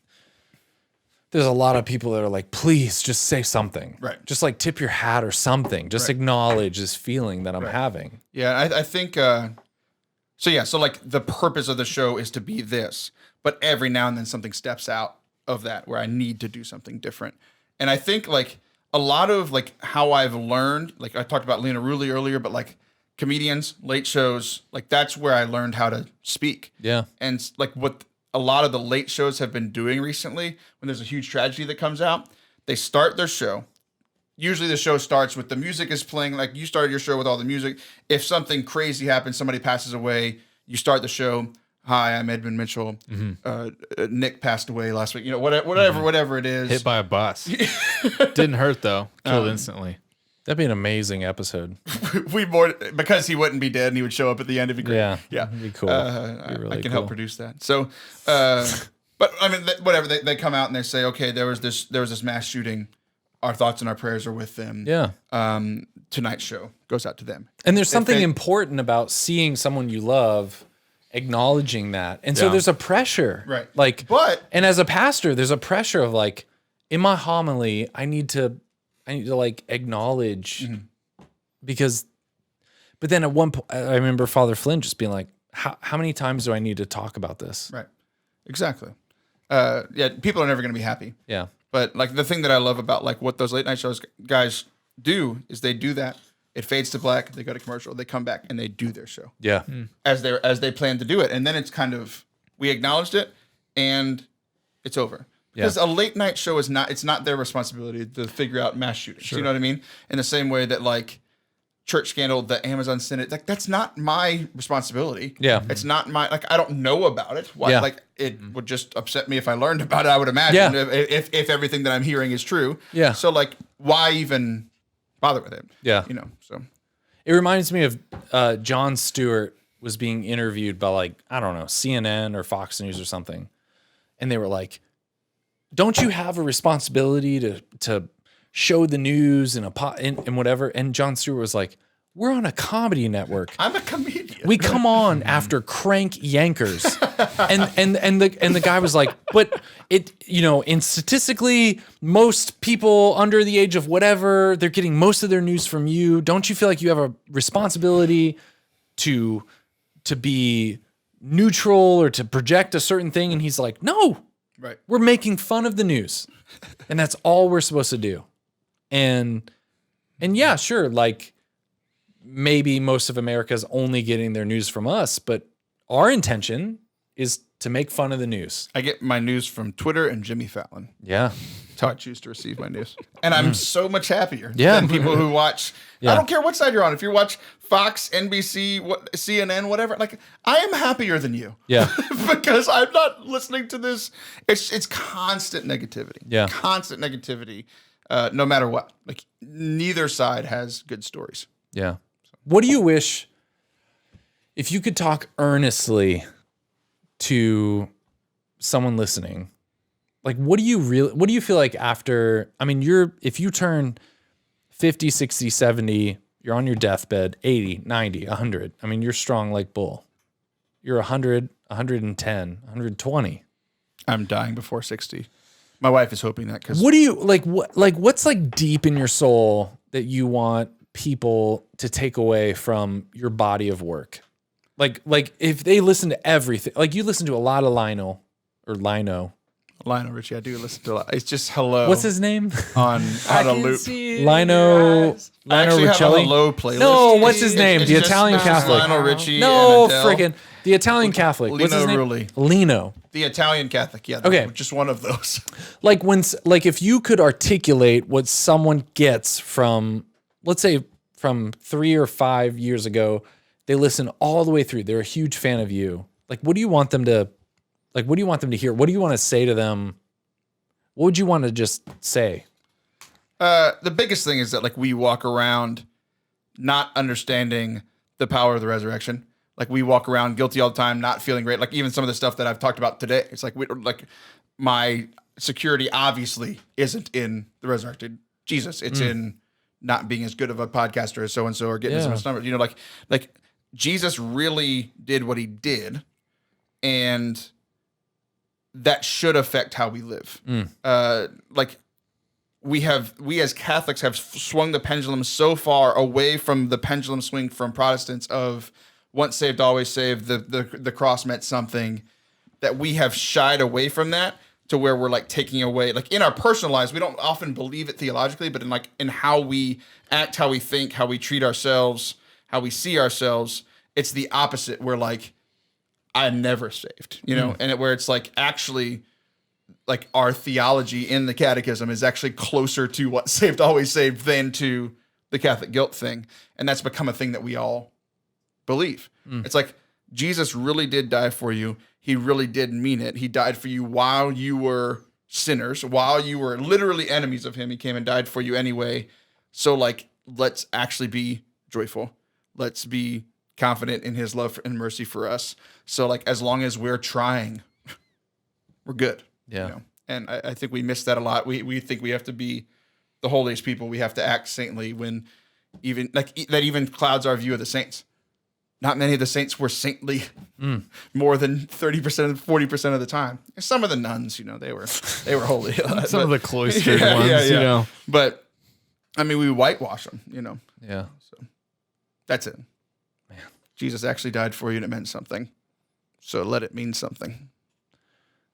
there's a lot of people that are like, please just say something. Right. Just like tip your hat or something. Just acknowledge this feeling that I'm having. Yeah, I think so like the purpose of the show is to be this, but every now and then something steps out of that where I need to do something different. And I think like a lot of like how I've learned, like I talked about Lena Rulli earlier, but like comedians, late shows, like that's where I learned how to speak. Yeah. And like what a lot of the late shows have been doing recently, when there's a huge tragedy that comes out, they start their show. Usually the show starts with the music is playing, like you started your show with all the music. If something crazy happens, somebody passes away, you start the show. Hi, I'm Edmund Mitchell. Nick passed away last week. You know, whatever it is. Hit by a bus. Didn't hurt though. Killed instantly. That'd be an amazing episode. We more because he wouldn't be dead and he would show up at the end. It'd be great. Yeah, Yeah, it'd be cool. I really can help cool. produce that. So, but I mean, whatever. They come out and they say, okay, there was this mass shooting. Our thoughts and our prayers are with them. Yeah. Tonight's show goes out to them. And there's something important about seeing someone you love, acknowledging that. And so there's a pressure. Right. Like, and as a pastor, there's a pressure of like, in my homily, I need to like acknowledge because, but then at one point, I remember Father Flynn just being like, how many times do I need to talk about this? Right. Exactly. Yeah. People are never going to be happy. Yeah. But like the thing that I love about like what those late night shows guys do is they do that. It fades to black. They go to commercial. They come back and they do their show. Yeah. As they plan to do it, and then it's kind of we acknowledged it and it's over. Because a late night show is not their responsibility to figure out mass shootings. Sure. You know what I mean? In the same way that like church scandal, the Amazon Synod, like that's not my responsibility. Yeah. It's not my I don't know about it. Why like it would just upset me if I learned about it, I would imagine. Yeah. If everything that I'm hearing is true. Yeah. So like why even bother with it? Yeah. You know, so it reminds me of Jon Stewart was being interviewed by like, I don't know, CNN or Fox News or something. And they were like, don't you have a responsibility to show the news and whatever? And Jon Stewart was like, we're on a comedy network. I'm a comedian. We come on after crank yankers. and the guy was like, but it, in statistically, most people under the age of whatever, they're getting most of their news from you. Don't you feel like you have a responsibility to be neutral or to project a certain thing? And he's like, no. Right. We're making fun of the news. And that's all we're supposed to do. And yeah, sure, like maybe most of America's only getting their news from us, but our intention is to make fun of the news. I get my news from Twitter and Jimmy Fallon. Yeah. That's how I choose to receive my news. And I'm so much happier Yeah. than people who watch, Yeah. I don't care what side you're on. If you watch Fox, NBC, CNN, whatever, like I am happier than you. Yeah. Because I'm not listening to this. It's constant negativity. Yeah. Constant negativity, no matter what. Like neither side has good stories. Yeah. What do you wish if you could talk earnestly to someone listening? Like, what do you feel like after, I mean, if you turn 50, 60, 70, you're on your deathbed, 80, 90, 100. I mean, you're strong like bull. You're 100, 110, 120. I'm dying before 60. My wife is hoping that because What do you what's like deep in your soul that you want people to take away from your body of work? Like if they listen to everything, like you listen to a lot of Lionel Richie, I do listen to a lot. It's just hello. What's his name? On out of loop. Lionel I actually have Richelli. a low playlist. No, what's his name? It's The just Italian Catholic. Lionel Richie. No, and Adele. friggin' the Italian Catholic. What's his name? Rulli. Lino. The Italian Catholic. Yeah. Okay. Just one of those. Like if you could articulate what someone gets from, let's say, from 3 or 5 years ago, they listen all the way through. They're a huge fan of you. Like, what do you want them to hear? What do you want to say to them? What would you want to just say? The biggest thing is that like we walk around not understanding the power of the resurrection. Like we walk around guilty all the time, not feeling great. Like even some of the stuff that I've talked about today, it's like my security obviously isn't in the resurrected Jesus. It's in not being as good of a podcaster as so and so, or getting some numbers. You know, like Jesus really did what he did, and that should affect how we live. Like we as Catholics have swung the pendulum so far away from the pendulum swing from Protestants of once saved, always saved. The cross meant something, that we have shied away from that to where we're like taking away, like in our personal lives, we don't often believe it theologically, but in how we act, how we think, how we treat ourselves, how we see ourselves, it's the opposite. We're like, I'm never saved, you know, and where it's like actually like our theology in the catechism is actually closer to what saved, always saved than to the Catholic guilt thing. And that's become a thing that we all believe. It's like Jesus really did die for you. He really did mean it. He died for you while you were sinners, while you were literally enemies of him. He came and died for you anyway. So like let's actually be joyful. Let's be confident in his love and mercy for us. So like, as long as we're trying, we're good. Yeah. You know? And I think we miss that a lot. We think we have to be the holiest people. We have to act saintly when even like that even clouds our view of the saints. Not many of the saints were saintly more than 30%, 40% of the time. Some of the nuns, you know, they were holy. Some of the cloistered ones, you know. But I mean, we whitewash them, you know. Yeah. So that's it. Man. Jesus actually died for you and it meant something. So let it mean something.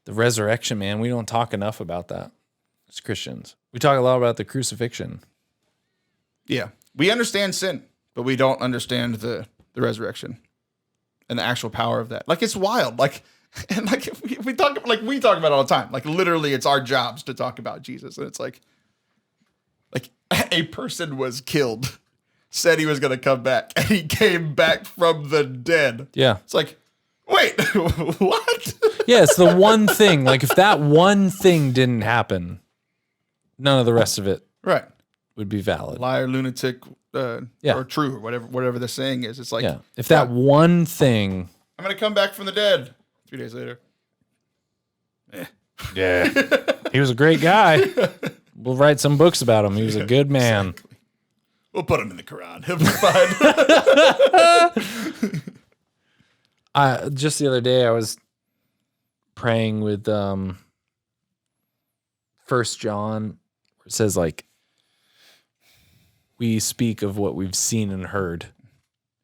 The resurrection, man. We don't talk enough about that as Christians. We talk a lot about the crucifixion. Yeah. We understand sin, but we don't understand the resurrection and the actual power of that. Like, it's wild. Like, and like we talk about it all the time. Like, literally, it's our jobs to talk about Jesus. And it's like a person was killed, said he was going to come back, and he came back from the dead. Yeah. It's like, wait, what? Yeah, it's the one thing. Like, if that one thing didn't happen, none of the rest of it Right. would be valid. Liar, lunatic, Yeah. or true, or whatever the saying is. It's like, Yeah. If that one thing. I'm going to come back from the dead 3 days later. Yeah. He was a great guy. We'll write some books about him. He was a good man. Exactly. We'll put him in the Quran. He'll be fine. Just the other day, I was praying with 1 John, where it says, like, we speak of what we've seen and heard.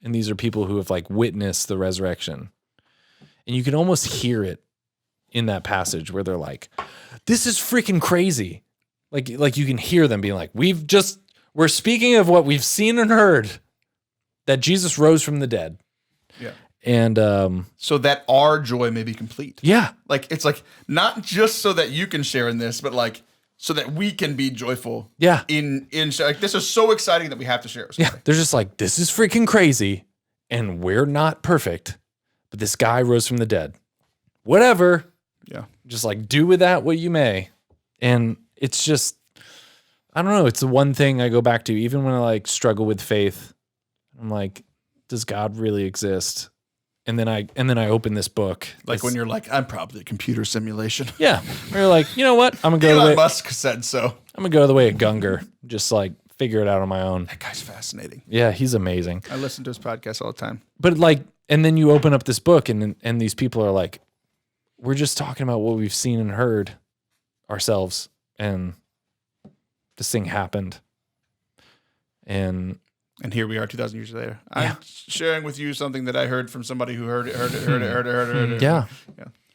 And these are people who have, like, witnessed the resurrection. And you can almost hear it in that passage where they're like, this is freaking crazy. Like you can hear them being like, we're speaking of what we've seen and heard, that Jesus rose from the dead. Yeah. And so that our joy may be complete. yeah. Like, it's like, not just so that you can share in this, but like, so that we can be joyful. Yeah. In like, this is so exciting that we have to share it. Yeah. They're just like, this is freaking crazy. And we're not perfect. But this guy rose from the dead. Whatever. Yeah. Just like, do with that what you may. And it's just, I don't know. It's the one thing I go back to, even when I like struggle with faith. I'm like, does God really exist? And then I open this book. Like, when you're like, I'm probably a computer simulation. Yeah. We're like, you know what? I'm gonna go Elon the way, Musk said so. I'm gonna go the way of Gungor. Just like figure it out on my own. That guy's fascinating. Yeah, he's amazing. I listen to his podcast all the time. But like, and then you open up this book and these people are like, we're just talking about what we've seen and heard ourselves, and this thing happened. And here we are 2,000 years later. I'm sharing with you something that I heard from somebody who heard it. yeah.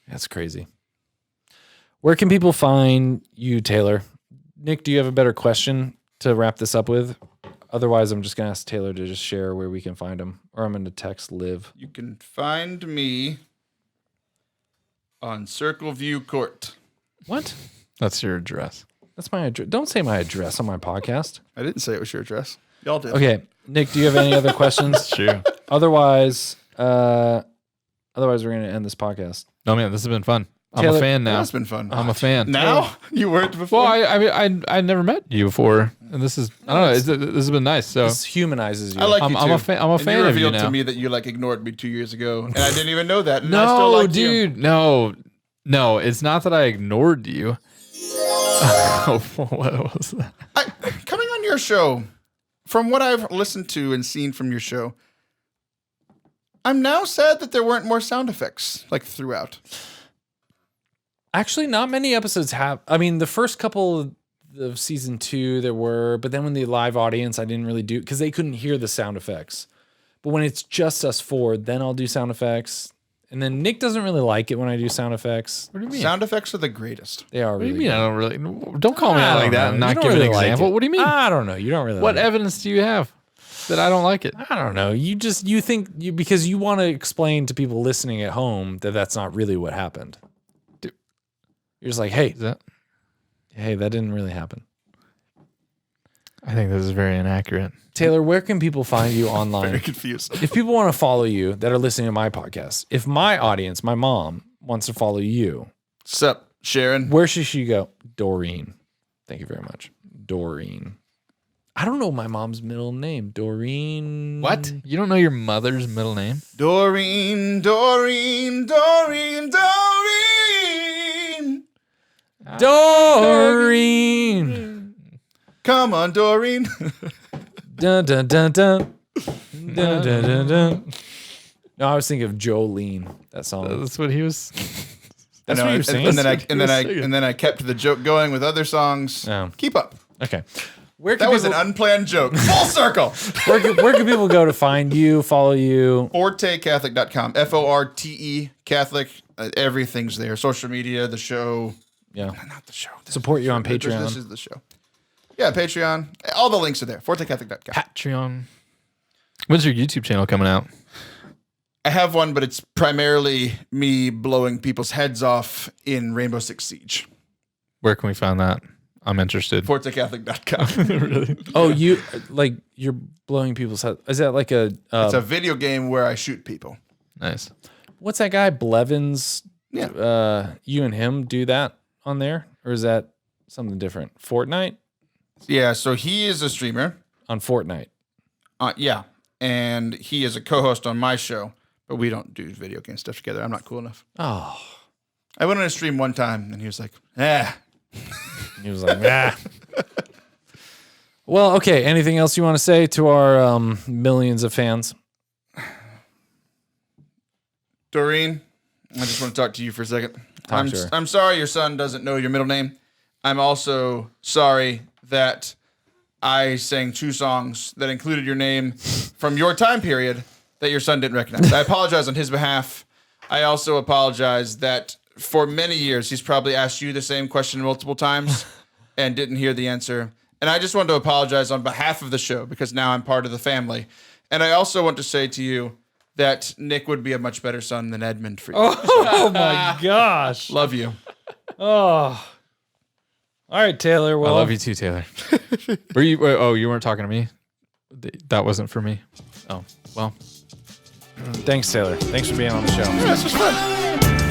That's crazy. Where can people find you, Taylor? Nick, do you have a better question to wrap this up with? Otherwise, I'm just going to ask Taylor to just share where we can find him, or I'm going to text Liv. You can find me on Circle View Court. What? That's your address. That's my address. Don't say my address on my podcast. I didn't say it was your address. Y'all did. Okay. Nick, do you have any other questions? Sure. Otherwise, we're going to end this podcast. No, man, this has been fun. I'm Taylor, a fan now. That's been fun. I'm a fan. Now? You weren't before? Well, I never met you before, and this is I don't know. This has been nice. So This humanizes you. I like I'm you too. a fan. I'm a And fan you of you revealed now. to me that you like ignored me 2 years ago, and I didn't even know that. And I still No, liked dude, you. no. It's not that I ignored you. What was that? Coming on your show, from what I've listened to and seen from your show, I'm now sad that there weren't more sound effects like throughout. Actually, not many episodes have. I mean, the first couple of season 2 there were, but then when the live audience, I didn't really do, because they couldn't hear the sound effects. But when it's just us four, then I'll do sound effects. And then Nick doesn't really like it when I do sound effects. What do you mean? Sound effects are the greatest. They are What do really you mean? good. I don't really. Don't call me I out don't like that know. and not You don't give an really like example. it. What do you mean? I don't know. You don't really What like it. evidence do you have that I don't like it? I don't know. You think because you want to explain to people listening at home that that's not really what happened. You're just like, hey, that didn't really happen. I think this is very inaccurate. Taylor, where can people find you online? Very confused. If people want to follow you that are listening to my podcast, if my audience, my mom, wants to follow you, Sup, Sharon? where should she go? Doreen. Thank you very much. Doreen. I don't know my mom's middle name. Doreen. What? You don't know your mother's middle name? Doreen, Doreen, Doreen, Doreen. Doreen. Come on, Doreen. Dun, dun, dun, dun. Dun, dun, dun, dun. No, I was thinking of Jolene. That song. That's what he was. That's what you're saying. And then I kept the joke going with other songs. Oh. Keep up. Okay. That was an unplanned joke. Full circle. Where can people go to find you, follow you? ForteCatholic.com. FORTE Catholic. Everything's there. Social media, the show. Yeah. Not the show. Support you on Patreon. This is the show. Yeah, Patreon. All the links are there. ForteCatholic.com. Patreon. When's your YouTube channel coming out? I have one, but it's primarily me blowing people's heads off in Rainbow Six Siege. Where can we find that? I'm interested. ForteCatholic.com. Really? Oh, you're blowing people's heads. Is that like a? It's a video game where I shoot people. Nice. What's that guy Blevins? Yeah. You and him do that on there, or is that something different? Fortnite Yeah, so he is a streamer. on Fortnite. Yeah, and he is a co-host on my show, but we don't do video game stuff together. I'm not cool enough. Oh, I went on a stream one time, and he was like, "Eh." he was like, ah. Well, okay. Anything else you want to say to our millions of fans? Doreen, I just want to talk to you for a second. Sure. I'm sorry your son doesn't know your middle name. I'm also sorry that I sang 2 songs that included your name from your time period that your son didn't recognize. I apologize on his behalf. I also apologize that for many years he's probably asked you the same question multiple times and didn't hear the answer. And I just want to apologize on behalf of the show because now I'm part of the family. And I also want to say to you that Nick would be a much better son than Edmund for you. Oh my gosh. Love you. Oh. All right, Taylor. Well, I love you too, Taylor. You weren't talking to me? That wasn't for me. Oh, well. Thanks, Taylor. Thanks for being on the show. Yeah, this was fun.